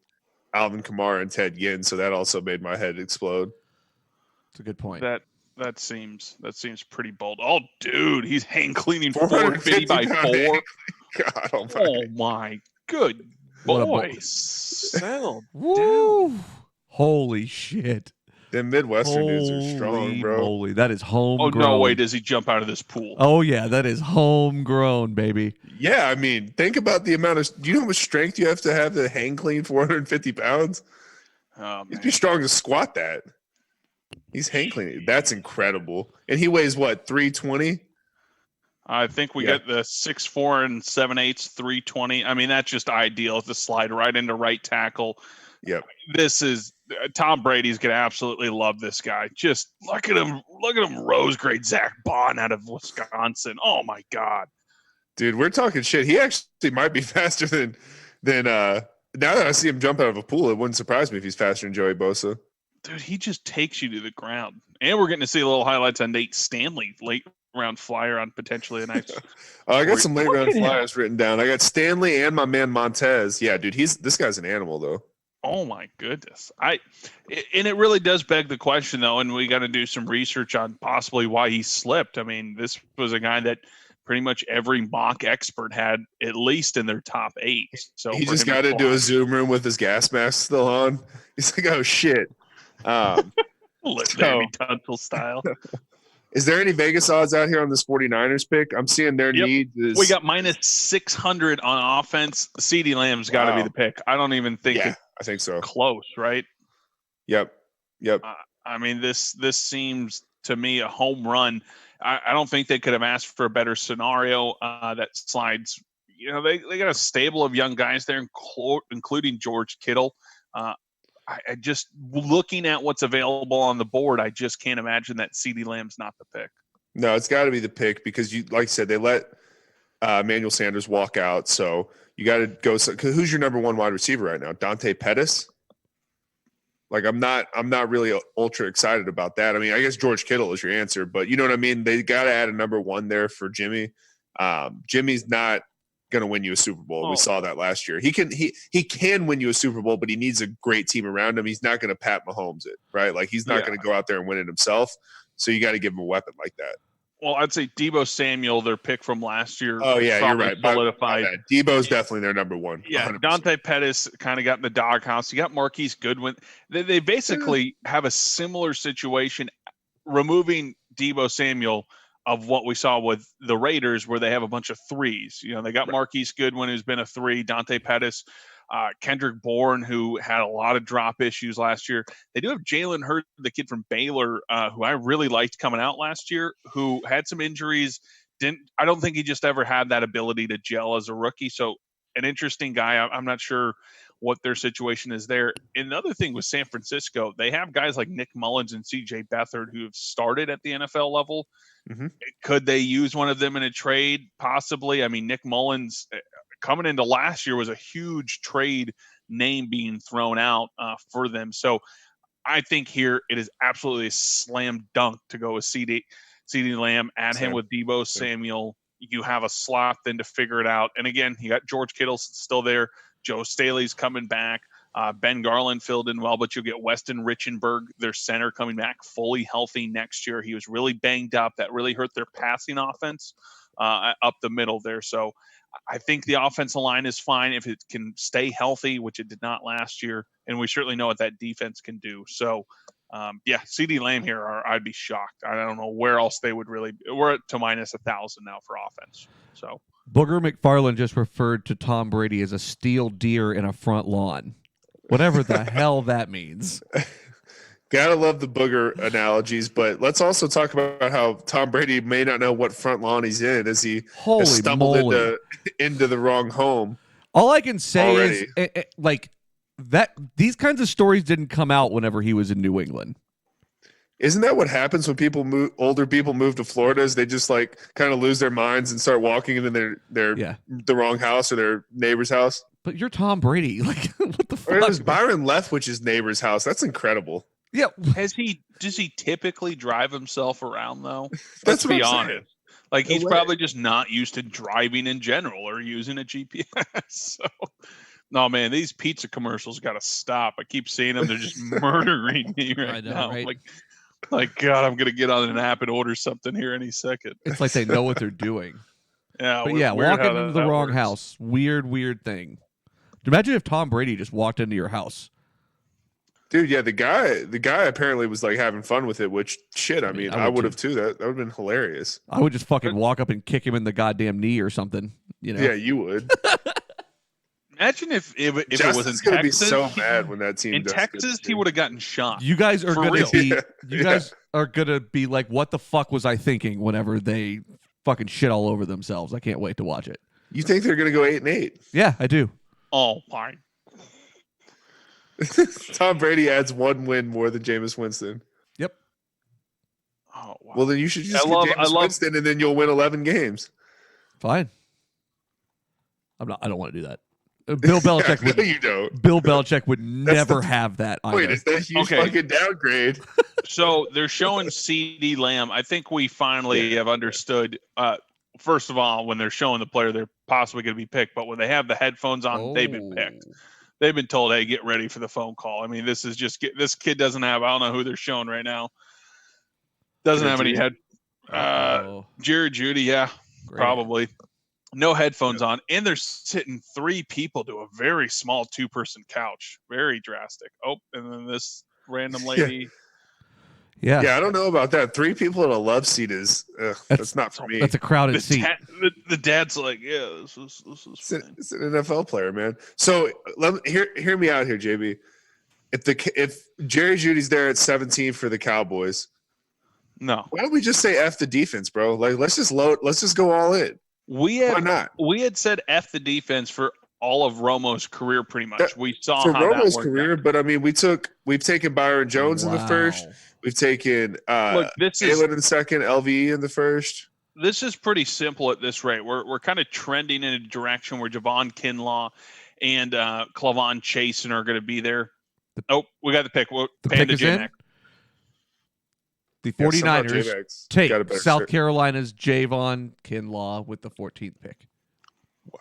Alvin Kamara and Ted Ginn, so that also made my head explode. That's a good point. That seems pretty bold. Oh, dude, he's hang cleaning 450 by 4. God, oh my good boy. Settle down. Holy shit. Them Midwestern dudes are strong, bro. Moly. That is homegrown. Oh, no way does he jump out of this pool. Oh, yeah. That is homegrown, baby. Yeah, I mean, think about the amount of – do you know how much strength you have to hang clean 450 pounds? Oh, He'd be strong to squat that. He's hang cleaning. That's incredible. And he weighs, what, 320? I think we got the 6'4" and 7/8", 320. I mean, that's just ideal to slide right into right tackle. Yep. This is Tom Brady's gonna absolutely love this guy. Just look at him rose grade Zach Bond out of Wisconsin. Oh my God. Dude, we're talking shit. He actually might be faster than now that I see him jump out of a pool, it wouldn't surprise me if he's faster than Joey Bosa. Dude, he just takes you to the ground. And we're getting to see a little highlights on Nate Stanley, late round flyer on potentially a nice. I got some late round flyers written down. I got Stanley and my man Montez. Yeah, dude, this guy's an animal though. Oh my goodness. And it really does beg the question though, and we got to do some research on possibly why he slipped. I mean, this was a guy that pretty much every mock expert had at least in their top 8. So he just got into a Zoom room with his gas mask still on. He's like, oh shit. Larry Tunsil style. Is there any Vegas odds out here on this 49ers pick? I'm seeing their need is. We got minus 600 on offense. CeeDee Lamb's got to be the pick. I don't even think I think so. Close, right? Yep. I mean, this seems to me a home run. I don't think they could have asked for a better scenario. That slides, they got a stable of young guys there, including George Kittle. I just, looking at what's available on the board, I just can't imagine that CeeDee Lamb's not the pick. No, it's got to be the pick because like I said, they let Emmanuel Sanders walk out. So you got to go. Who's your number one wide receiver right now? Dante Pettis? Like, I'm not really ultra excited about that. I mean, I guess George Kittle is your answer, but you know what I mean? They got to add a number one there for Jimmy. Jimmy's not going to win you a Super Bowl. We saw that last year. He can win you a Super Bowl, but he needs a great team around him. He's not going to Pat Mahomes it, right? Like, he's not going to go out there and win it himself. So you got to give him a weapon like that. Well, I'd say Deebo Samuel, their pick from last year. Oh, yeah, you're right. Solidified. Deebo's definitely their number one. Yeah, 100%. Dante Pettis kind of got in the doghouse. You got Marquise Goodwin. They basically have a similar situation, removing Deebo Samuel, of what we saw with the Raiders, where they have a bunch of threes. They got Marquise Goodwin, who's been a three, Dante Pettis, Kendrick Bourne, who had a lot of drop issues last year. They do have Jalen Hurts, the kid from Baylor, who I really liked coming out last year, who had some injuries. I don't think he just ever had that ability to gel as a rookie. So an interesting guy. I'm not sure what their situation is there. Another thing with San Francisco, they have guys like Nick Mullins and CJ Beathard who have started at the NFL level. Mm-hmm. Could they use one of them in a trade? Possibly. I mean, Nick Mullins coming into last year was a huge trade name being thrown out for them. So I think here it is absolutely a slam dunk to go with CeeDee Lamb, add him with Deebo Samuel. You have a slot then to figure it out. And again, you got George Kittle still there. Joe Staley's coming back. Ben Garland filled in well, but you'll get Weston Richenberg, their center, coming back fully healthy next year. He was really banged up. That really hurt their passing offense up the middle there. So I think the offensive line is fine if it can stay healthy, which it did not last year. And we certainly know what that defense can do. So, CeeDee Lamb here, I'd be shocked. I don't know where else they would really – we're to minus 1,000 now for offense. So Booger McFarland just referred to Tom Brady as a steel deer in a front lawn. Whatever the hell that means. Gotta love the Booger analogies, but let's also talk about how Tom Brady may not know what front lawn he's in as he has stumbled into the wrong home. All I can say is that these kinds of stories didn't come out whenever he was in New England. Isn't that what happens when older people move to Florida? Is they just like kind of lose their minds and start walking into their the wrong house or their neighbor's house? But you're Tom Brady. Like, what the fuck? Or it was Byron Leftwich's neighbor's house. That's incredible. Yeah. Does he typically drive himself around though? Let's be honest. Like, he's probably just not used to driving in general or using a GPS. So, no, man, these pizza commercials got to stop. I keep seeing them. They're just murdering me right now. Right? Like, God, I'm going to get on an app and order something here any second. It's like they know what they're doing. Yeah. But walking into the wrong house. Weird thing. Imagine if Tom Brady just walked into your house. Dude, yeah, the guy apparently was like having fun with it, which shit, I mean, I would have too. That would have been hilarious. I would just fucking walk up and kick him in the goddamn knee or something. Yeah, you would. Imagine if it was in Texas. Gonna be so mad when that team in Texas, he would have gotten shot. You guys are gonna be are gonna be like, what the fuck was I thinking whenever they fucking shit all over themselves? I can't wait to watch it. You think they're gonna go 8-8? Yeah, I do. Oh, fine. Tom Brady adds one win more than Jameis Winston. Yep. Oh, wow. Well, then you should just get Jameis Winston, and then you'll win 11 games. Fine. I don't want to do that. Bill Belichick would. No, you don't. Bill Belichick would never have that either. Wait, is that a huge fucking downgrade? So they're showing CeeDee Lamb. I think we finally have understood. First of all, when they're showing the player, they're possibly going to be picked. But when they have the headphones on, they've been picked. They've been told, "Hey, get ready for the phone call." I mean, this kid doesn't have. I don't know who they're showing right now. Doesn't have any head. Jerry Jeudy, yeah, great. Probably. No headphones on, and they're sitting 3 people to a very small 2-person couch. Very drastic. Oh, and then this random lady. Yeah, I don't know about that. 3 people in a love seat is that's not for me. That's a crowded seat. The dad's like, yeah, this is it's an NFL player, man. So hear me out here, JB. If Jerry Jeudy's there at 17 for the Cowboys, No. Why don't we just say F the defense, bro? Like, let's just go all in. Why not? We had said F the defense for all of Romo's career, pretty much. We saw for how Romo's that worked career, out. but I mean, we've taken Byron Jones in the first. We've taken Jalen in the second, LVE in the first. This is pretty simple at this rate. We're kind of trending in a direction where Javon Kinlaw and Clavon Chasen are going to be there. Oh, we got the pick. We're the pick is in. The 49ers take South Carolina's Javon Kinlaw with the 14th pick.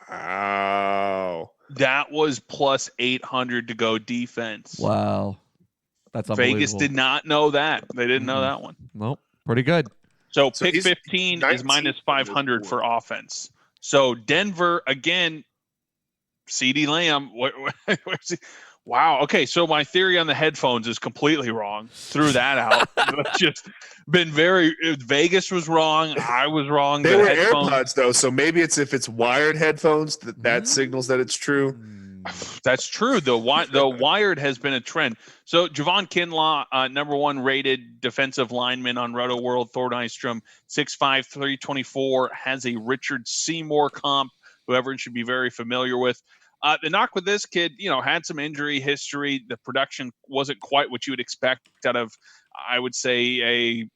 Wow. That was plus 800 to go defense. Wow. That's unbelievable. Vegas did not know that. They didn't know that one. Nope. Pretty good. So pick 15 is minus 500 for offense. So Denver, again, CeeDee Lamb. Where's he? Wow. Okay. So my theory on the headphones is completely wrong. Threw that out. It's just been Vegas was wrong. I was wrong. They were AirPods though. So maybe if it's wired headphones, that signals that it's true. That's true. The wired has been a trend. So Javon Kinlaw, number 1 rated defensive lineman on Roto World, Thor Nystrom, 6'5", 324, has a Richard Seymour comp, who everyone should be very familiar with. The knock with this kid, had some injury history. The production wasn't quite what you would expect out of, I would say,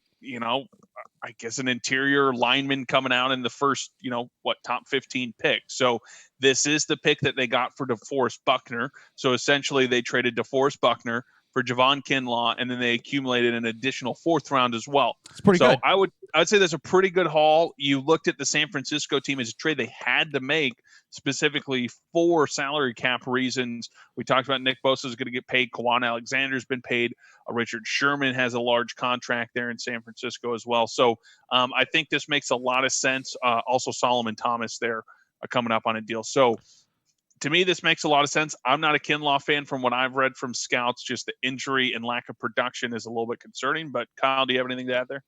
I guess an interior lineman coming out in the first, top 15 pick. So this is the pick that they got for DeForest Buckner. So essentially they traded DeForest Buckner for Javon Kinlaw, and then they accumulated an additional 4th round as well. It's pretty good. I would say that's a pretty good haul. You looked at the San Francisco team as a trade they had to make specifically for salary cap reasons. We talked about Nick Bosa is going to get paid. Kwan Alexander's been paid. Richard Sherman has a large contract there in San Francisco as well. So I think this makes a lot of sense. Also Solomon Thomas there coming up on a deal. So to me, this makes a lot of sense. I'm not a Kinlaw fan from what I've read from scouts. Just the injury and lack of production is a little bit concerning. But Kyle, do you have anything to add there?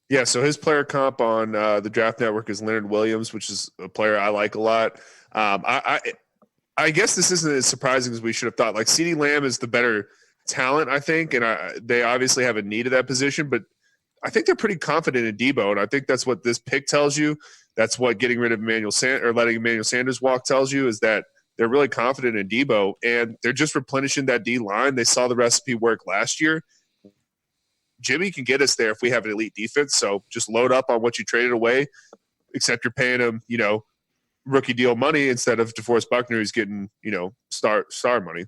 Yeah, so his player comp on the Draft Network is Leonard Williams, which is a player I like a lot. I guess this isn't as surprising as we should have thought. Like CeeDee Lamb is the better talent, I think, and they obviously have a need of that position, but I think they're pretty confident in Debo, and I think that's what this pick tells you. That's what getting rid of letting Emmanuel Sanders walk tells you, is that they're really confident in Debo, and they're just replenishing that D line. They saw the recipe work last year. Jimmy can get us there if we have an elite defense. So just load up on what you traded away, except you're paying him, rookie deal money instead of DeForest Buckner, who's getting, star money.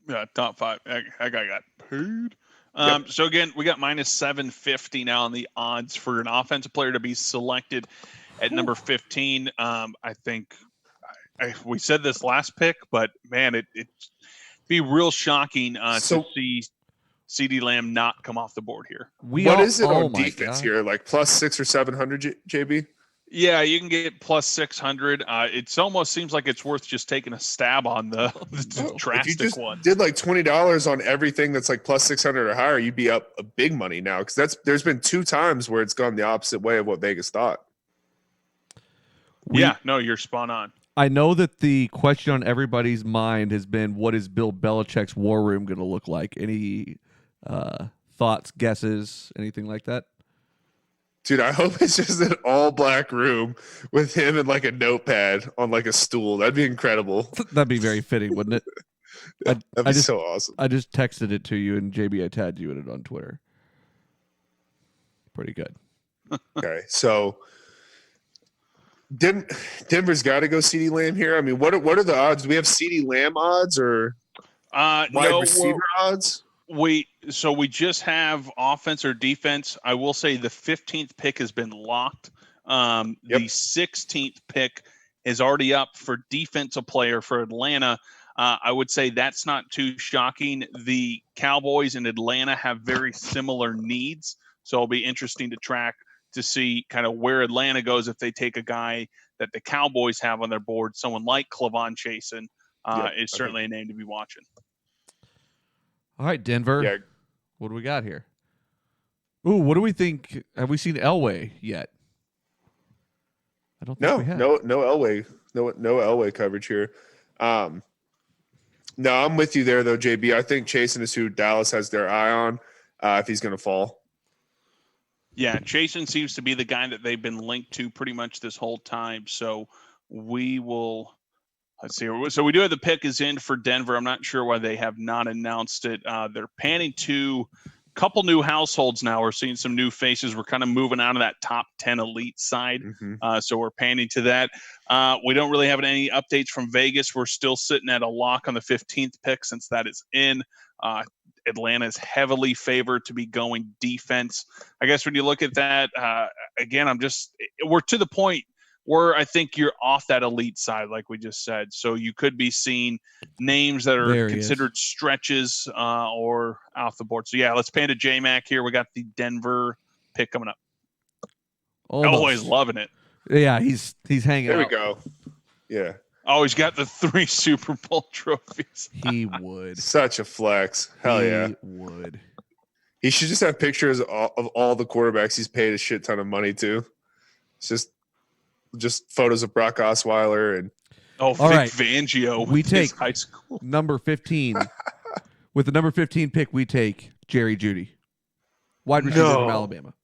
Yeah, top 5. That guy got paid. So again, we got minus 750 now on the odds for an offensive player to be selected at number 15. I think we said this last pick, but man, it'd be real shocking to see CeeDee Lamb not come off the board here. What is it on defense here? Like plus 600 or 700, JB? Yeah, you can get plus 600. It almost seems like it's worth just taking a stab on the drastic if you just one. Did like $20 on everything that's like plus 600 or higher, you'd be up a big money now, because there's been 2 times where it's gone the opposite way of what Vegas thought. You're spot on. I know that the question on everybody's mind has been, what is Bill Belichick's war room going to look like? Any thoughts, guesses, anything like that? Dude, I hope it's just an all-black room with him and like a notepad on like a stool. That'd be incredible. That'd be very fitting, wouldn't it? That'd be so awesome. I just texted it to you, and JB, I tagged you in it on Twitter. Pretty good. Okay, so Denver's got to go CeeDee Lamb here. I mean, what are the odds? Do we have CeeDee Lamb odds or wide receiver odds? We just have offense or defense. I will say the 15th pick has been locked. The 16th pick is already up for defensive player for Atlanta. I would say that's not too shocking. The Cowboys and Atlanta have very similar needs, so it'll be interesting to track to see kind of where Atlanta goes if they take a guy that the Cowboys have on their board. Someone like Clavon Chasen is certainly a name to be watching. All right, Denver. Yeah. What do we got here? Ooh, what do we think? Have we seen Elway yet? I don't think we have. No Elway. No Elway coverage here. No, I'm with you there though, JB. I think Chasen is who Dallas has their eye on if he's going to fall. Yeah, Chasen seems to be the guy that they've been linked to pretty much this whole time. So we will. Let's see. So we do have the pick is in for Denver. I'm not sure why they have not announced it. They're panning to a couple new households now. We're seeing some new faces. We're kind of moving out of that top 10 elite side. So we're panning to that. We don't really have any updates from Vegas. We're still sitting at a lock on the 15th pick since that is in. Atlanta is heavily favored to be going defense. I guess when you look at that, again, we're to the point where I think you're off that elite side, like we just said. So you could be seeing names that are considered stretches or off the board. So yeah, let's pan to J-Mac here. We got the Denver pick coming up. Always loving it. Yeah, he's hanging there out. We go. Yeah. Oh, he's got the 3 Super Bowl trophies. He would. Such a flex. Hell yeah. He would. He should just have pictures of all the quarterbacks he's paid a shit ton of money to. It's just photos of Brock Osweiler and Vic Fangio. We take high school number 15. With the number 15 pick, we take Jerry Jeudy, wide receiver from Alabama.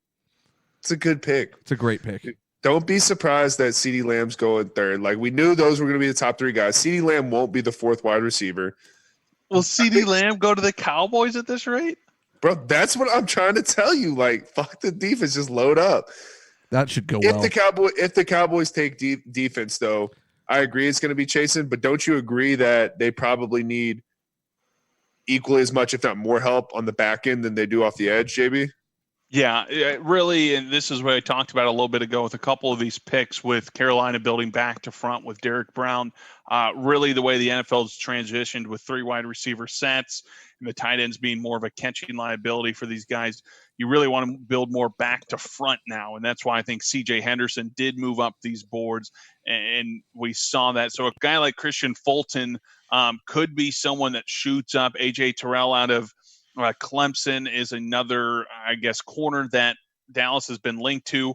It's a good pick. It's a great pick. Don't be surprised that CeeDee Lamb's going third. Like, we knew those were going to be the top 3 guys. CeeDee Lamb won't be the 4th wide receiver. Will CeeDee Lamb go to the Cowboys at this rate? Bro, that's what I'm trying to tell you. Like, fuck the defense. Just load up. That should go well. If the Cowboys take defense, though, I agree it's going to be Chasen. But don't you agree that they probably need equally as much, if not more, help on the back end than they do off the edge, JB? Yeah, really, and this is what I talked about a little bit ago with a couple of these picks with Carolina building back to front with Derek Brown. Really, the way the NFL has transitioned with 3 wide receiver sets and the tight ends being more of a catching liability for these guys, you really want to build more back to front now, and that's why I think C.J. Henderson did move up these boards, and we saw that. So a guy like Christian Fulton could be someone that shoots up. A.J. Terrell out of Clemson is another, I guess, corner that Dallas has been linked to.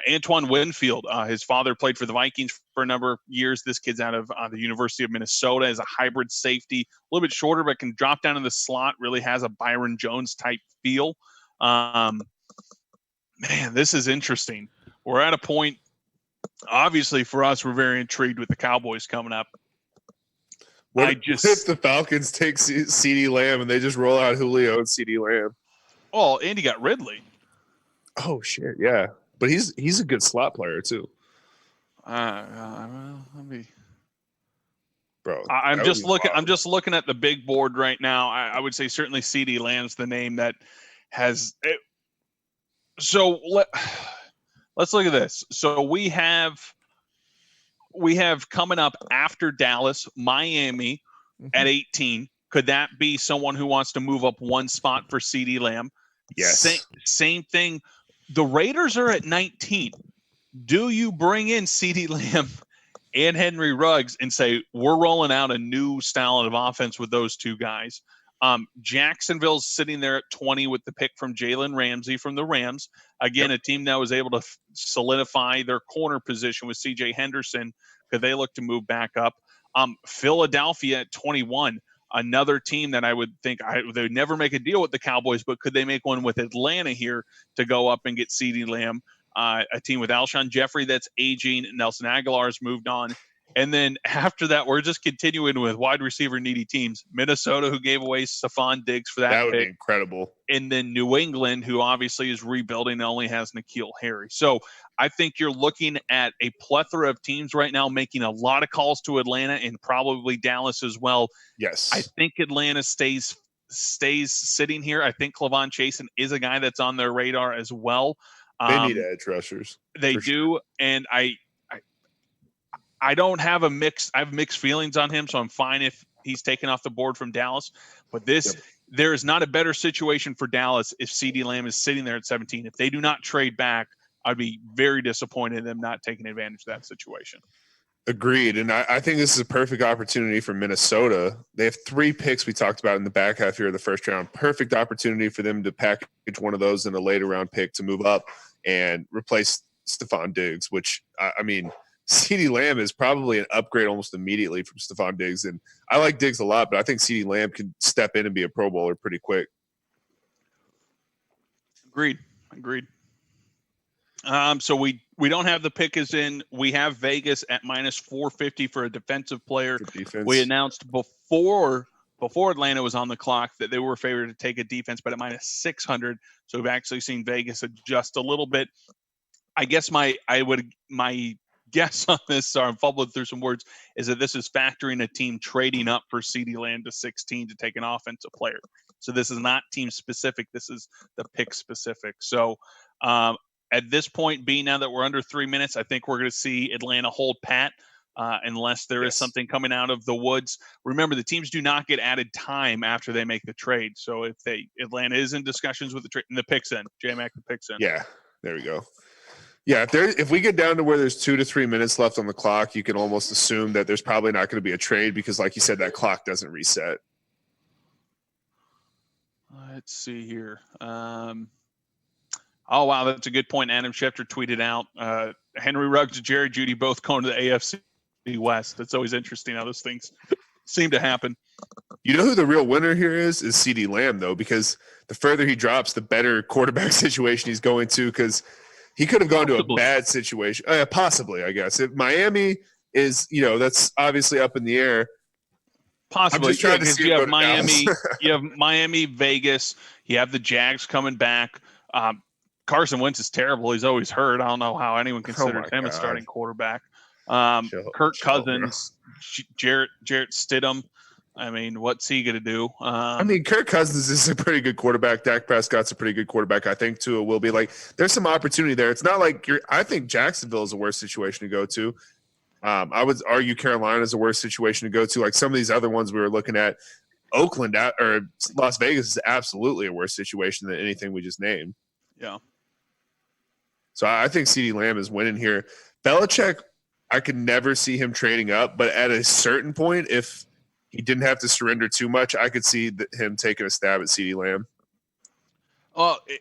Antoine Winfield, his father played for the Vikings for a number of years. This kid's out of the University of Minnesota, is a hybrid safety, a little bit shorter, but can drop down in the slot, really has a Byron Jones type feel. Man, this is interesting. We're at a point, obviously for us, we're very intrigued with the Cowboys coming up. What if the Falcons take CeeDee Lamb and they just roll out Julio and CeeDee Lamb? Oh, Andy got Ridley. Oh shit, yeah, but he's a good slot player too. Well, let me. Bro, I'm just looking. I'm just looking at the big board right now. I would say certainly CeeDee Lamb's the name that has it. So let's look at this. So we have coming up after Dallas, Miami at 18. Could that be someone who wants to move up one spot for CeeDee Lamb? Yes. Same thing. The Raiders are at 19. Do you bring in CeeDee Lamb and Henry Ruggs and say, we're rolling out a new style of offense with those 2 guys? Jacksonville's sitting there at 20 with the pick from Jalen Ramsey from the Rams. Again, a team that was able to solidify their corner position with C.J. Henderson. Could they look to move back up? Philadelphia at 21. Another team that I would think they would never make a deal with the Cowboys, but could they make one with Atlanta here to go up and get CeeDee Lamb? A team with Alshon Jeffrey that's aging. Nelson Aguilar's moved on. And then after that, we're just continuing with wide receiver needy teams. Minnesota, who gave away Stephon Diggs for that would pick. Be incredible. And then New England, who obviously is rebuilding and only has N'Keal Harry. So I think you're looking at a plethora of teams right now making a lot of calls to Atlanta and probably Dallas as well. Yes. I think Atlanta stays sitting here. I think Clavon Chasen is a guy that's on their radar as well. They need edge rushers. They do. Sure. And I don't have I have mixed feelings on him, so I'm fine if he's taken off the board from Dallas. But there is not a better situation for Dallas if CeeDee Lamb is sitting there at 17. If they do not trade back, I'd be very disappointed in them not taking advantage of that situation. Agreed. And I think this is a perfect opportunity for Minnesota. They have 3 picks we talked about in the back half here of the first round. Perfect opportunity for them to package one of those in a later round pick to move up and replace Stephon Diggs, which, I mean, CeeDee Lamb is probably an upgrade almost immediately from Stephon Diggs. And I like Diggs a lot, but I think CeeDee Lamb can step in and be a Pro Bowler pretty quick. Agreed. So we don't have the pick as in. We have Vegas at minus 450 for a defensive player. We announced before Atlanta was on the clock that they were favored to take a defense, but at minus 600. So we've actually seen Vegas adjust a little bit. I guess my guess on this, sorry, I'm fumbling through some words, is that this is factoring a team trading up for CeeDee Lamb to 16 to take an offensive player. So this is not team specific. This is the pick specific. So at this point, being now that we're under 3 minutes, I think we're going to see Atlanta hold pat unless there is something coming out of the woods. Remember, the teams do not get added time after they make the trade. So if Atlanta is in discussions with the trade, and the picks in, J-Mac, the picks in. Yeah, there we go. Yeah, if we get down to where there's 2 to 3 minutes left on the clock, you can almost assume that there's probably not going to be a trade because, like you said, that clock doesn't reset. Let's see here. Oh, wow, that's a good point. Adam Schefter tweeted out, Henry Ruggs and Jerry Jeudy both going to the AFC West. It's always interesting how those things seem to happen. You know who the real winner here is CeeDee Lamb, though, because the further he drops, the better quarterback situation he's going to, because he could have gone to a bad situation. Possibly, I guess. If Miami is, that's obviously up in the air. Possibly, because you have Miami, you have Miami, Vegas, you have the Jags coming back. Carson Wentz is terrible. He's always hurt. I don't know how anyone considered him a starting quarterback. Kirk Cousins, Jarrett Stidham. I mean, what's he going to do? Kirk Cousins is a pretty good quarterback. Dak Prescott's a pretty good quarterback. I think Tua will be. There's some opportunity there. It's not like I think Jacksonville is a worse situation to go to. I would argue Carolina is a worse situation to go to. Like some of these other ones we were looking at, Oakland or Las Vegas is absolutely a worse situation than anything we just named. Yeah. So I think CeeDee Lamb is winning here. Belichick, I could never see him trading up, but at a certain point, if he didn't have to surrender too much, I could see him taking a stab at CeeDee Lamb.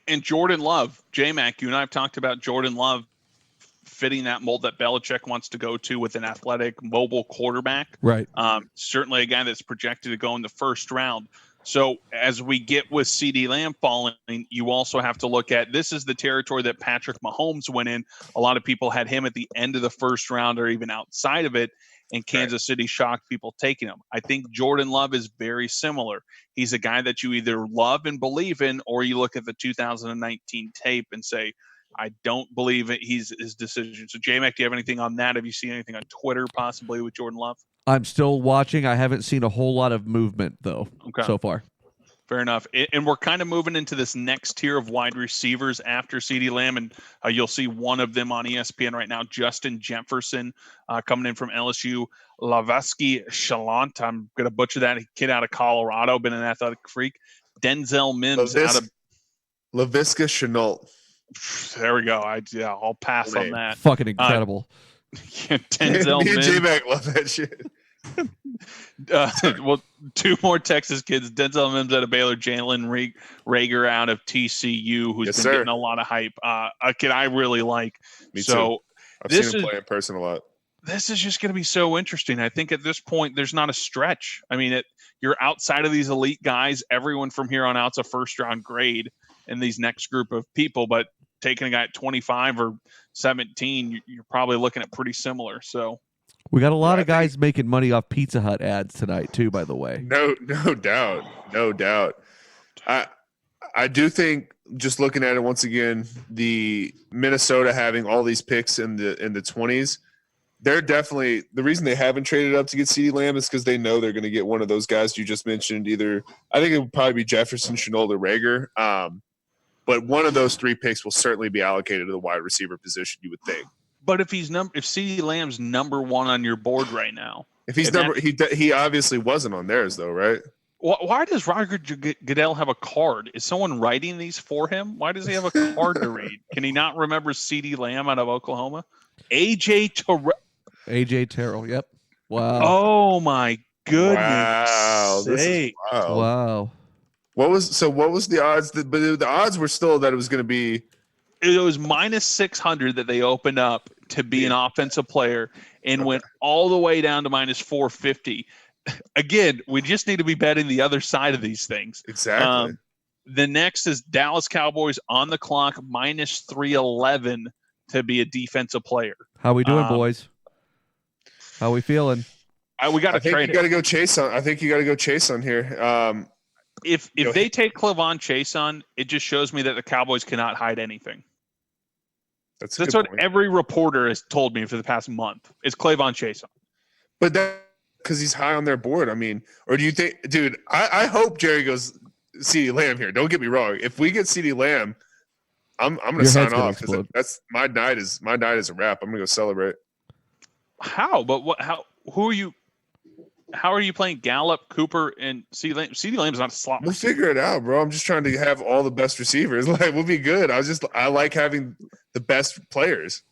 And Jordan Love, J-Mac, you and I have talked about Jordan Love fitting that mold that Belichick wants to go to with an athletic, mobile quarterback. Right. Certainly a guy that's projected to go in the first round. So as we get with CeeDee Lamb falling, you also have to look at, this is the territory that Patrick Mahomes went in. A lot of people had him at the end of the first round or even outside of it, and Kansas City shocked people taking him. I think Jordan Love is very similar. He's a guy that you either love and believe in, or you look at the 2019 tape and say, I don't believe it. He's his decision. So, J-Mac, do you have anything on that? Have you seen anything on Twitter possibly with Jordan Love? I'm still watching. I haven't seen a whole lot of movement, though, so far. Fair enough. And we're kind of moving into this next tier of wide receivers after CeeDee Lamb, and you'll see one of them on ESPN right now, Justin Jefferson, coming in from LSU. Laviska Shenault, I'm going to butcher that kid out of Colorado, been an athletic freak. Denzel Mims out of Laviska Shenault. There we go. I'll pass on that. Fucking incredible. Denzel Mims. J-Mac love that shit. Well, two more Texas kids. Denzel Mims out of Baylor, Jalen Rager out of TCU, who's been getting a lot of hype. A kid I really like. Me too. I've seen him play in person a lot. This is just going to be so interesting. I think at this point, there's not a stretch. I mean, you're outside of these elite guys. Everyone from here on out's a first-round grade in these next group of people, but taking a guy at 25 or 17, you're probably looking at pretty similar. So we got a lot of guys making money off Pizza Hut ads tonight too, by the way. No doubt. I do think, just looking at it once again, the Minnesota having all these picks in the 20s, they're definitely the reason they haven't traded up to get CeeDee Lamb is because they know they're going to get one of those guys you just mentioned. Either I think it would probably be Jefferson, Shenault, or Rager. But one of those three picks will certainly be allocated to the wide receiver position, you would think. But if if CeeDee Lamb's number one on your board right now, he obviously wasn't on theirs though, right? Why does Roger Goodell have a card? Is someone writing these for him? Why does he have a card to read? Can he not remember CeeDee Lamb out of Oklahoma? AJ Terrell. Yep. Wow. Oh my goodness. Wow. This is wild. Wow. What was the odds? But the odds were still that it was going to be. It was minus 600 that they opened up to be an offensive player and went all the way down to minus 450. Again, we just need to be betting the other side of these things. Exactly. The next is Dallas Cowboys on the clock, minus 311 to be a defensive player. How we doing, boys? How we feeling? We got to trade. I think you got to go Chase on. I think you got to go Chase on here. If they take Clavon Chason, it just shows me that the Cowboys cannot hide anything. That's what every reporter has told me for the past month. Is Clavon Chason. But that because he's high on their board. I mean, or do you think, dude? I hope Jerry goes CeeDee Lamb here. Don't get me wrong. If we get CeeDee Lamb, I'm going to sign off because that's my night is a wrap. I'm going to go celebrate. How? But what? How? Who are you? How are you playing Gallup, Cooper, and CeeDee Lamb? CeeDee Lamb's not a slot. We'll figure it out, bro. I'm just trying to have all the best receivers. Like, we'll be good. I like having the best players.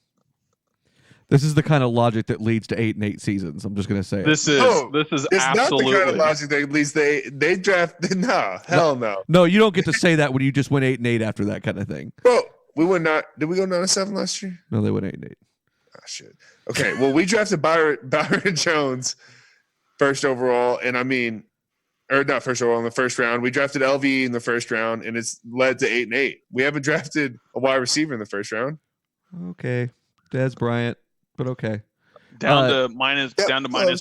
This is the kind of logic that leads to 8-8 seasons. I'm just gonna say this is absolutely not the kind of logic that leads they draft. No, hell no. No, you don't get to say that when you just went 8-8 after that kind of thing. Bro, we went not. Did we go 9-7 last year? No, they went 8-8. Oh shit. Okay, well we drafted Byron Jones first overall, and I mean, or not first overall in the first round. We drafted LV in the first round, and it's led to 8-8. We haven't drafted a wide receiver in the first round. Okay, Des Bryant. But okay. Down to minus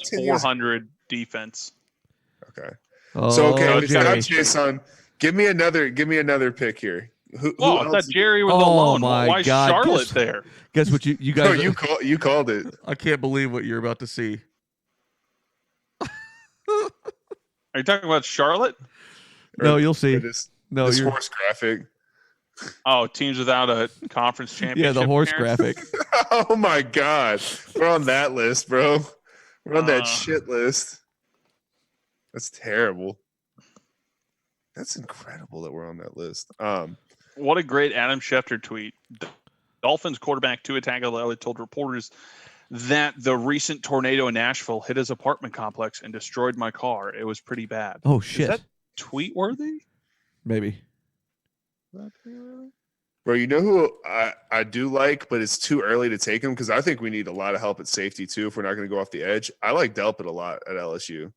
400 defense. Okay. Oh, so okay, we got Jason. Give me another pick here. Who I thought Jerry was alone. Why is God. Charlotte there? Guess what you guys you called it. I can't believe what you're about to see. Are you talking about Charlotte? No, you'll see. This horse graphic. Oh, teams without a conference championship. Yeah, the horse appearance? graphic. Oh my God, we're on that list, bro. We're on that shit list. That's terrible. That's incredible that we're on that list. What a great Adam Schefter tweet. Dolphins quarterback Tua Tagovailoa told reporters that the recent tornado in Nashville hit his apartment complex and destroyed my car. It was pretty bad. Oh shit! Is that tweet worthy? Maybe. Bro, you know who I do like, but it's too early to take him because I think we need a lot of help at safety too if we're not going to go off the edge. I like Delpit a lot at LSU.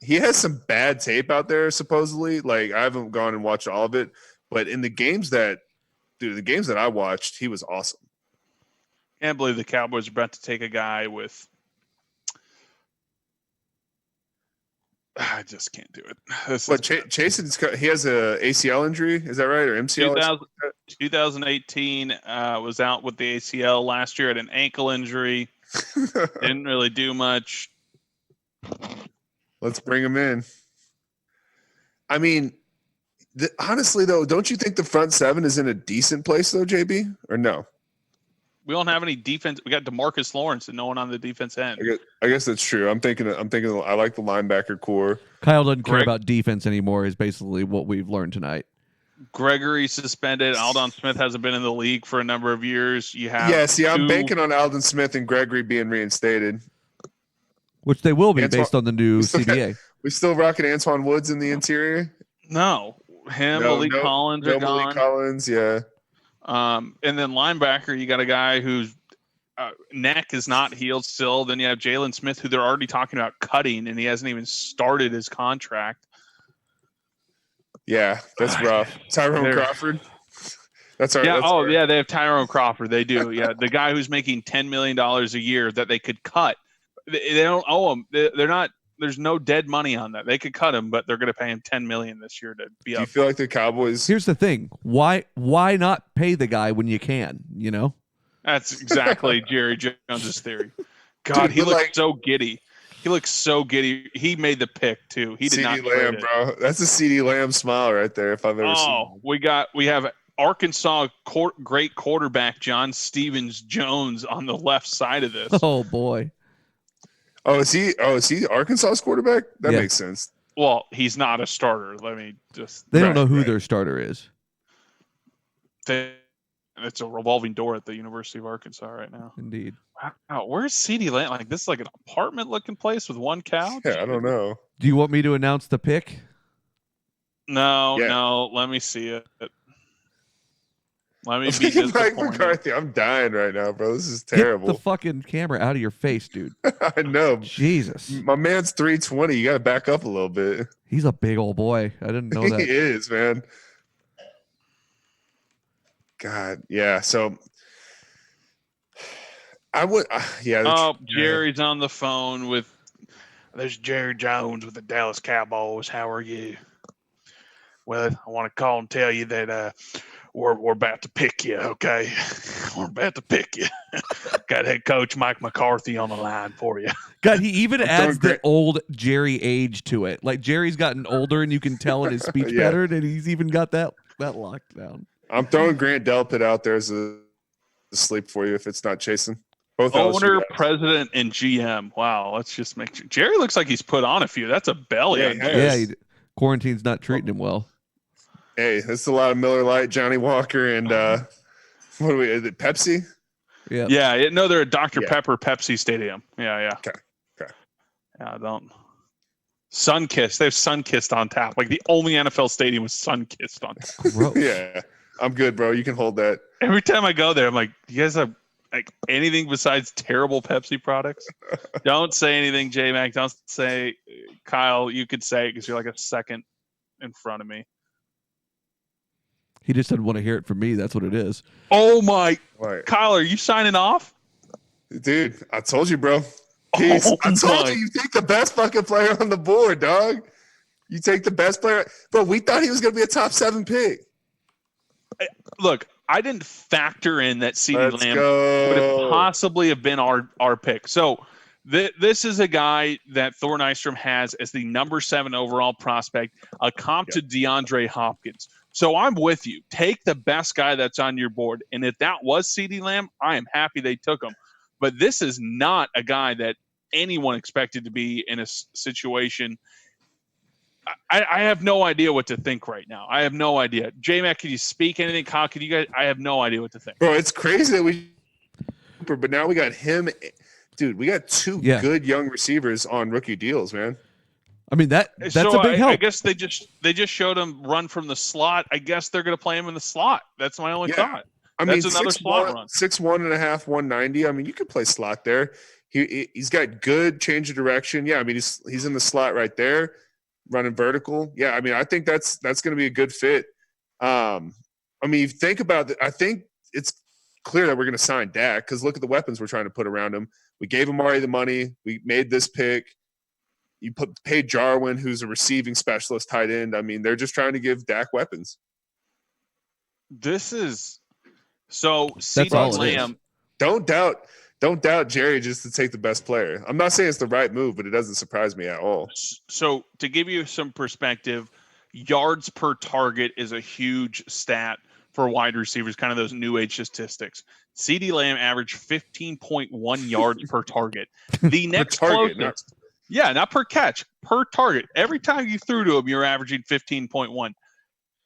He has some bad tape out there, supposedly. Like, I haven't gone and watched all of it, but in the games that I watched, he was awesome. Can't believe the Cowboys are about to take a guy with. I just can't do it. But Chase, he has a ACL injury, is that right, or MCL? 2018 was out with the ACL last year, had an ankle injury. Didn't really do much. Let's bring him in. I mean, honestly, though, don't you think the front seven is in a decent place, though, JB? Or no? We don't have any defense. We got DeMarcus Lawrence and no one on the defense end. I guess that's true. I'm thinking. I like the linebacker core. Kyle doesn't care about defense anymore. Is basically what we've learned tonight. Gregory suspended. Aldon Smith hasn't been in the league for a number of years. You have I'm banking on Aldon Smith and Gregory being reinstated, which they will be based on the new CBA. We still rocking Antoine Woods in the interior. No, Malik Collins are gone. Malik Collins, yeah. And then linebacker, you got a guy whose neck is not healed still. Then you have Jalen Smith, who they're already talking about cutting, and he hasn't even started his contract. Yeah, that's rough. Tyrone Crawford. That's our. Yeah. They have Tyrone Crawford. They do. Yeah, the guy who's making $10 million a year that they could cut. They don't owe him. They're not. There's no dead money on that. They could cut him, but they're going to pay him $10 million this year to be up. Do you feel like the Cowboys? Here's the thing: why not pay the guy when you can? You know, that's exactly Jerry Jones's theory. God, he looks so giddy. He looks so giddy. He made the pick too. He did not trade it. Bro. That's a CeeDee Lamb smile right there. If I've ever seen. We have Arkansas great quarterback John Stevens Jones on the left side of this. Oh boy. Oh, is he Arkansas's quarterback? That makes sense. Well, he's not a starter. Let me just. They don't know who their starter is. It's a revolving door at the University of Arkansas right now. Indeed. Wow, where's CeeDee Lamb? Like, this is like an apartment-looking place with one couch? Yeah, I don't know. Do you want me to announce the pick? No. Let me see it. Let me be disappointed. Mike McCarthy, I'm dying right now, bro. This is terrible. Get the fucking camera out of your face, dude. I know. Jesus. My man's 320. You got to back up a little bit. He's a big old boy. I didn't know that. He is, man. God, yeah. So I would, Jerry's on the phone with. There's Jerry Jones with the Dallas Cowboys. How are you? Well, I want to call and tell you that we're about to pick you. Okay, we're about to pick you. Got head coach Mike McCarthy on the line for you. God, he even adds the old Jerry age to it. Like Jerry's gotten older, and you can tell in his speech pattern, and he's even got that locked down. I'm throwing Grant Delpit out there as a sleep for you if it's not chasing. Both owner, president, and GM. Wow, let's just make sure. Jerry looks like he's put on a few. That's a belly. Quarantine's not treating him well. Hey, that's a lot of Miller Lite, Johnny Walker, and what do we? Is it Pepsi? Yeah. No, they're a Dr. Pepper Pepsi Stadium. Yeah. Okay. Yeah, don't. Sunkist. They have Sunkist on tap. Like the only NFL stadium with Sunkist on tap. Gross. Yeah, I'm good, bro. You can hold that. Every time I go there, I'm like, you guys have like anything besides terrible Pepsi products? Don't say anything, J-Mac. Don't say, Kyle. You could say it because you're like a second in front of me. He just didn't want to hear it from me. That's what it is. Oh my! Right. Kyle, are you signing off? Dude, I told you, bro. I told you take the best fucking player on the board, dog. You take the best player. Bro, we thought he was going to be a top 7 pick. Look, I didn't factor in that CeeDee Lamb would have possibly have been our pick. So this is a guy that Thor Nystrom has as the number 7 overall prospect, a comp to DeAndre Hopkins. So I'm with you. Take the best guy that's on your board. And if that was CeeDee Lamb, I am happy they took him. But this is not a guy that anyone expected to be in a situation. I have no idea what to think right now. I have no idea. J-Mac, can you speak anything? Kyle, can you guys? I have no idea what to think. Bro, it's crazy that but now we got him. Dude, we got 2 good young receivers on rookie deals, man. I mean, that's a big help. I guess they just showed him run from the slot. I guess they're going to play him in the slot. That's my only thought. I mean, that's another slot run. 6'1.5", 190. I mean, you could play slot there. He's got good change of direction. Yeah, I mean, he's in the slot right there, running vertical. Yeah, I mean, I think that's going to be a good fit. I mean, you think about it, I think it's clear that we're going to sign Dak because look at the weapons we're trying to put around him. We gave him already the money. We made this pick. You paid Jarwin, who's a receiving specialist, tight end. I mean, they're just trying to give Dak weapons. This is so CeeDee Lamb. Don't doubt Jerry just to take the best player. I'm not saying it's the right move, but it doesn't surprise me at all. So to give you some perspective, yards per target is a huge stat for wide receivers, kind of those new age statistics. CeeDee Lamb averaged 15.1 yards per target. The next closest. Not per catch, per target. Every time you threw to him, you're averaging 15.1.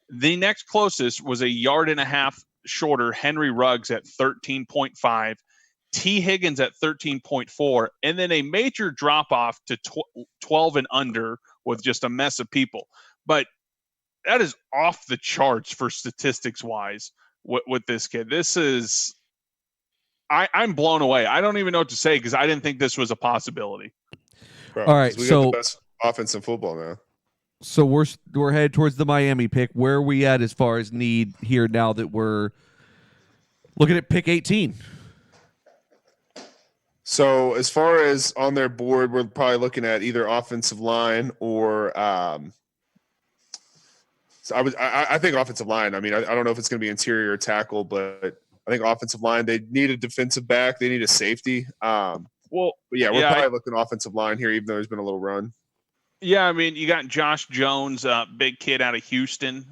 The next closest was a yard and a half shorter, Henry Ruggs at 13.5, T. Higgins at 13.4, and then a major drop-off to 12 and under with just a mess of people. But that is off the charts for statistics-wise with this kid. This is – I'm blown away. I don't even know what to say because I didn't think this was a possibility. Bro, all right, we got the best offense in football now. So we're headed towards the Miami pick. Where are we at as far as need here now that we're looking at pick 18? So as far as on their board, we're probably looking at either offensive line or so I think offensive line. I mean, I don't know if it's going to be interior or tackle, but I think offensive line. They need a defensive back. They need a safety. We're probably looking offensive line here, even though there's been a little run. Yeah, I mean, you got Josh Jones, big kid out of Houston,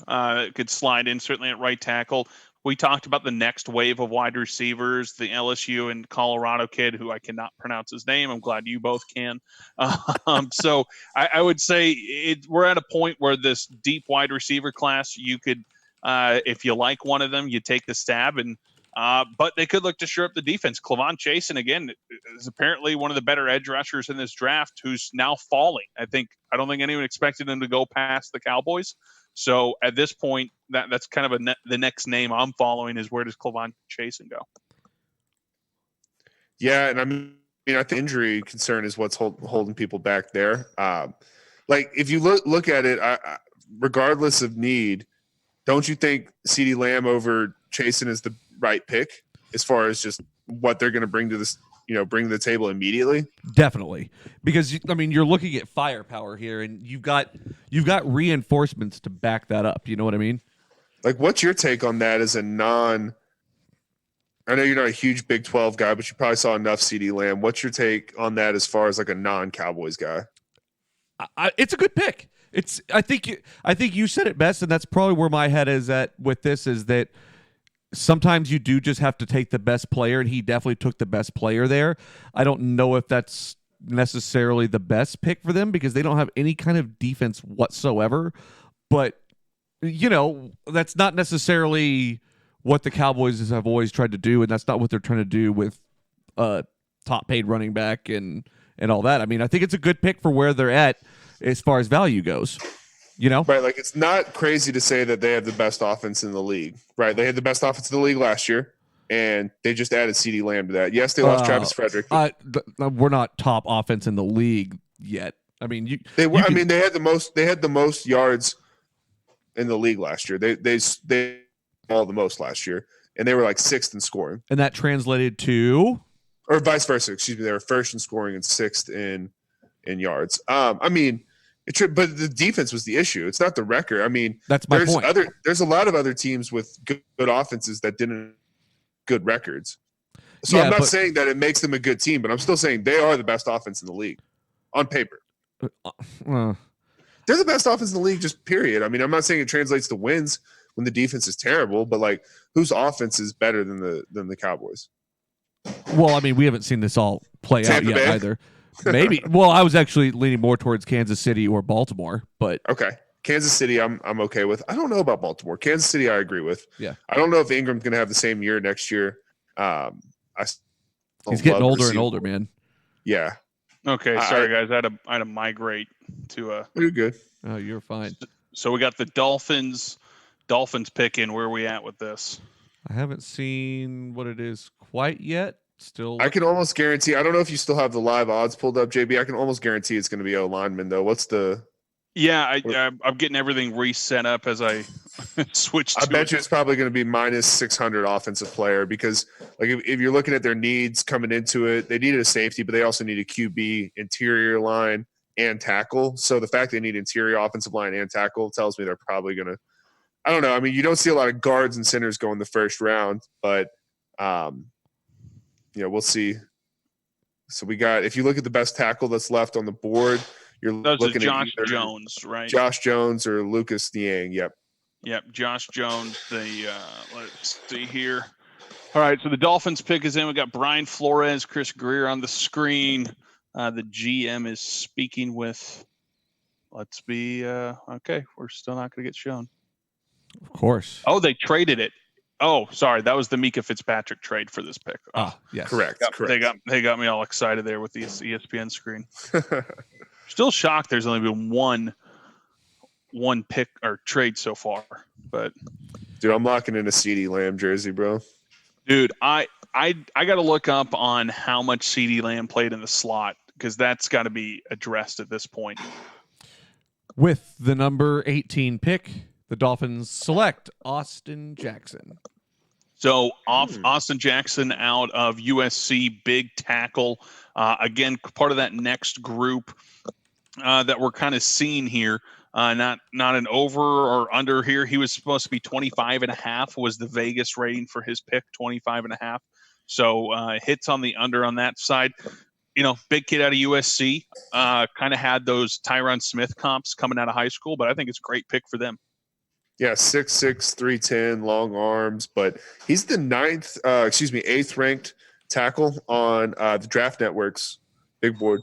could slide in certainly at right tackle. We talked about the next wave of wide receivers, the LSU and Colorado kid, who I cannot pronounce his name. I'm glad you both can. So I would say we're at a point where this deep wide receiver class, you could, if you like one of them, you take the stab and. But they could look to shore up the defense. Clavon Chasen, again, is apparently one of the better edge rushers in this draft who's now falling. I don't think anyone expected him to go past the Cowboys. So at this point, that's kind of the next name I'm following is where does Clavon Chasen go? Yeah, and I mean, I think injury concern is what's holding people back there. Like if you look at it, regardless of need, don't you think CeeDee Lamb over Chasen is the right pick as far as just what they're going to bring to this, bring to the table immediately. Definitely, because I mean, you're looking at firepower here, and you've got reinforcements to back that up. You know what I mean? Like, what's your take on that as a non? I know you're not a huge Big 12 guy, but you probably saw enough CeeDee Lamb. What's your take on that as far as like a non-Cowboys guy? It's a good pick. I think you said it best, and that's probably where my head is at with this. Is that sometimes you do just have to take the best player, and he definitely took the best player there. I don't know if that's necessarily the best pick for them because they don't have any kind of defense whatsoever. But that's not necessarily what the Cowboys have always tried to do, and that's not what they're trying to do with top paid running back and all that. I mean, I think it's a good pick for where they're at as far as value goes. Right? Like, it's not crazy to say that they have the best offense in the league, right? They had the best offense in the league last year, and they just added CeeDee Lamb to that. Yes, they lost Travis Frederick. We're not top offense in the league yet. I mean, they had the most yards in the league last year. They all the most last year, and they were like 6th in scoring. And that translated to, or vice versa. Excuse me, they were 1st in scoring and 6th in yards. I mean, but the defense was the issue. It's not the record. I mean, that's my point. There's a lot of other teams with good offenses that didn't good records. So yeah, I'm not saying that it makes them a good team, but I'm still saying they are the best offense in the league on paper. They're the best offense in the league, just period. I mean, I'm not saying it translates to wins when the defense is terrible, but like, whose offense is better than the Cowboys? Well, I mean, we haven't seen this all play out yet either. Maybe. Well, I was actually leaning more towards Kansas City or Baltimore, but okay. Kansas City, I'm okay with. I don't know about Baltimore. Kansas City, I agree with. Yeah. I don't know if Ingram's going to have the same year next year. He's getting older and older, man. Yeah. Okay, sorry guys. I had to migrate to You're good. Oh, you're fine. So we got the Dolphins picking. Where are we at with this? I haven't seen what it is quite yet. Still, I can almost guarantee. I don't know if you still have the live odds pulled up, JB. I can almost guarantee it's going to be O lineman though. What's the? Yeah, I'm getting everything reset up as I switch. I bet you it's probably going to be minus 600 offensive player because, like, if you're looking at their needs coming into it, they needed a safety, but they also need a QB, interior line, and tackle. So the fact they need interior offensive line and tackle tells me they're probably going to. I don't know. I mean, you don't see a lot of guards and centers go in the first round, but we'll see. So we got. If you look at the best tackle that's left on the board. You're looking Josh at Jones, right? Josh Jones or Lucas Niang. Yep. Josh Jones. Let's see here. All right. So the Dolphins pick is in. We got Brian Flores, Chris Greer on the screen. The GM is speaking with. Let's be okay. We're still not going to get shown. Of course. Oh, they traded it. Oh, sorry. That was the Mika Fitzpatrick trade for this pick. Yes. Correct. They got me all excited there with the ESPN screen. Still shocked there's only been one pick or trade so far, but dude, I'm locking in a CeeDee Lamb jersey, bro. Dude, I got to look up on how much CeeDee Lamb played in the slot because that's got to be addressed at this point. With the number 18 pick, the Dolphins select Austin Jackson. So Austin Jackson out of USC, big tackle. Again, part of that next group that we're kind of seeing here. Not an over or under here. He was supposed to be 25.5 was the Vegas rating for his pick, 25.5. So hits on the under on that side. Big kid out of USC. Kind of had those Tyron Smith comps coming out of high school, but I think it's a great pick for them. Yeah, 6'6", 310, long arms, but he's the 8th ranked tackle on the Draft Network's big board.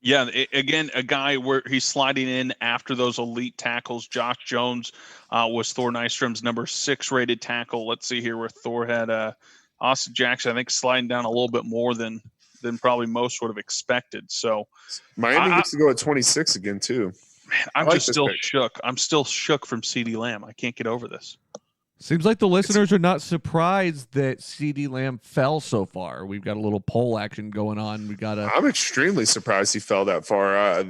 Yeah, again, a guy where he's sliding in after those elite tackles. Josh Jones was Thor Nystrom's number 6 rated tackle. Let's see here where Thor had Austin Jackson, I think, sliding down a little bit more than probably most would have expected. So Miami gets to go at 26 again, too. Man, I'm just still shook. I'm still shook from CeeDee Lamb. I can't get over this. Seems like the listeners are not surprised that CeeDee Lamb fell so far. We've got a little poll action going on. I'm extremely surprised he fell that far.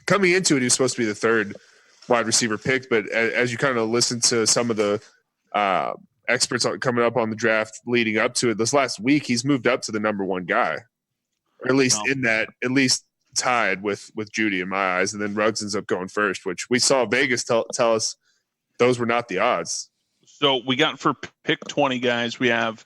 Coming into it, he was supposed to be the 3rd wide receiver picked, but as you kind of listen to some of the experts coming up on the draft leading up to it. This last week, he's moved up to the number one guy, or at least at least tied with Judy in my eyes. And then Ruggs ends up going first, which we saw Vegas tell us those were not the odds. So we got for pick 20 guys, we have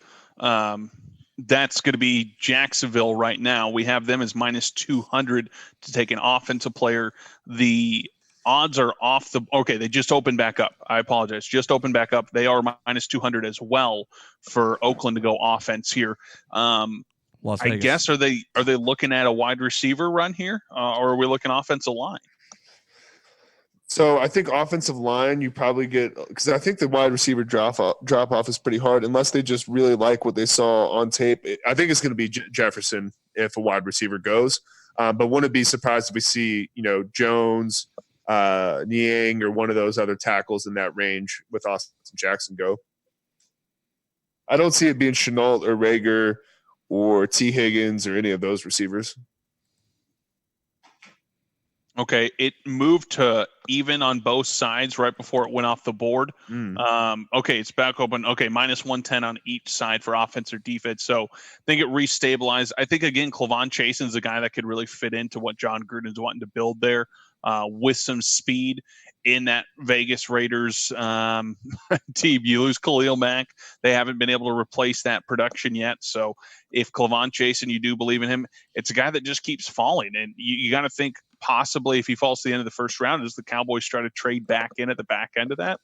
that's going to be Jacksonville right now. We have them as minus 200 to take an offensive player. The odds are off the – okay, they just opened back up. I apologize. Just opened back up. They are minus 200 as well for Oakland to go offense here. I guess are they looking at a wide receiver run here, or are we looking offensive line? So I think offensive line you probably get, because I think the wide receiver drop off is pretty hard unless they just really like what they saw on tape. I think it's going to be Jefferson if a wide receiver goes, but wouldn't be surprised if we see Jones, Niang, or one of those other tackles in that range with Austin Jackson go. I don't see it being Chenault or Rager or T. Higgins or any of those receivers. Okay, it moved to even on both sides right before it went off the board. Okay, it's back open. Okay, minus 110 on each side for offense or defense. So I think it restabilized. I think, again, Clavon Chasen's a guy that could really fit into what John Gruden's wanting to build there with some speed in that Vegas Raiders team. You lose Khalil Mack. They haven't been able to replace that production yet. So if Clavon Chasen, you do believe in him, it's a guy that just keeps falling. And you got to think, possibly if he falls to the end of the first round, as the Cowboys try to trade back in at the back end of that.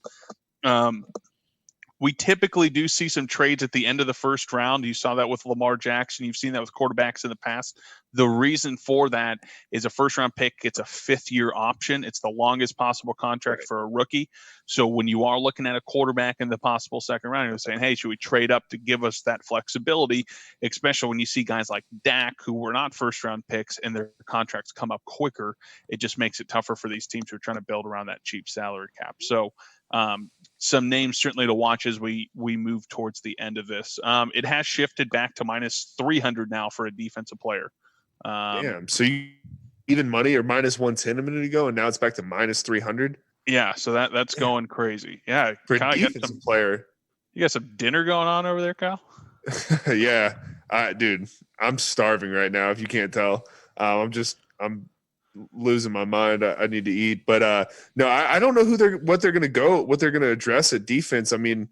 We typically do see some trades at the end of the first round. You saw that with Lamar Jackson. You've seen that with quarterbacks in the past. The reason for that is a first-round pick. It's a fifth-year option. It's the longest possible contract for a rookie. So when you are looking at a quarterback in the possible second round, you're saying, hey, should we trade up to give us that flexibility, especially when you see guys like Dak, who were not first-round picks, and their contracts come up quicker. It just makes it tougher for these teams who are trying to build around that cheap salary cap. So some names certainly to watch as we move towards the end of this. It has shifted back to minus 300 now for a defensive player. Damn. So you even money or minus 110 a minute ago, and now it's back to minus 300? Yeah, so that's going crazy. Yeah. For a defensive player. You got some dinner going on over there, Kyle? Yeah. Dude, I'm starving right now, if you can't tell. I'm losing my mind. I need to eat, but no, I don't know what they're going to address at defense. I mean,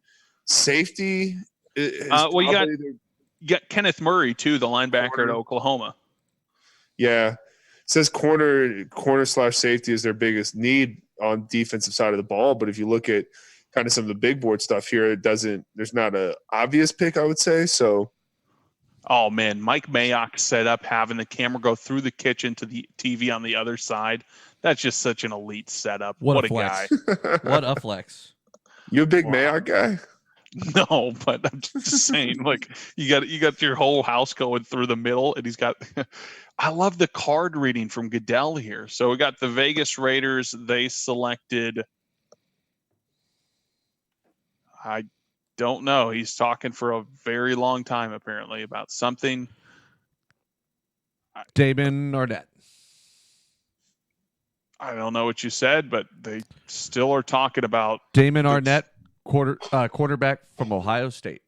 safety. Well, you got Kenneth Murray too, the linebacker at Oklahoma. Yeah, it says corner/safety is their biggest need on defensive side of the ball. But if you look at kind of some of the big board stuff here, there's not a obvious pick, I would say. So. Oh, man, Mike Mayock set up having the camera go through the kitchen to the TV on the other side. That's just such an elite setup. What a guy. What a flex. You a big Mayock guy? No, but I'm just saying, like, you got your whole house going through the middle, and he's got I love the card reading from Goodell here. So we got the Vegas Raiders. They selected I don't know. He's talking for a very long time, apparently, about something. Damon Arnett. I don't know what you said, but they still are talking about Damon Arnett, quarterback from Ohio State.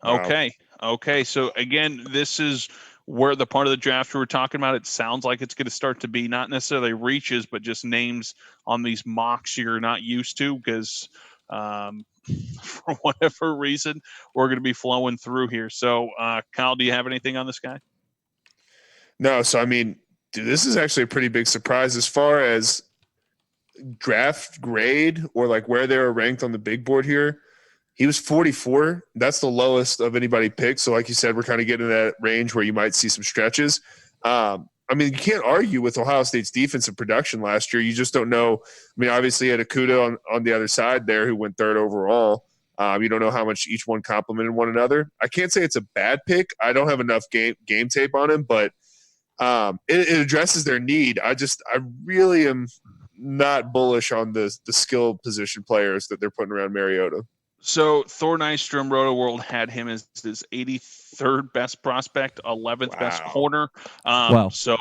Okay. Wow. Okay. So again, this is where the part of the draft we were talking about, it sounds like it's going to start to be not necessarily reaches, but just names on these mocks you're not used to, because for whatever reason, we're going to be flowing through here. So, Kyle, do you have anything on this guy? No. So, I mean, dude, this is actually a pretty big surprise as far as draft grade or like where they were ranked on the big board here. He was 44. That's the lowest of anybody picked. So, like you said, we're kind of getting in that range where you might see some stretches. I mean, you can't argue with Ohio State's defensive production last year. You just don't know. I mean, obviously, you had Akuda on the other side there who went third overall. You don't know how much each one complemented one another. I can't say it's a bad pick. I don't have enough game tape on him, but it addresses their need. I really am not bullish on the skill position players that they're putting around Mariota. So Thor Nystrom, Roto World had him as his 83rd best prospect, 11th best corner. Wow. So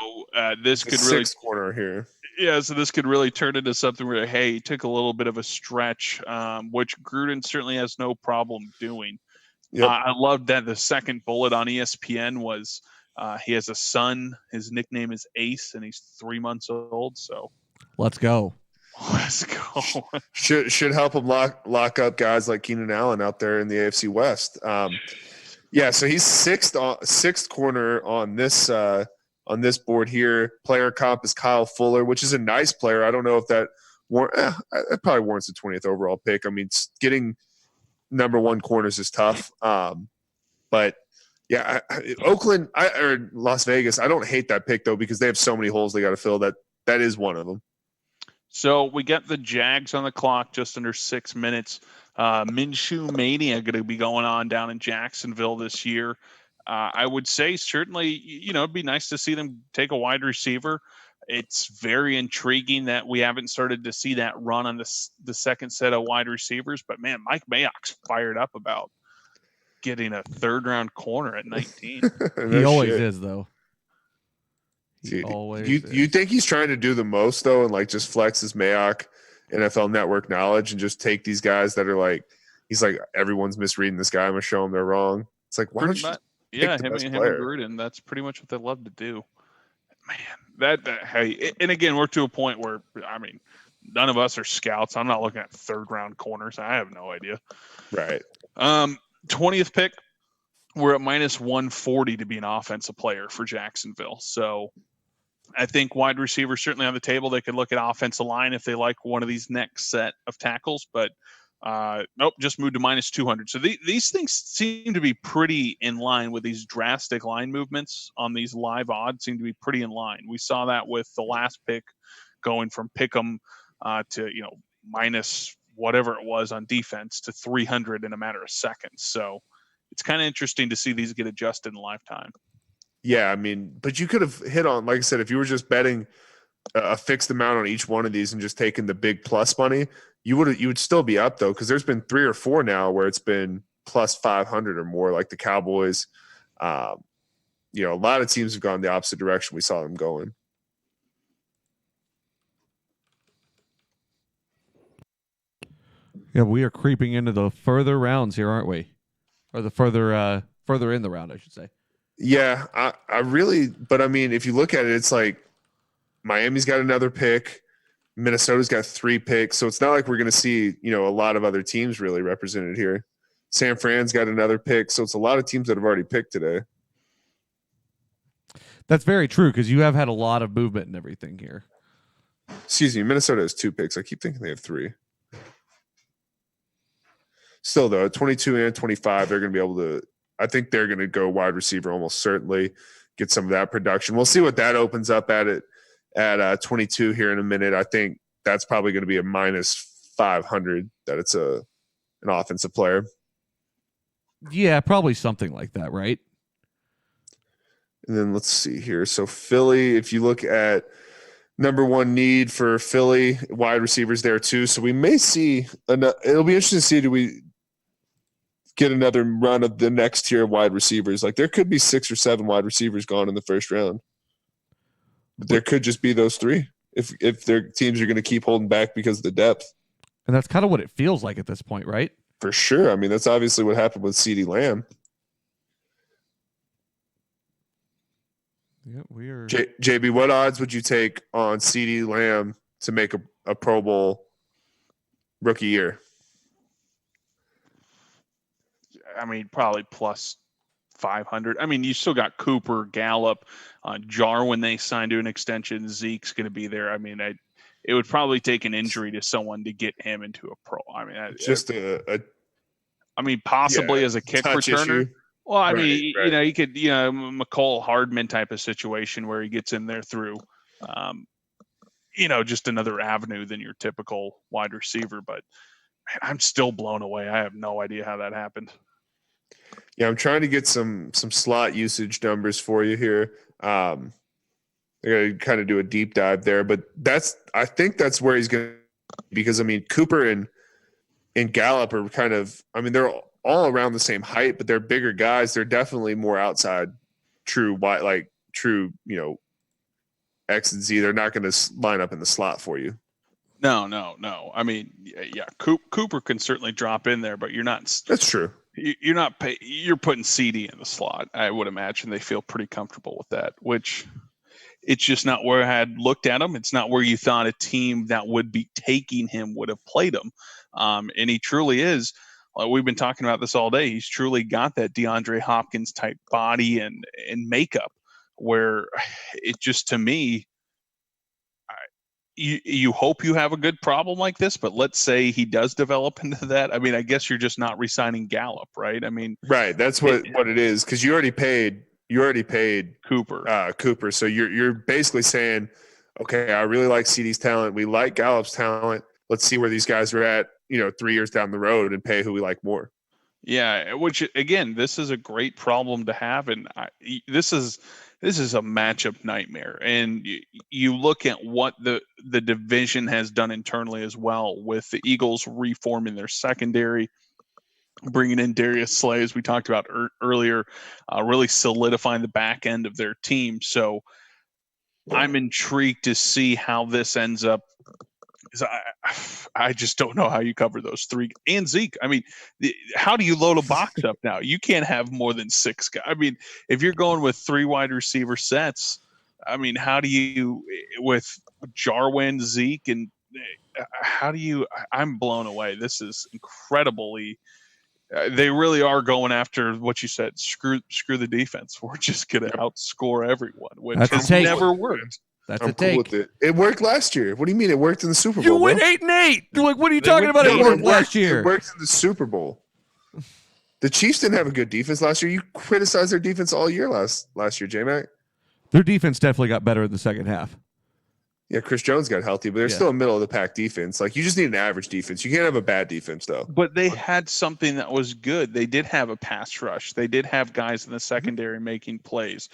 this could really sixth corner here. Yeah, so this could really turn into something where, hey, he took a little bit of a stretch, which Gruden certainly has no problem doing. Yep. I loved that the second bullet on ESPN was he has a son. His nickname is Ace, and he's 3 months old. So let's go. Let's go. Should help him lock up guys like Keenan Allen out there in the AFC West. Yeah, so he's sixth corner on this board here. Player comp is Kyle Fuller, which is a nice player. I don't know if that probably warrants a 20th overall pick. I mean, getting number one corners is tough. But yeah, Oakland or Las Vegas, I don't hate that pick though because they have so many holes they got to fill. That is one of them. So we get the Jags on the clock just under 6 minutes. Minshew Mania going to be going on down in Jacksonville this year. I would say certainly, it'd be nice to see them take a wide receiver. It's very intriguing that we haven't started to see that run on the second set of wide receivers. But, man, Mike Mayock's fired up about getting a third-round corner at 19. He always is, though. You think he's trying to do the most though, and like just flex his Mayock NFL Network knowledge and just take these guys that are like, he's like, everyone's misreading this guy. I'm gonna show them they're wrong. It's like, why don't you? Yeah, him and Gruden. That's pretty much what they love to do. Man, hey, and again, we're to a point where none of us are scouts. I'm not looking at third-round corners. I have no idea. Right. 20th pick. We're at minus 140 to be an offensive player for Jacksonville. So I think wide receiver certainly on the table. They could look at offensive line if they like one of these next set of tackles, but nope, just moved to minus 200. So these things seem to be pretty in line with these drastic line movements on these live odds seem to be pretty in line. We saw that with the last pick going from Pick'em to, minus whatever it was on defense to 300 in a matter of seconds. So it's kind of interesting to see these get adjusted in lifetime. Yeah, but you could have hit on, like I said, if you were just betting a fixed amount on each one of these and just taking the big plus money, you would still be up though, because there's been 3 or 4 now where it's been plus 500 or more, like the Cowboys. A lot of teams have gone the opposite direction we saw them going. Yeah, we are creeping into the further rounds here, aren't we? Or the further in the round, I should say. Yeah, I really, but if you look at it, it's like Miami's got another pick, Minnesota's got 3 picks, so it's not like we're going to see a lot of other teams really represented here. San Fran's got another pick, so it's a lot of teams that have already picked today. That's very true because you have had a lot of movement and everything here. Excuse me, Minnesota has 2 picks. I keep thinking they have 3. Still, though, at 22 and 25, they're going to be able to – I think they're going to go wide receiver almost certainly, get some of that production. We'll see what that opens up at 22 here in a minute. I think that's probably going to be a minus 500 that it's an offensive player. Yeah, probably something like that, right? And then let's see here. So Philly, if you look at number one need for Philly, wide receivers there too. So we may see it'll be interesting to see, do we get another run of the next tier of wide receivers? Like there could be 6 or 7 wide receivers gone in the first round. But there could just be those 3 if their teams are going to keep holding back because of the depth. And that's kind of what it feels like at this point, right? For sure. That's obviously what happened with CeeDee Lamb. Yeah, we are. JB, what odds would you take on CeeDee Lamb to make a Pro Bowl rookie year? Probably plus 500. You still got Cooper, Gallup, Jarwin they signed to an extension. Zeke's going to be there. It would probably take an injury to someone to get him into a pro. Possibly as a kick returner. Issue. Well, right. You could, McCole Hardman type of situation where he gets in there through, just another avenue than your typical wide receiver. But man, I'm still blown away. I have no idea how that happened. Yeah, I'm trying to get some slot usage numbers for you here. I got to kind of do a deep dive there, but I think that's where he's going to, because Cooper and Gallup are kind of, they're all around the same height, but they're bigger guys. They're definitely more outside true, X and Z. They're not going to line up in the slot for you. No. I mean, yeah, Cooper can certainly drop in there, but you're not. That's true. You're putting CD in the slot. I would imagine they feel pretty comfortable with that, which it's just not where I had looked at him. It's not where you thought a team that would be taking him would have played him. And he truly is. We've been talking about this all day. He's truly got that DeAndre Hopkins type body and makeup where it just, to me, you hope you have a good problem like this, but let's say he does develop into that. I mean, I guess you're just not re-signing Gallup, right? I mean, right. That's what it is. Cause you already paid Cooper. So you're basically saying, okay, I really like CD's talent. We like Gallup's talent. Let's see where these guys are at, 3 years down the road and pay who we like more. Yeah. Which, again, this is a great problem to have. And this is a matchup nightmare. And you look at what the division has done internally as well, with the Eagles reforming their secondary, bringing in Darius Slay, as we talked about earlier, really solidifying the back end of their team. So I'm intrigued to see how this ends up. I just don't know how you cover those three. And Zeke, I mean, how do you load a box up now? You can't have more than 6 guys. I mean, if you're going with 3 wide receiver sets, I mean, how do you, with Jarwin, Zeke, and how do you, I'm blown away. This is incredibly, they really are going after what you said. Screw the defense. We're just going to outscore everyone, which has never worked. I'm cool with it. It worked last year. What do you mean? It worked in the Super Bowl. You went 8-8. Like, what are you talking about? It worked last year. It worked in the Super Bowl. The Chiefs didn't have a good defense last year. You criticized their defense all year last year, J-Mac. Their defense definitely got better in the second half. Yeah, Chris Jones got healthy, but they're still a middle of the pack defense. Like, you just need an average defense. You can't have a bad defense, though. But they had something that was good. They did have a pass rush. They did have guys in the secondary making plays.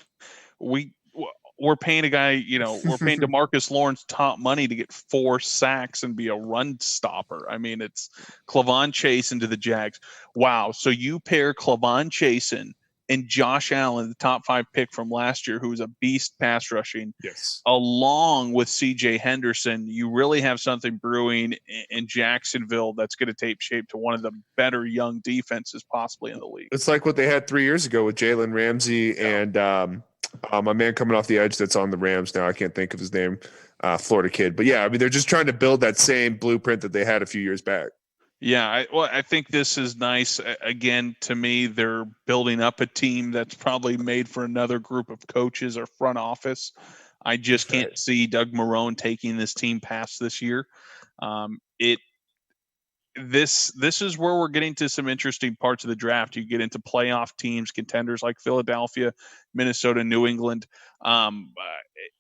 We're paying a guy, we're paying DeMarcus Lawrence top money to get 4 sacks and be a run stopper. I mean, it's Clavon Chasen to the Jags. Wow. So you pair Clavon Chasen and Josh Allen, the top 5 pick from last year, who was a beast pass rushing, yes, along with CJ Henderson, you really have something brewing in Jacksonville that's going to take shape to one of the better young defenses possibly in the league. It's like what they had 3 years ago with Jalen Ramsey and my man coming off the edge that's on the Rams now. I can't think of his name, Florida kid. But, yeah, I mean, they're just trying to build that same blueprint that they had a few years back. Yeah, I think this is nice. Again, to me, they're building up a team that's probably made for another group of coaches or front office. I just can't see Doug Marrone taking this team past this year. This is where we're getting to some interesting parts of the draft. You get into playoff teams, contenders like Philadelphia, Minnesota, New England.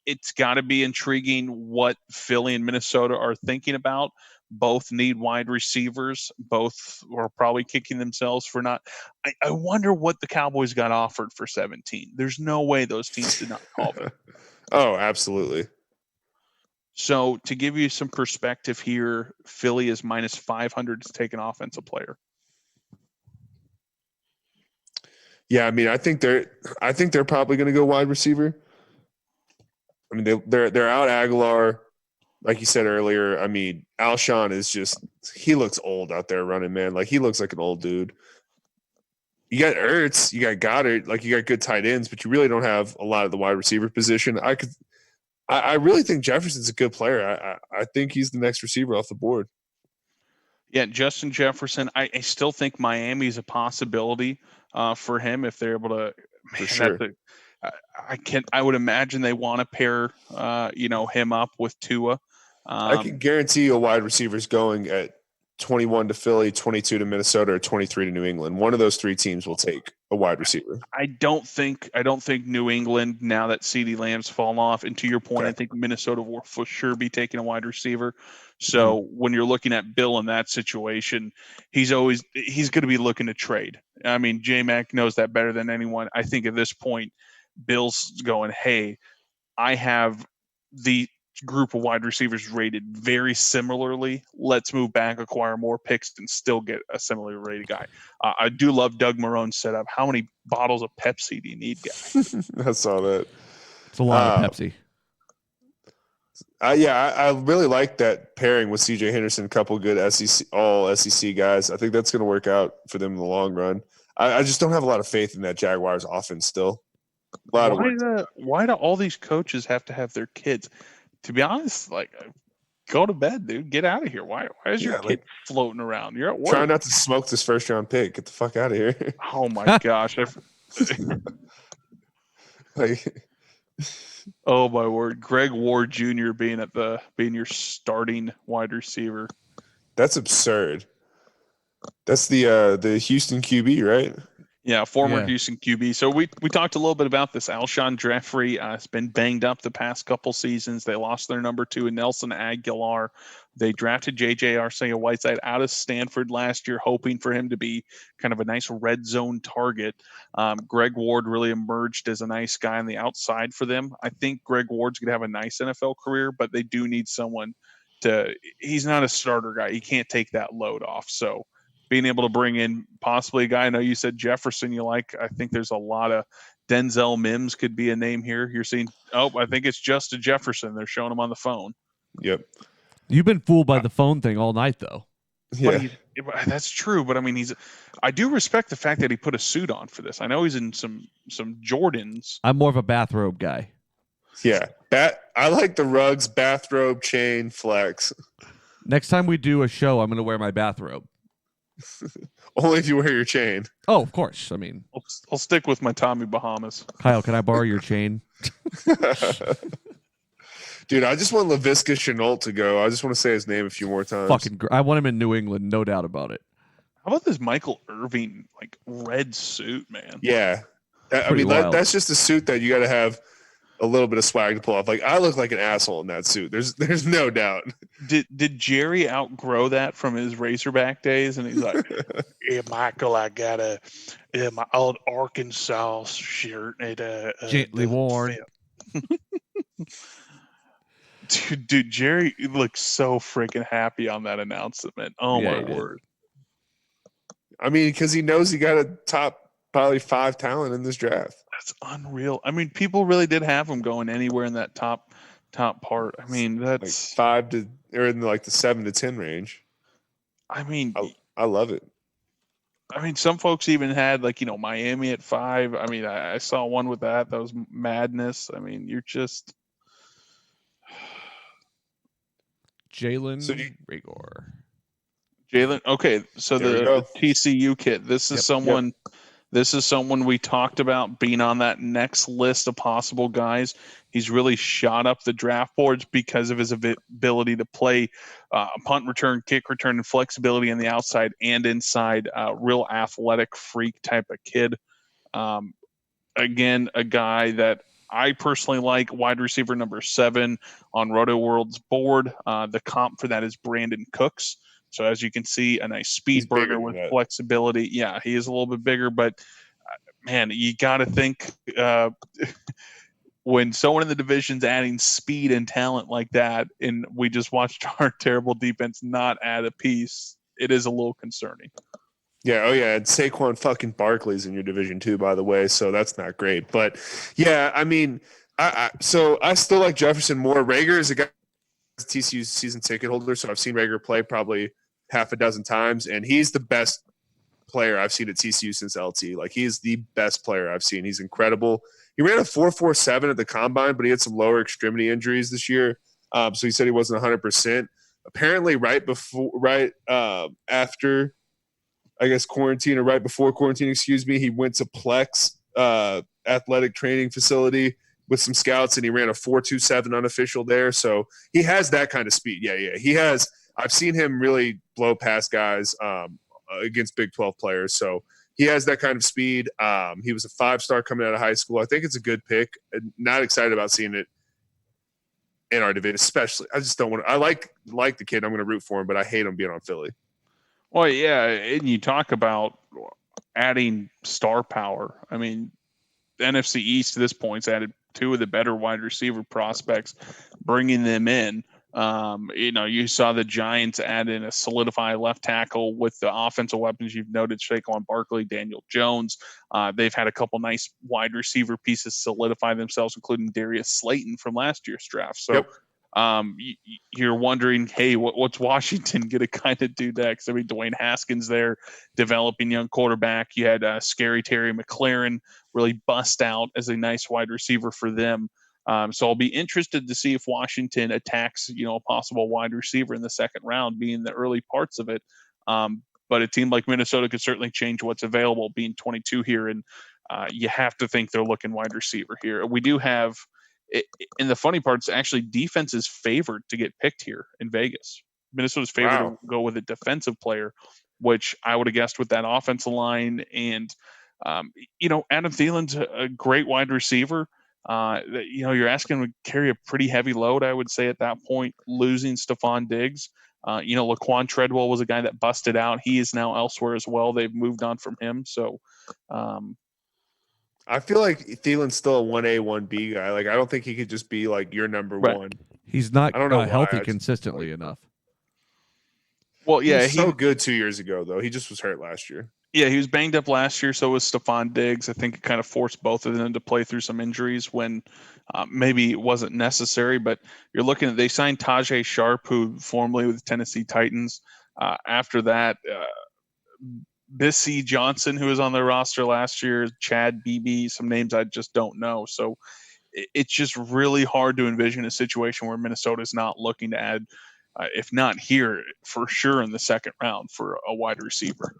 It's got to be intriguing what Philly and Minnesota are thinking about. Both need wide receivers. Both are probably kicking themselves for not. I wonder what the Cowboys got offered for 17. There's no way those teams did not call them. Oh, absolutely. So to give you some perspective here, Philly is minus 500 to take an offensive player. Yeah, I mean, I think they're probably going to go wide receiver. I mean, they're out Aguilar, like you said earlier. I mean, Alshon is he looks old out there running, man. Like, he looks like an old dude. You got Ertz, you got Goddard, like, you got good tight ends, but you really don't have a lot of the wide receiver position. I really think Jefferson's a good player. I think he's the next receiver off the board. Yeah, Justin Jefferson. I still think Miami's a possibility for him if they're able to. For sure. I would imagine they want to pair, him up with Tua. I can guarantee you a wide receiver's going at 21 to Philly, 22 to Minnesota, or 23 to New England. One of those 3 teams will take a wide receiver. I don't think New England, now that CeeDee Lamb's fallen off, and to your point, I think Minnesota will for sure be taking a wide receiver. So when you're looking at Bill in that situation, he's going to be looking to trade. I mean, J-Mac knows that better than anyone. I think at this point, Bill's going, hey, I have the group of wide receivers rated very similarly. Let's move back, acquire more picks, and still get a similarly rated guy. I do love Doug Marrone's setup. How many bottles of Pepsi do you need, guy? I saw that. It's a lot of Pepsi. I really like that pairing with CJ Henderson, a couple good all SEC guys. I think that's going to work out for them in the long run. I just don't have a lot of faith in that Jaguars offense still. Why do all these coaches have to have their kids? To be honest, like, go to bed, dude. Get out of here. Why is your kid floating around? You're at work. Try not to smoke this first round pick. Get the fuck out of here. Oh my gosh. Oh my word. Greg Ward Jr. being your starting wide receiver. That's absurd. That's the Houston QB, right? Yeah, former Houston QB. So we talked a little bit about this. Alshon Jeffrey has been banged up the past couple seasons. They lost their number 2 in Nelson Aguilar. They drafted J.J. Arcega-Whiteside out of Stanford last year, hoping for him to be kind of a nice red zone target. Greg Ward really emerged as a nice guy on the outside for them. I think Greg Ward's going to have a nice NFL career, but they do need someone he's not a starter guy. He can't take that load off. So being able to bring in possibly a guy, I know you said Jefferson you like. I think there's a lot of Denzel Mims could be a name here. You're seeing, I think it's Justin Jefferson. They're showing him on the phone. Yep. You've been fooled by the phone thing all night, though. Yeah. That's true. But I mean, I do respect the fact that he put a suit on for this. I know he's in some Jordans. I'm more of a bathrobe guy. Yeah. I like the rugs, bathrobe, chain, flex. Next time we do a show, I'm going to wear my bathrobe. Only if you wear your chain. Oh, of course. I mean, I'll stick with my Tommy Bahamas. Kyle, can I borrow your chain? Dude, I just want Laviska Shenault to go. I just want to say his name a few more times. I want him in New England, no doubt about it. How about this Michael Irving red suit, man? Yeah, that's just a suit that you got to have a little bit of swag to pull off. Like, I look like an asshole in that suit. There's no doubt. Did Jerry outgrow that from his Razorback days? And he's like, "Yeah, Michael, I got my old Arkansas shirt. Gently worn." Dude, Jerry looks so freaking happy on that announcement. Oh my word! I mean, because he knows he got a top probably 5 talent in this draft. That's unreal. I mean, people really did have him going anywhere in that top part. I mean, that's 5 to or in the 7 to 10 range. I mean, I love it. I mean, some folks even had Miami at 5. I mean, I saw one with that. That was madness. I mean, you're just Jalen Rigor. Jalen. Okay, so the TCU kid. This is someone. Yep. This is someone we talked about being on that next list of possible guys. He's really shot up the draft boards because of his ability to play punt return, kick return, and flexibility on the outside and inside. Real athletic freak type of kid. Again, a guy that I personally like, wide receiver number 7 on Roto World's board. The comp for that is Brandon Cooks. So as you can see, a nice speed burner with flexibility. Yeah, he is a little bit bigger, but man, you got to think when someone in the division's adding speed and talent like that, and we just watched our terrible defense not add a piece, it is a little concerning. Yeah, and Saquon fucking Barkley's in your division too, by the way, so that's not great. But yeah, I mean, I still like Jefferson more. Rager is a guy, TCU season ticket holder, so I've seen Rager play probably half a dozen times, and he's the best player I've seen at TCU since LT. Like, he is the best player I've seen. He's incredible. He ran a 4.47 at the combine, but he had some lower extremity injuries this year, so he said he wasn't 100%. Apparently, right after, I guess, quarantine, or right before quarantine, he went to Plex athletic training facility with some scouts, and he ran a 4.27 unofficial there. So he has that kind of speed. Yeah. He has. I've seen him really blow past guys against Big 12 players. So he has that kind of speed. He was a 5-star coming out of high school. I think it's a good pick. Not excited about seeing it in our division, especially. I just don't want to. I like the kid. I'm going to root for him, but I hate him being on Philly. Well, yeah, and you talk about adding star power. I mean, the NFC East to this point's added 2 of the better wide receiver prospects, bringing them in. You saw the Giants add in a solidified left tackle with the offensive weapons you've noted, Saquon Barkley, Daniel Jones. They've had a couple nice wide receiver pieces solidify themselves, including Darius Slayton from last year's draft. So You're wondering, hey, what's Washington going to kind of do next? I mean, Dwayne Haskins there, developing young quarterback. You had Scary Terry McLaurin really bust out as a nice wide receiver for them. So I'll be interested to see if Washington attacks, a possible wide receiver in the second round, being the early parts of it. But a team like Minnesota could certainly change what's available, being 22 here, and you have to think they're looking wide receiver here. We do have. And the funny part is actually defense is favored to get picked here in Vegas. Minnesota's favored to go with a defensive player, which I would have guessed with that offensive line. And, Adam Thielen's a great wide receiver. You're asking him to carry a pretty heavy load, I would say, at that point, losing Stephon Diggs. Laquan Treadwell was a guy that busted out. He is now elsewhere as well. They've moved on from him. So, I feel like Thielen's still a 1A, 1B guy. Like, I don't think he could just be like your number one. He's not healthy consistently enough. Well, yeah. He was so good 2 years ago, though. He just was hurt last year. Yeah, he was banged up last year. So was Stephon Diggs. I think it kind of forced both of them to play through some injuries when maybe it wasn't necessary. But you're looking at, they signed Tajay Sharp, who formerly with the Tennessee Titans. After that, Bissy Johnson, who was on their roster last year, Chad Beebe, some names I just don't know. So it's just really hard to envision a situation where Minnesota is not looking to add, if not here, for sure in the second round for a wide receiver.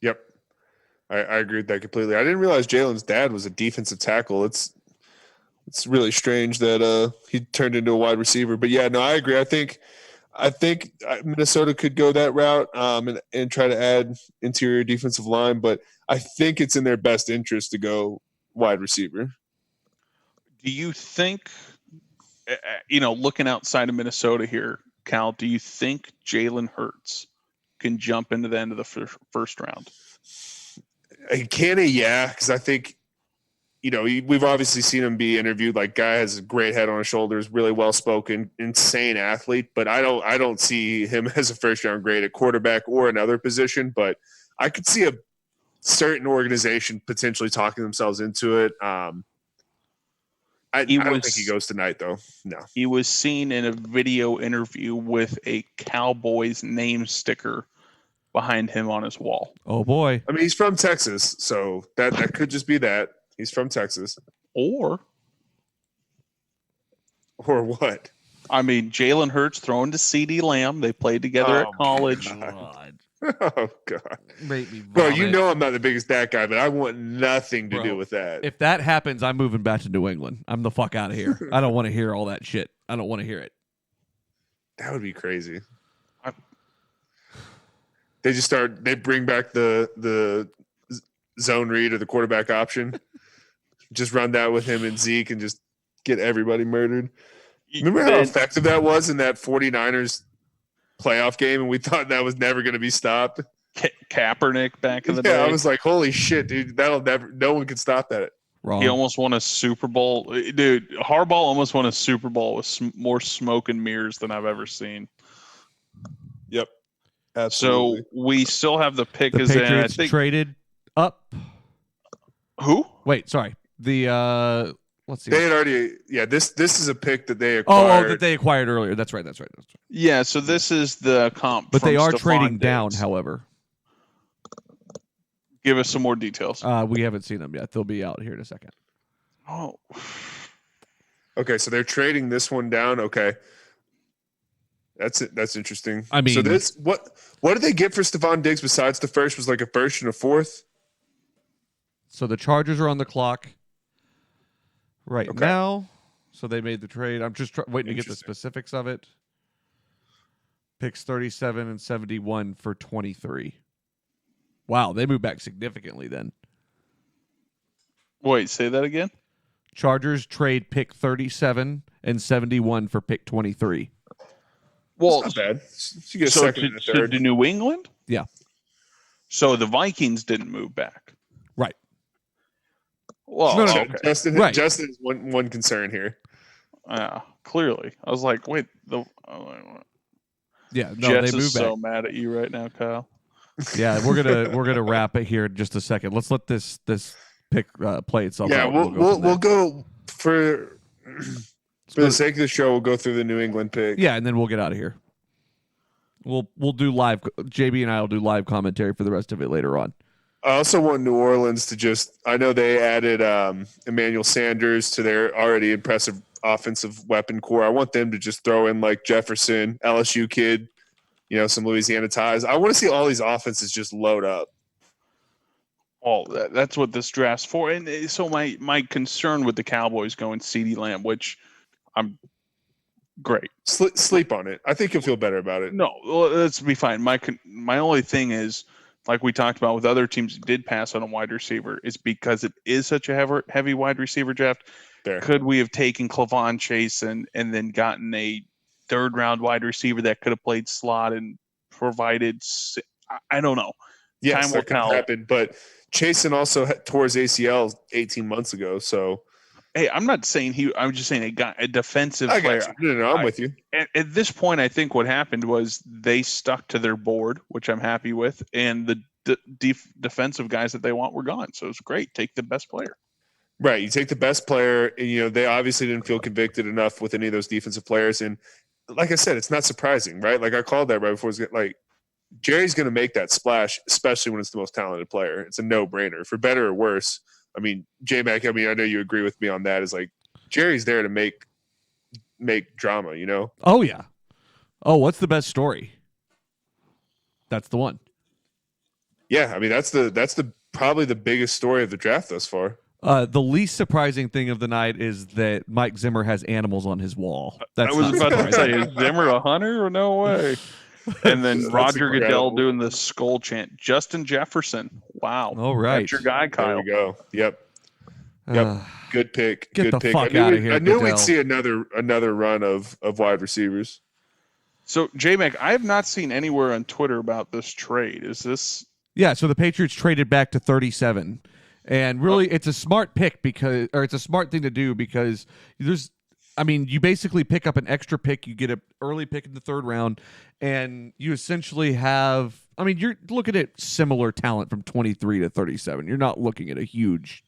Yep. I agree with that completely. I didn't realize Jalen's dad was a defensive tackle. It's really strange that he turned into a wide receiver. But yeah, no, I agree. I think Minnesota could go that route and try to add interior defensive line, but I think it's in their best interest to go wide receiver. Do you think, looking outside of Minnesota here, Cal, do you think Jalen Hurts can jump into the end of the first round? Can he? Yeah, because I think, we've obviously seen him be interviewed. Like, guy has a great head on his shoulders, really well spoken, insane athlete. But I don't see him as a first round grade at quarterback or another position. But I could see a certain organization potentially talking themselves into it. I don't think he goes tonight, though. No, he was seen in a video interview with a Cowboys name sticker behind him on his wall. Oh boy! I mean, he's from Texas, so that could just be that. He's from Texas. Or what? I mean, Jalen Hurts throwing to CeeDee Lamb. They played together at college. God. Oh, God. Bro, I'm not the biggest that guy, but I want nothing to do with that. If that happens, I'm moving back to New England. I'm the fuck out of here. I don't want to hear all that shit. I don't want to hear it. That would be crazy. They bring back the zone read or the quarterback option. Just run that with him and Zeke and just get everybody murdered. Remember how effective that was in that 49ers playoff game, and we thought that was never going to be stopped? Kaepernick back in the day. Yeah, I was like, holy shit, dude, no one can stop that. Wrong. He almost won a Super Bowl. Dude, Harbaugh almost won a Super Bowl with more smoke and mirrors than I've ever seen. Yep. Absolutely. So we still have the pick. The is Patriots traded up. Who? Wait, sorry. Let's see. They had already. Yeah, this is a pick that they acquired. Oh, that they acquired earlier. That's right. Yeah. So this is the comp. But they are Stephon trading Diggs. down, however. Give us some more details. We haven't seen them yet. They'll be out here in a second. Oh. Okay, so they're trading this one down. Okay. That's it. That's interesting. I mean, so this what did they get for Stephon Diggs besides the first? Was like a first and a fourth. So the Chargers are on the clock right now. So they made the trade. I'm just waiting to get the specifics of it. Picks 37 and 71 for 23. Wow, they moved back significantly then. Wait, say that again? Chargers trade pick 37 and 71 for pick 23. Well, not bad. You get a second and a third. To New England? Yeah. So the Vikings didn't move back. Right. Well, no. Okay. Justin is one concern here. Clearly. I was like, wait, yeah, no, Jets they moved is back. so mad at you right now, Kyle. Yeah, we're gonna wrap it here in just a second. Let's let this pick play itself yeah, out. we'll go for. For the sake of the show, we'll go through the New England pick. Yeah, and then we'll get out of here. We'll do live. JB and I will do live commentary for the rest of it later on. I also want New Orleans to just – I know they added Emmanuel Sanders to their already impressive offensive weapon core. I want them to just throw in like Jefferson, LSU kid, some Louisiana ties. I want to see all these offenses just load up. Well, that's what this draft's for. And so my concern with the Cowboys going CeeDee Lamb, which I'm great. Sleep on it. I think you'll feel better about it. No, let's be fine. My only thing is, like we talked about with other teams that did pass on a wide receiver, is because it is such a heavy wide receiver draft. There. Could we have taken Clavon Chase and then gotten a third-round wide receiver that could have played slot and provided – I don't know. Yes, Time will tell. Happen, but – Chasen also tore his ACL 18 months ago, so. Hey, I'm not saying I'm just saying a defensive player. No, I'm with you. At this point, I think what happened was they stuck to their board, which I'm happy with, and the defensive guys that they want were gone. So it's great. Take the best player. Right. You take the best player, and, they obviously didn't feel convicted enough with any of those defensive players. And like I said, it's not surprising, right? Like I called that right before Jerry's going to make that splash, especially when it's the most talented player. It's a no-brainer, for better or worse. I mean, J-Mac, I know you agree with me on that. Is like Jerry's there to make drama, Oh, yeah. Oh, what's the best story? That's the one. Yeah, I mean, that's probably the biggest story of the draft thus far. The least surprising thing of the night is that Mike Zimmer has animals on his wall. I was about to say, is Zimmer a hunter or no way? And then Roger Goodell doing the skull chant. Justin Jefferson. Wow. All right. That's your guy, Kyle. There we go. Yep. Good pick. Get Good the pick. fuck out of here, I knew Goodell. we'd see another run of wide receivers. So, J-Mac, I have not seen anywhere on Twitter about this trade. Is this? Yeah, so the Patriots traded back to 37. And really, it's a smart pick it's a smart thing to do because you basically pick up an extra pick. You get an early pick in the third round, and you essentially have, you're looking at similar talent from 23 to 37. You're not looking at a huge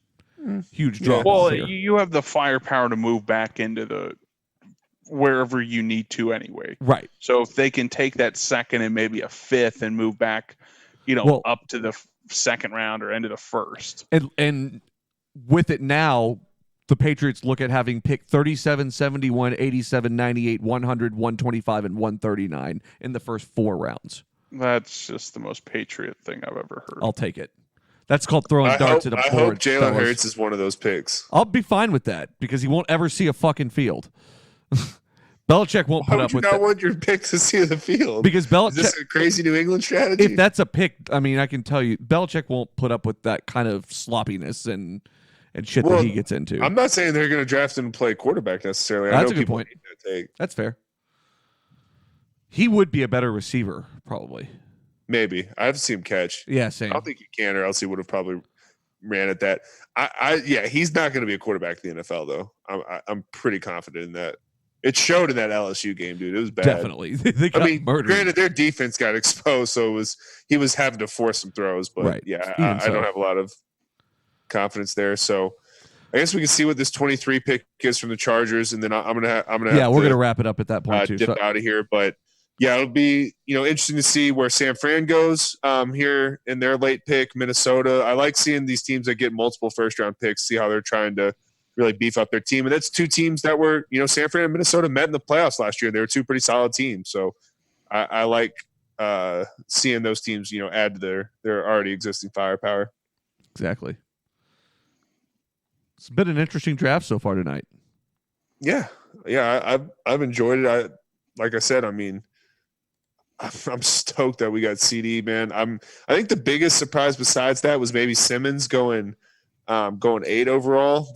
drop. Well, here. you have the firepower to move back into the wherever you need to anyway. Right. So if they can take that second and maybe a fifth and move back, up to the second round or end of the first. And with it now, the Patriots look at having picked 37, 71, 87, 98, 100, 125, and 139 in the first 4 rounds. That's just the most Patriot thing I've ever heard. I'll take it. That's called throwing darts at a board. I hope Jalen Hurts is one of those picks. I'll be fine with that because he won't ever see a fucking field. Belichick won't put up with that. Why would you not want your pick to see the field? Because Belichick. Is this a crazy New England strategy? If that's a pick, I can tell you, Belichick won't put up with that kind of sloppiness and shit that he gets into. I'm not saying they're going to draft him and play quarterback necessarily. That's I know a good people point. hate that take. That's fair. He would be a better receiver, probably. Maybe. I haven't seen him catch. Yeah, same. I don't think he can, or else he would have probably ran at that. He's not going to be a quarterback in the NFL, though. I'm pretty confident in that. It showed in that LSU game, dude. It was bad. Definitely. They got murdered. Granted, their defense got exposed, so he was having to force some throws. But right. I don't have a lot of confidence there. So I guess we can see what this 23 pick is from the Chargers, and then I'm gonna we're gonna wrap it up at that point too. Dip out of here, but yeah, it'll be interesting to see where San Fran goes here in their late pick. Minnesota. I like seeing these teams that get multiple first round picks. See how they're trying to really beef up their team. And that's 2 teams that were, San Fran and Minnesota met in the playoffs last year. They were 2 pretty solid teams. So I like seeing those teams, add to their already existing firepower. Exactly. It's been an interesting draft so far tonight. Yeah. I've enjoyed it. Like I said, I'm stoked that we got CD, man. I think the biggest surprise besides that was maybe Simmons going 8 overall.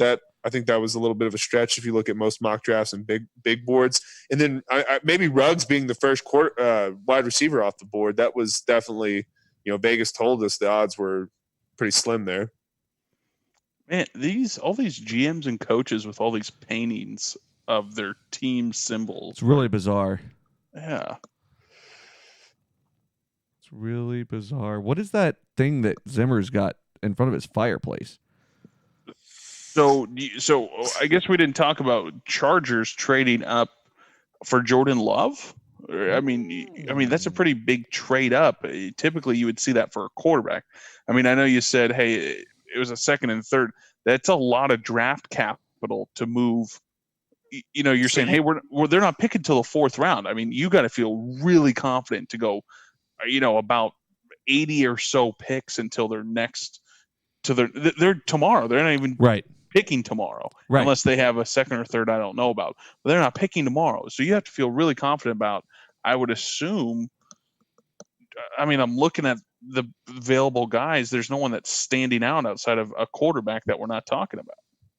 I think that was a little bit of a stretch if you look at most mock drafts and big boards. And then maybe Ruggs being the first wide receiver off the board. That was definitely, Vegas told us the odds were pretty slim there. Man, all these GMs and coaches with all these paintings of their team symbols. It's really bizarre. Yeah. It's really bizarre. What is that thing that Zimmer's got in front of his fireplace? So I guess we didn't talk about Chargers trading up for Jordan Love. I mean that's a pretty big trade up. Typically, you would see that for a quarterback. I mean, I know you said, hey, it was a second and third. That's a lot of draft capital to move. You're saying, hey, they're not picking till the fourth round. I mean, you got to feel really confident to go, about 80 or so picks until their next they're tomorrow. They're not even right picking tomorrow, right. unless they have a second or third I don't know about. But they're not picking tomorrow, so you have to feel really confident about. I would assume. I mean, I'm looking at the available guys. There's no one that's standing out outside of a quarterback that we're not talking about.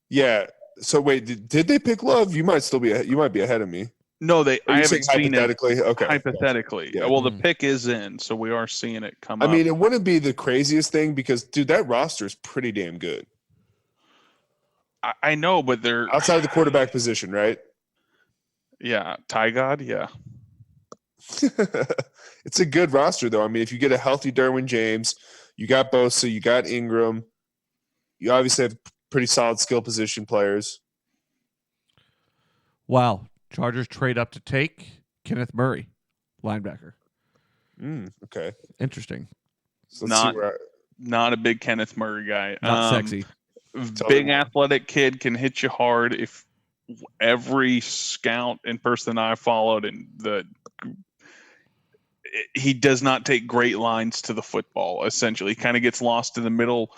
Yeah. So wait, did they pick Love? You might be ahead of me. No, I haven't seen hypothetically? it. Okay. Hypothetically. Yeah. Well, the pick is in, so we are seeing it come up. I mean, it wouldn't be the craziest thing because, dude, that roster is pretty damn good. I know, but they're outside of the quarterback position, right? Yeah, Ty God, yeah. It's a good roster, though. I mean, if you get a healthy Derwin James, you got Bosa, you got Ingram, you obviously have pretty solid skill position players. Wow. Chargers trade up to take Kenneth Murray, linebacker. Okay. Interesting. So let's see not a big Kenneth Murray guy. Not sexy. Big athletic kid, can hit you hard. If every scout and person I followed, he does not take great lines to the football. Essentially, he kind of gets lost in the middle.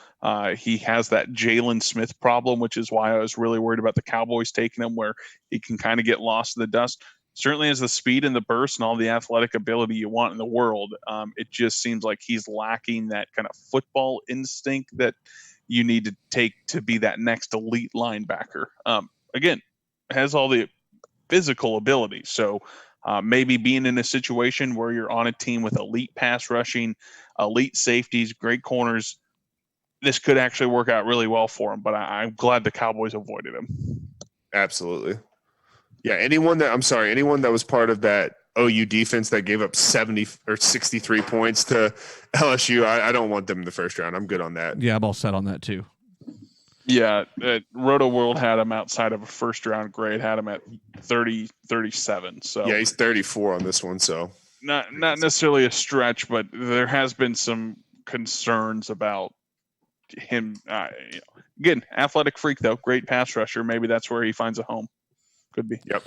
He has that Jalen Smith problem, which is why I was really worried about the Cowboys taking him, where he can kind of get lost in the dust. Certainly has the speed and the burst and all the athletic ability you want in the world. It just seems like he's lacking that kind of football instinct that you need to take to be that next elite linebacker. Again, has all the physical ability. So maybe being in a situation where you're on a team with elite pass rushing, elite safeties, great corners, this could actually work out really well for him. But I'm glad the Cowboys avoided him. Absolutely. Yeah, anyone that was part of that OU defense that gave up 70 or 63 points to LSU, I don't want them in the first round. I'm good on that. Yeah, I'm all set on that too. Yeah, Roto World had him outside of a first round grade, had him at 37. So yeah, he's 34 on this one. So not necessarily a stretch, but there has been some concerns about him. Again, athletic freak though, great pass rusher. Maybe that's where he finds a home. Could be. Yep.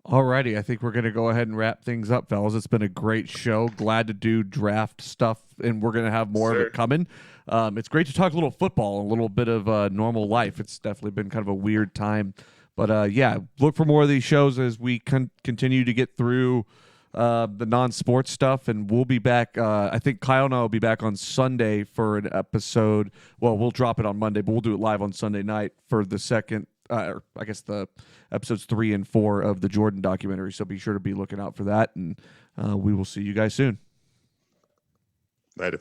Alrighty, I think we're going to go ahead and wrap things up, fellas. It's been a great show. Glad to do draft stuff, and we're going to have more of it coming. It's great to talk a little football, a little bit of normal life. It's definitely been kind of a weird time. But, yeah, look for more of these shows as we continue to get through the non-sports stuff, and we'll be back. I think Kyle and I will be back on Sunday for an episode. Well, we'll drop it on Monday, but we'll do it live on Sunday night for the second I guess the episodes 3 and 4 of the Jordan documentary. So be sure to be looking out for that, and we will see you guys soon. Later.